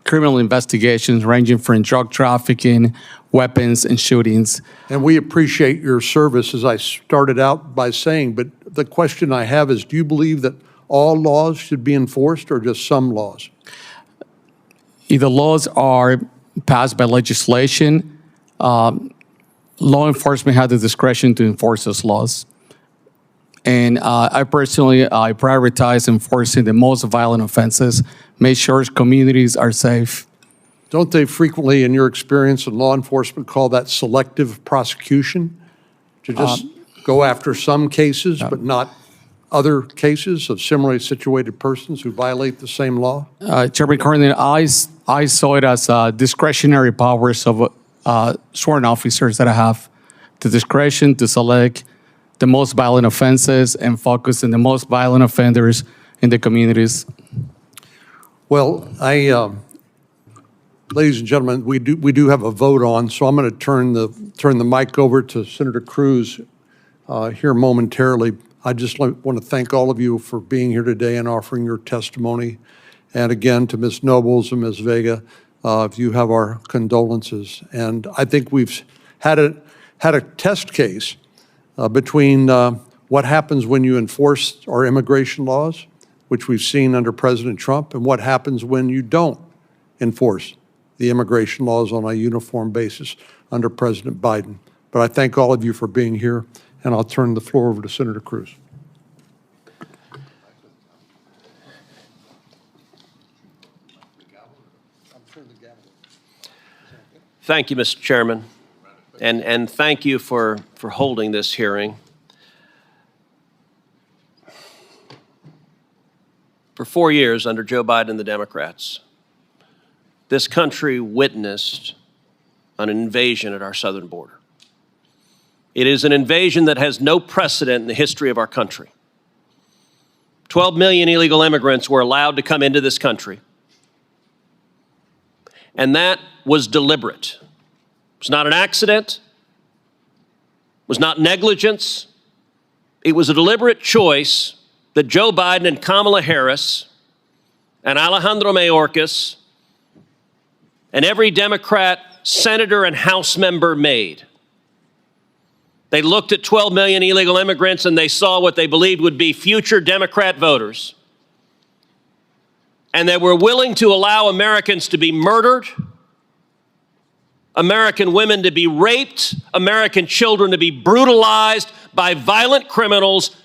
criminal investigations ranging from drug trafficking, weapons, and shootings. And we appreciate your service, as I started out by saying, but the question I have is, do you believe that all laws should be enforced or just some laws? Either laws are passed by legislation, law enforcement has the discretion to enforce those laws. And I personally, I prioritize enforcing the most violent offenses, make sure communities are safe. Don't they frequently, in your experience in law enforcement, call that selective prosecution? To just go after some cases, but not other cases of similarly situated persons who violate the same law? Chairman Cornyn, I saw it as discretionary powers of sworn officers that I have. The discretion to select the most violent offenses and focus on the most violent offenders in the communities. Well, ladies and gentlemen, we do have a vote on, so I'm going to turn the mic over to Senator Cruz here momentarily. I just want to thank all of you for being here today and offering your testimony. And again, to Ms. Nobles and Ms. Vega, if you have our condolences. And I think we've had a test case between what happens when you enforce our immigration laws, which we've seen under President Trump, and what happens when you don't enforce the immigration laws on a uniform basis under President Biden. But I thank all of you for being here, and I'll turn the floor over to Senator Cruz. Thank you, Mr. Chairman, and thank you for holding this hearing. For 4 years under Joe Biden and the Democrats, this country witnessed an invasion at our southern border. It is an invasion that has no precedent in the history of our country. 12 million illegal immigrants were allowed to come into this country. And that was deliberate. It was not an accident. It was not negligence. It was a deliberate choice that Joe Biden and Kamala Harris and Alejandro Mayorkas and every Democrat senator and House member made. They looked at 12 million illegal immigrants and they saw what they believed would be future Democrat voters. And they were willing to allow Americans to be murdered, American women to be raped, American children to be brutalized by violent criminals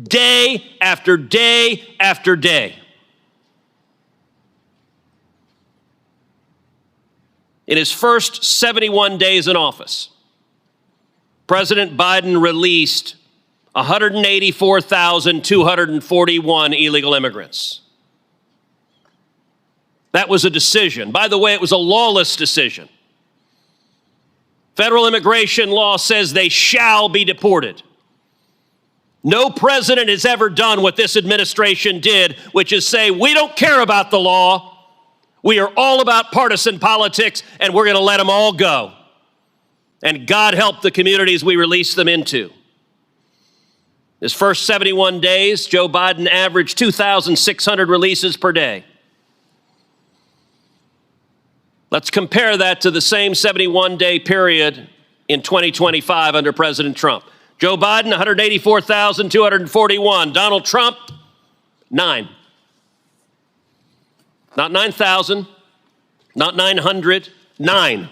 day after day after day. In his first 71 days in office, President Biden released 184,241 illegal immigrants. That was a decision. By the way, it was a lawless decision. Federal immigration law says they shall be deported. No president has ever done what this administration did, which is say, we don't care about the law. We are all about partisan politics, and we're going to let them all go. And God help the communities we release them into. His first 71 days, Joe Biden averaged 2,600 releases per day. Let's compare that to the same 71-day period in 2025 under President Trump. Joe Biden, 184,241. Donald Trump, 9. Not 9,000, not 900, 9.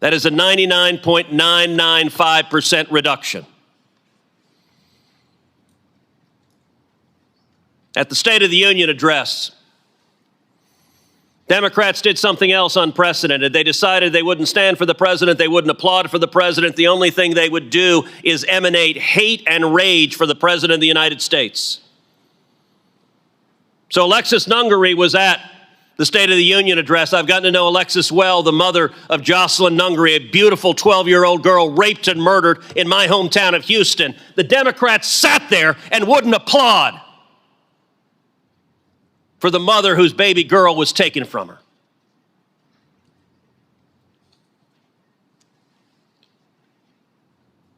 That is a 99.995% reduction. At the State of the Union address, Democrats did something else unprecedented. They decided they wouldn't stand for the president. They wouldn't applaud for the president. The only thing they would do is emanate hate and rage for the president of the United States. So Alexis Nungary was at the State of the Union address. I've gotten to know Alexis well, the mother of Jocelyn Nungary, a beautiful 12-year-old girl raped and murdered in my hometown of Houston. The Democrats sat there and wouldn't applaud for the mother whose baby girl was taken from her.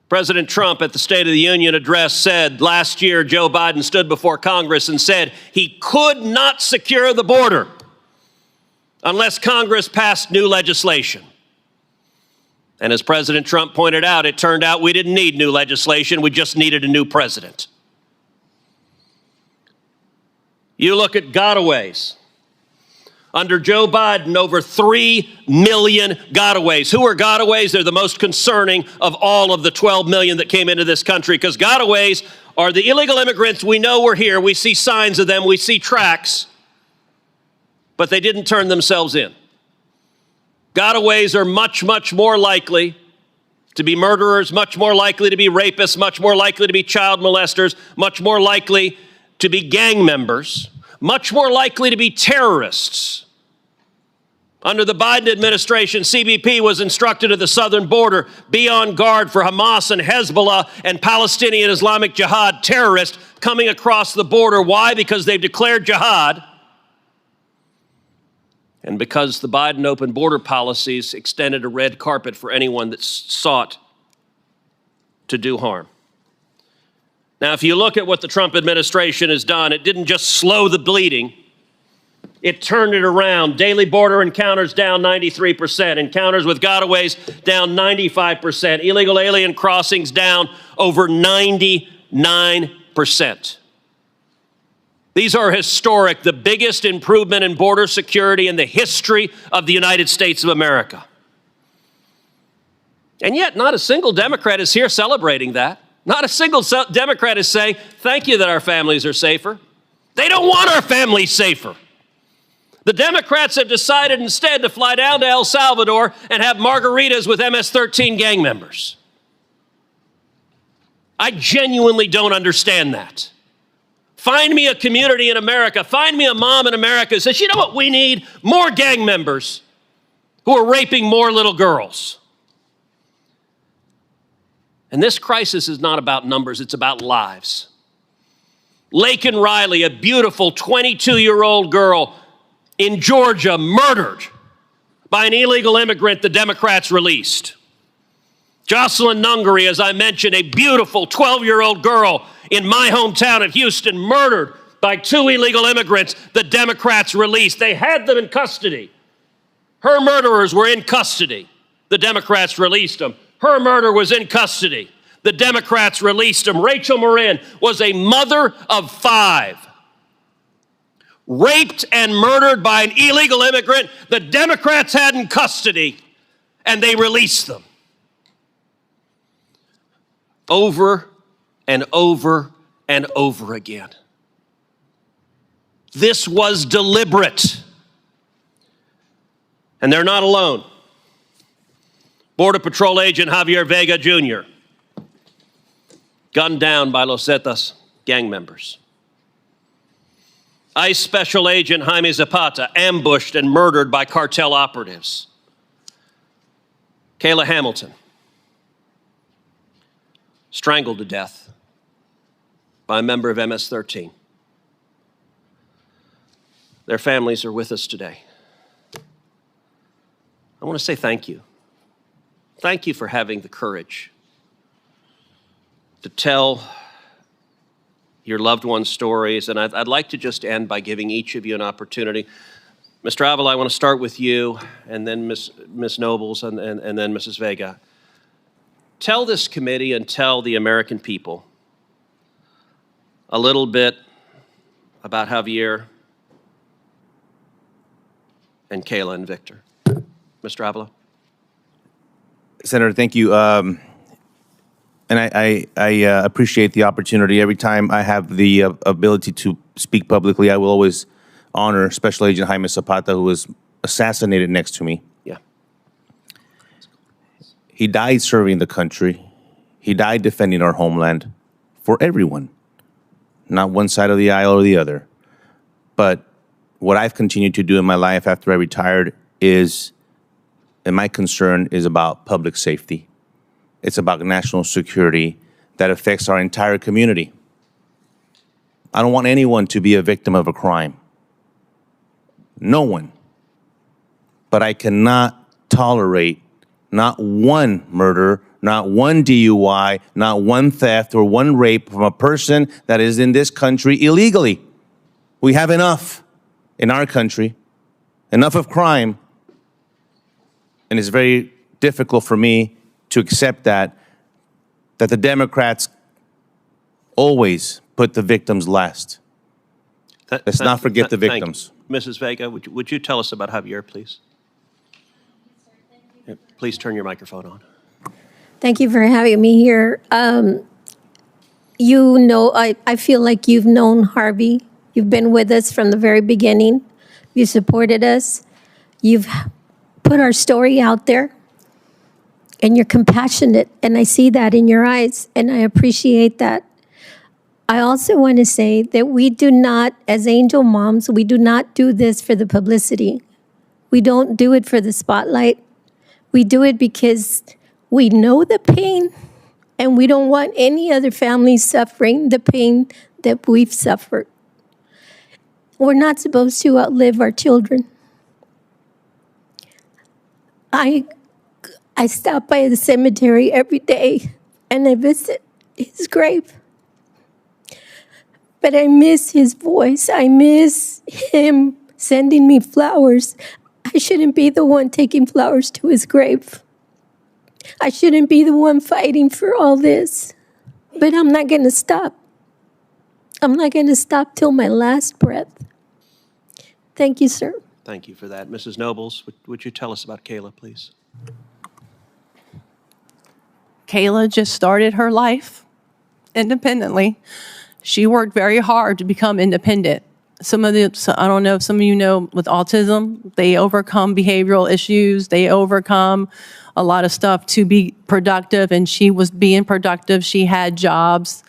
President Trump at the State of the Union address said last year Joe Biden stood before Congress and said he could not secure the border unless Congress passed new legislation. And as President Trump pointed out, it turned out we didn't need new legislation, we just needed a new president. You look at gotaways. Under Joe Biden, over 3 million gotaways. Who are gotaways? They're the most concerning of all of the 12 million that came into this country, because gotaways are the illegal immigrants we know were here. We see signs of them, we see tracks, but they didn't turn themselves in. Gotaways are much, much more likely to be murderers, much more likely to be rapists, much more likely to be child molesters, much more likely to be gang members, much more likely to be terrorists. Under the Biden administration, CBP was instructed at the southern border, be on guard for Hamas and Hezbollah and Palestinian Islamic Jihad terrorists coming across the border. Why? Because they've declared jihad, and because the Biden open border policies extended a red carpet for anyone that sought to do harm. Now, if you look at what the Trump administration has done, it didn't just slow the bleeding, it turned it around. Daily border encounters down 93%, encounters with gotaways down 95%, illegal alien crossings down over 99%. These are historic, the biggest improvement in border security in the history of the United States of America. And yet, not a single Democrat is here celebrating that. Not a single Democrat is saying, thank you that our families are safer. They don't want our families safer. The Democrats have decided instead to fly down to El Salvador and have margaritas with MS-13 gang members. I genuinely don't understand that. Find me a community in America, find me a mom in America who says, you know what we need? More gang members who are raping more little girls. And this crisis is not about numbers, it's about lives. Laken Riley, a beautiful 22-year-old girl in Georgia, murdered by an illegal immigrant the Democrats released. Jocelyn Nungary, as I mentioned, a beautiful 12-year-old girl in my hometown of Houston, murdered by 2 illegal immigrants the Democrats released. They had them in custody. Her murderers were in custody. The Democrats released them. Her murder was in custody. The Democrats released him. Rachel Marin was a mother of 5, raped and murdered by an illegal immigrant the Democrats had in custody, and they released them. Over and over and over again. This was deliberate. And they're not alone. Border Patrol agent Javier Vega Jr., gunned down by Los Zetas gang members. ICE Special Agent Jaime Zapata, ambushed and murdered by cartel operatives. Kayla Hamilton, strangled to death by a member of MS-13. Their families are with us today. I want to say thank you. Thank you for having the courage to tell your loved ones' stories. And I'd like to just end by giving each of you an opportunity. Mr. Avila, I want to start with you, and then Ms. Nobles, and then Mrs. Vega. Tell this committee and tell the American people a little bit about Javier and Kayla and Victor. Mr. Avila. Senator, thank you. And I appreciate the opportunity. Every time I have the ability to speak publicly, I will always honor Special Agent Jaime Zapata, who was assassinated next to me. Yeah. He died serving the country. He died defending our homeland for everyone, not one side of the aisle or the other. But what I've continued to do in my life after I retired is, and my concern is about public safety. It's about national security that affects our entire community. I don't want anyone to be a victim of a crime. No one. But I cannot tolerate not one murder, not one DUI, not one theft or one rape from a person that is in this country illegally. We have enough in our country, enough of crime, and it's very difficult for me to accept that the Democrats always put the victims last. Let's not forget the victims. Mrs. Vega, would you tell us about Javier, please? Please turn your microphone on. Thank you for having me here. You know, I feel like you've known Harvey. You've been with us from the very beginning. You supported us. You've put our story out there. And you're compassionate, and I see that in your eyes, and I appreciate that. I also want to say that we do not, as angel moms, we do not do this for the publicity. We don't do it for the spotlight. We do it because we know the pain, and we don't want any other family suffering the pain that we've suffered. We're not supposed to outlive our children. I stop by the cemetery every day, and I visit his grave. But I miss his voice. I miss him sending me flowers. I shouldn't be the one taking flowers to his grave. I shouldn't be the one fighting for all this. But I'm not going to stop. I'm not going to stop till my last breath. Thank you, sir. Thank you for that. Mrs. Nobles, would you tell us about Kayla, please? Kayla just started her life independently. She worked very hard to become independent. I don't know if some of you know, with autism, they overcome behavioral issues. They overcome a lot of stuff to be productive, and she was being productive. She had jobs.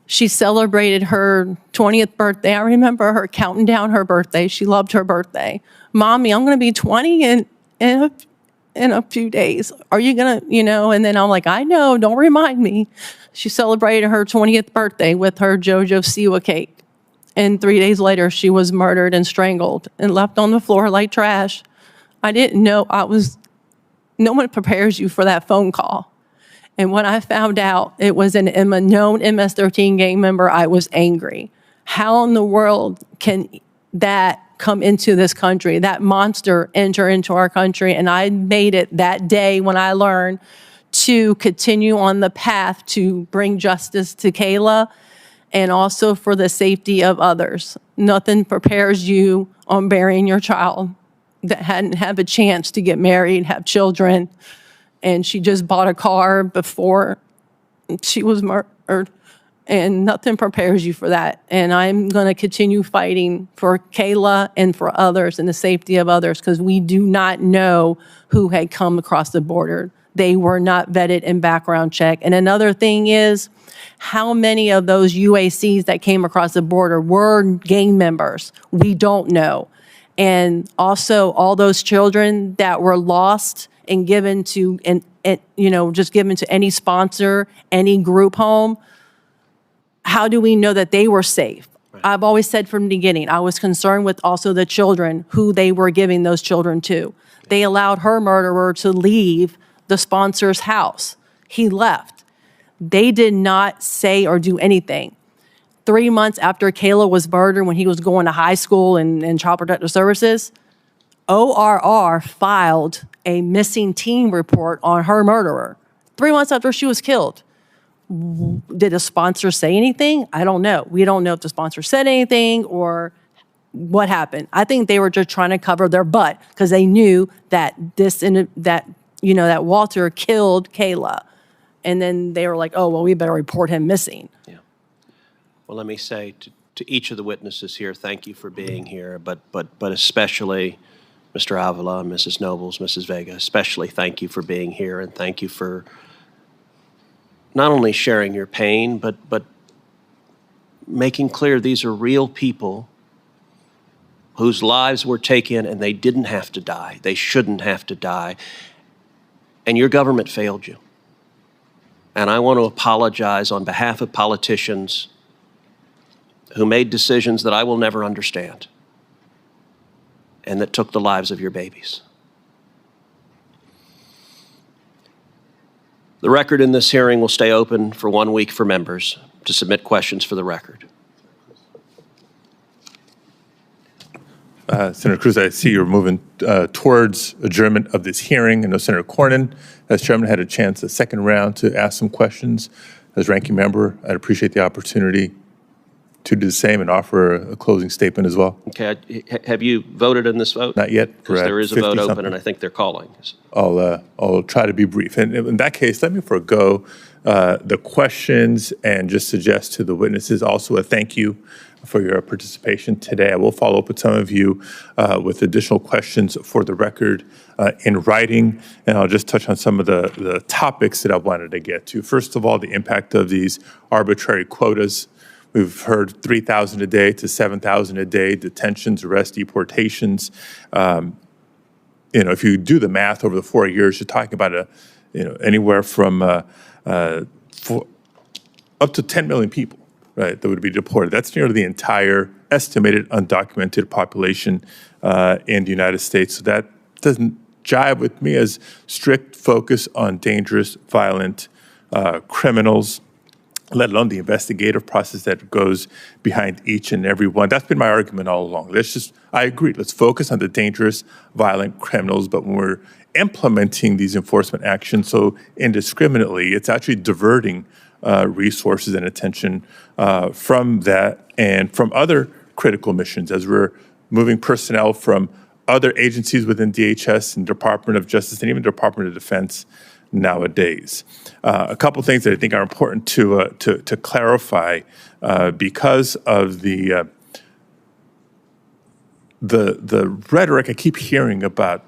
She celebrated her 20th birthday. I remember her counting down her birthday. She loved her birthday. Mommy, I'm going to be 20 in a few days. Are you going to, and then I'm like, I know, don't remind me. She celebrated her 20th birthday with her JoJo Siwa cake. And 3 days later, she was murdered and strangled and left on the floor like trash. I didn't know no one prepares you for that phone call. And when I found out it was a known MS-13 gang member, I was angry. How in the world can that come into this country, that monster enter into our country. And I made it that day when I learned to continue on the path to bring justice to Kayla and also for the safety of others. Nothing prepares you on burying your child that hadn't had a chance to get married, have children, and she just bought a car before she was murdered. And nothing prepares you for that. And I'm going to continue fighting for Kayla and for others and the safety of others, because we do not know who had come across the border. They were not vetted in background check. And another thing is, how many of those UACs that came across the border were gang members? We don't know. And also all those children that were lost and given to, just given to any sponsor, any group home, how do we know that they were safe? Right. I've always said from the beginning, I was concerned with also the children, who they were giving those children to. They allowed her murderer to leave the sponsor's house. He left. They did not say or do anything. 3 months after Kayla was murdered, when he was going to high school and Child Protective Services, ORR filed a missing teen report on her murderer 3 months after she was killed. Did a sponsor say anything? I don't know. We don't know if the sponsor said anything or what happened. I think they were just trying to cover their butt because they knew that that Walter killed Kayla. And then they were like, oh, well, we better report him missing. Yeah. Well, let me say to each of the witnesses here, thank you for being here, but especially Mr. Avila, Mrs. Nobles, Mrs. Vega, especially thank you for being here, and thank you for not only sharing your pain, but making clear these are real people whose lives were taken and they didn't have to die. They shouldn't have to die. And your government failed you. And I want to apologize on behalf of politicians who made decisions that I will never understand and that took the lives of your babies. The record in this hearing will stay open for 1 week for members to submit questions for the record. Senator Cruz, I see you're moving towards adjournment of this hearing. I know Senator Cornyn, as chairman, had a chance, a second round, to ask some questions. As ranking member, I'd appreciate the opportunity to do the same and offer a closing statement as well. Okay, have you voted in this vote? Not yet. Because there is a vote open, and I think they're calling. I'll try to be brief. And in that case, let me forego the questions and just suggest to the witnesses also a thank you for your participation today. I will follow up with some of you with additional questions for the record in writing, and I'll just touch on some of the topics that I wanted to get to. First of all, the impact of these arbitrary quotas. We've heard 3,000 a day to 7,000 a day, detentions, arrests, deportations. If you do the math over the 4 years, you're talking about anywhere from up to 10 million people, right, that would be deported. That's nearly the entire estimated undocumented population in the United States. So that doesn't jive with me as strict focus on dangerous, violent criminals, let alone the investigative process that goes behind each and every one. That's been my argument all along. I agree, let's focus on the dangerous, violent criminals, but when we're implementing these enforcement actions so indiscriminately, it's actually diverting resources and attention from that and from other critical missions as we're moving personnel from other agencies within DHS and Department of Justice and even Department of Defense nowadays. A couple things that I think are important to clarify because of the rhetoric I keep hearing about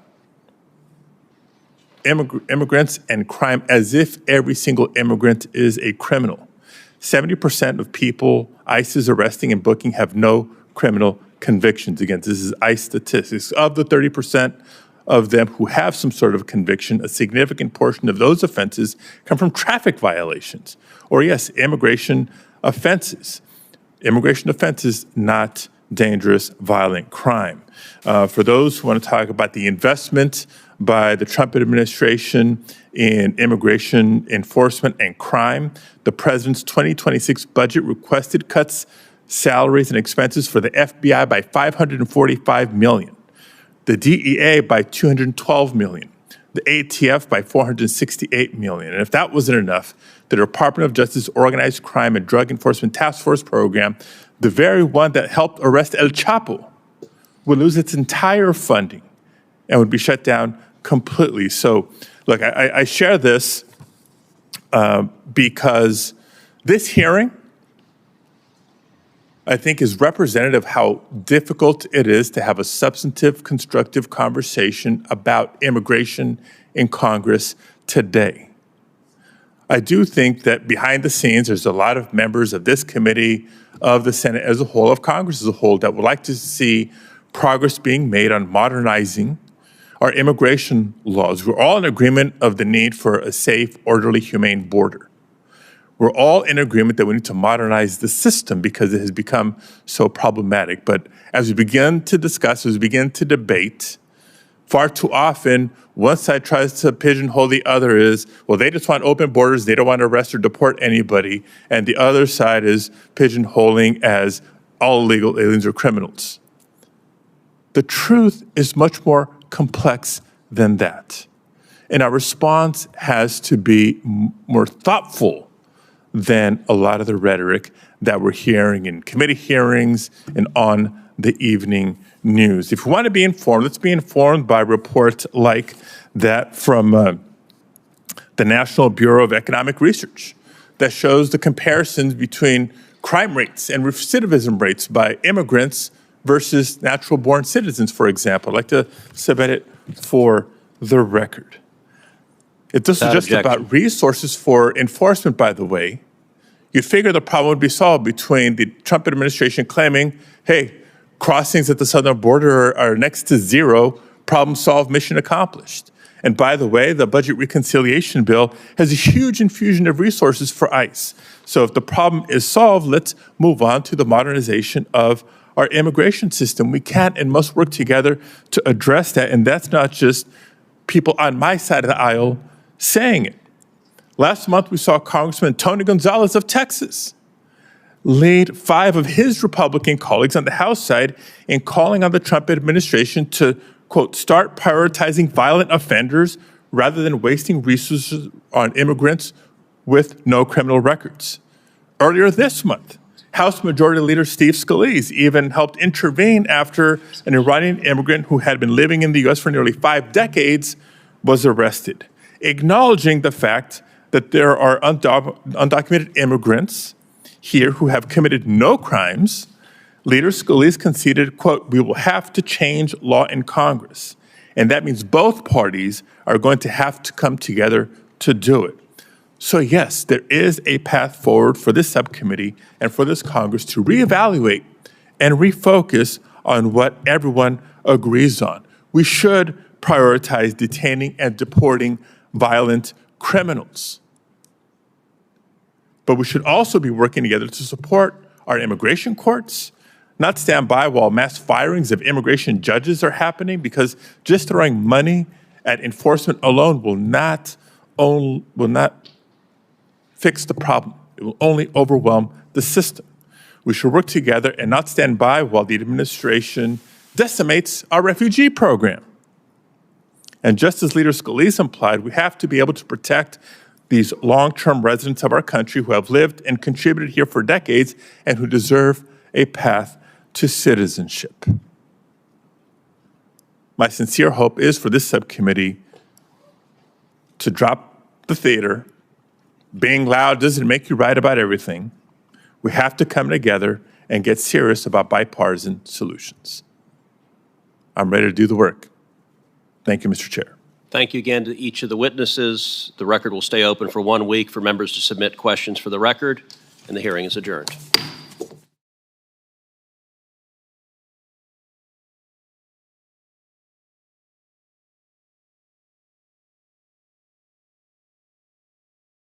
immigrants and crime as if every single immigrant is a criminal. 70% of people ICE is arresting and booking have no criminal convictions. Again, this is ICE statistics. Of the 30% of them who have some sort of conviction, a significant portion of those offenses come from traffic violations, or yes, immigration offenses. Immigration offenses, not dangerous, violent crime. For those who want to talk about the investment by the Trump administration in immigration enforcement and crime, the president's 2026 budget requested cuts salaries and expenses for the FBI by $545 million, the DEA by $212 million, the ATF by $468 million. And if that wasn't enough, the Department of Justice Organized Crime and Drug Enforcement Task Force program, the very one that helped arrest El Chapo, would lose its entire funding and would be shut down completely. So, look, I share this because this hearing, I think, is representative of how difficult it is to have a substantive, constructive conversation about immigration in Congress today. I do think that behind the scenes, there's a lot of members of this committee, of the Senate as a whole, of Congress as a whole, that would like to see progress being made on modernizing our immigration laws. We're all in agreement of the need for a safe, orderly, humane border. We're all in agreement that we need to modernize the system because it has become so problematic. But as we begin to discuss, as we begin to debate, far too often, one side tries to pigeonhole the other as, well, they just want open borders, they don't want to arrest or deport anybody, and the other side is pigeonholing as all illegal aliens are criminals. The truth is much more complex than that. And our response has to be more thoughtful than a lot of the rhetoric that we're hearing in committee hearings and on the evening news. If we want to be informed, let's be informed by reports like that from the National Bureau of Economic Research that shows the comparisons between crime rates and recidivism rates by immigrants versus natural-born citizens, for example. I'd like to submit it for the record. If this is just about resources for enforcement, by the way, you'd figure the problem would be solved between the Trump administration claiming, hey, crossings at the southern border are next to zero, problem solved, mission accomplished. And by the way, the budget reconciliation bill has a huge infusion of resources for ICE. So if the problem is solved, let's move on to the modernization of our immigration system. We can and must work together to address that. And that's not just people on my side of the aisle saying it. Last month, we saw Congressman Tony Gonzalez of Texas lead 5 of his Republican colleagues on the House side in calling on the Trump administration to, quote, start prioritizing violent offenders rather than wasting resources on immigrants with no criminal records. Earlier this month, House Majority Leader Steve Scalise even helped intervene after an Iranian immigrant who had been living in the U.S. for nearly 5 decades was arrested, acknowledging the fact that there are undocumented immigrants here who have committed no crimes. Leader Scalise conceded, quote, we will have to change law in Congress. And that means both parties are going to have to come together to do it. So yes, there is a path forward for this subcommittee and for this Congress to reevaluate and refocus on what everyone agrees on. We should prioritize detaining and deporting violent criminals. But we should also be working together to support our immigration courts, not stand by while mass firings of immigration judges are happening, because just throwing money at enforcement alone will not fix the problem. It will only overwhelm the system. We should work together and not stand by while the administration decimates our refugee program. And just as Leader Scalise implied, we have to be able to protect these long-term residents of our country who have lived and contributed here for decades and who deserve a path to citizenship. My sincere hope is for this subcommittee to drop the theater. Being loud doesn't make you right about everything. We have to come together and get serious about bipartisan solutions. I'm ready to do the work. Thank you, Mr. Chair. Thank you again to each of the witnesses. The record will stay open for 1 week for members to submit questions for the record, and the hearing is adjourned.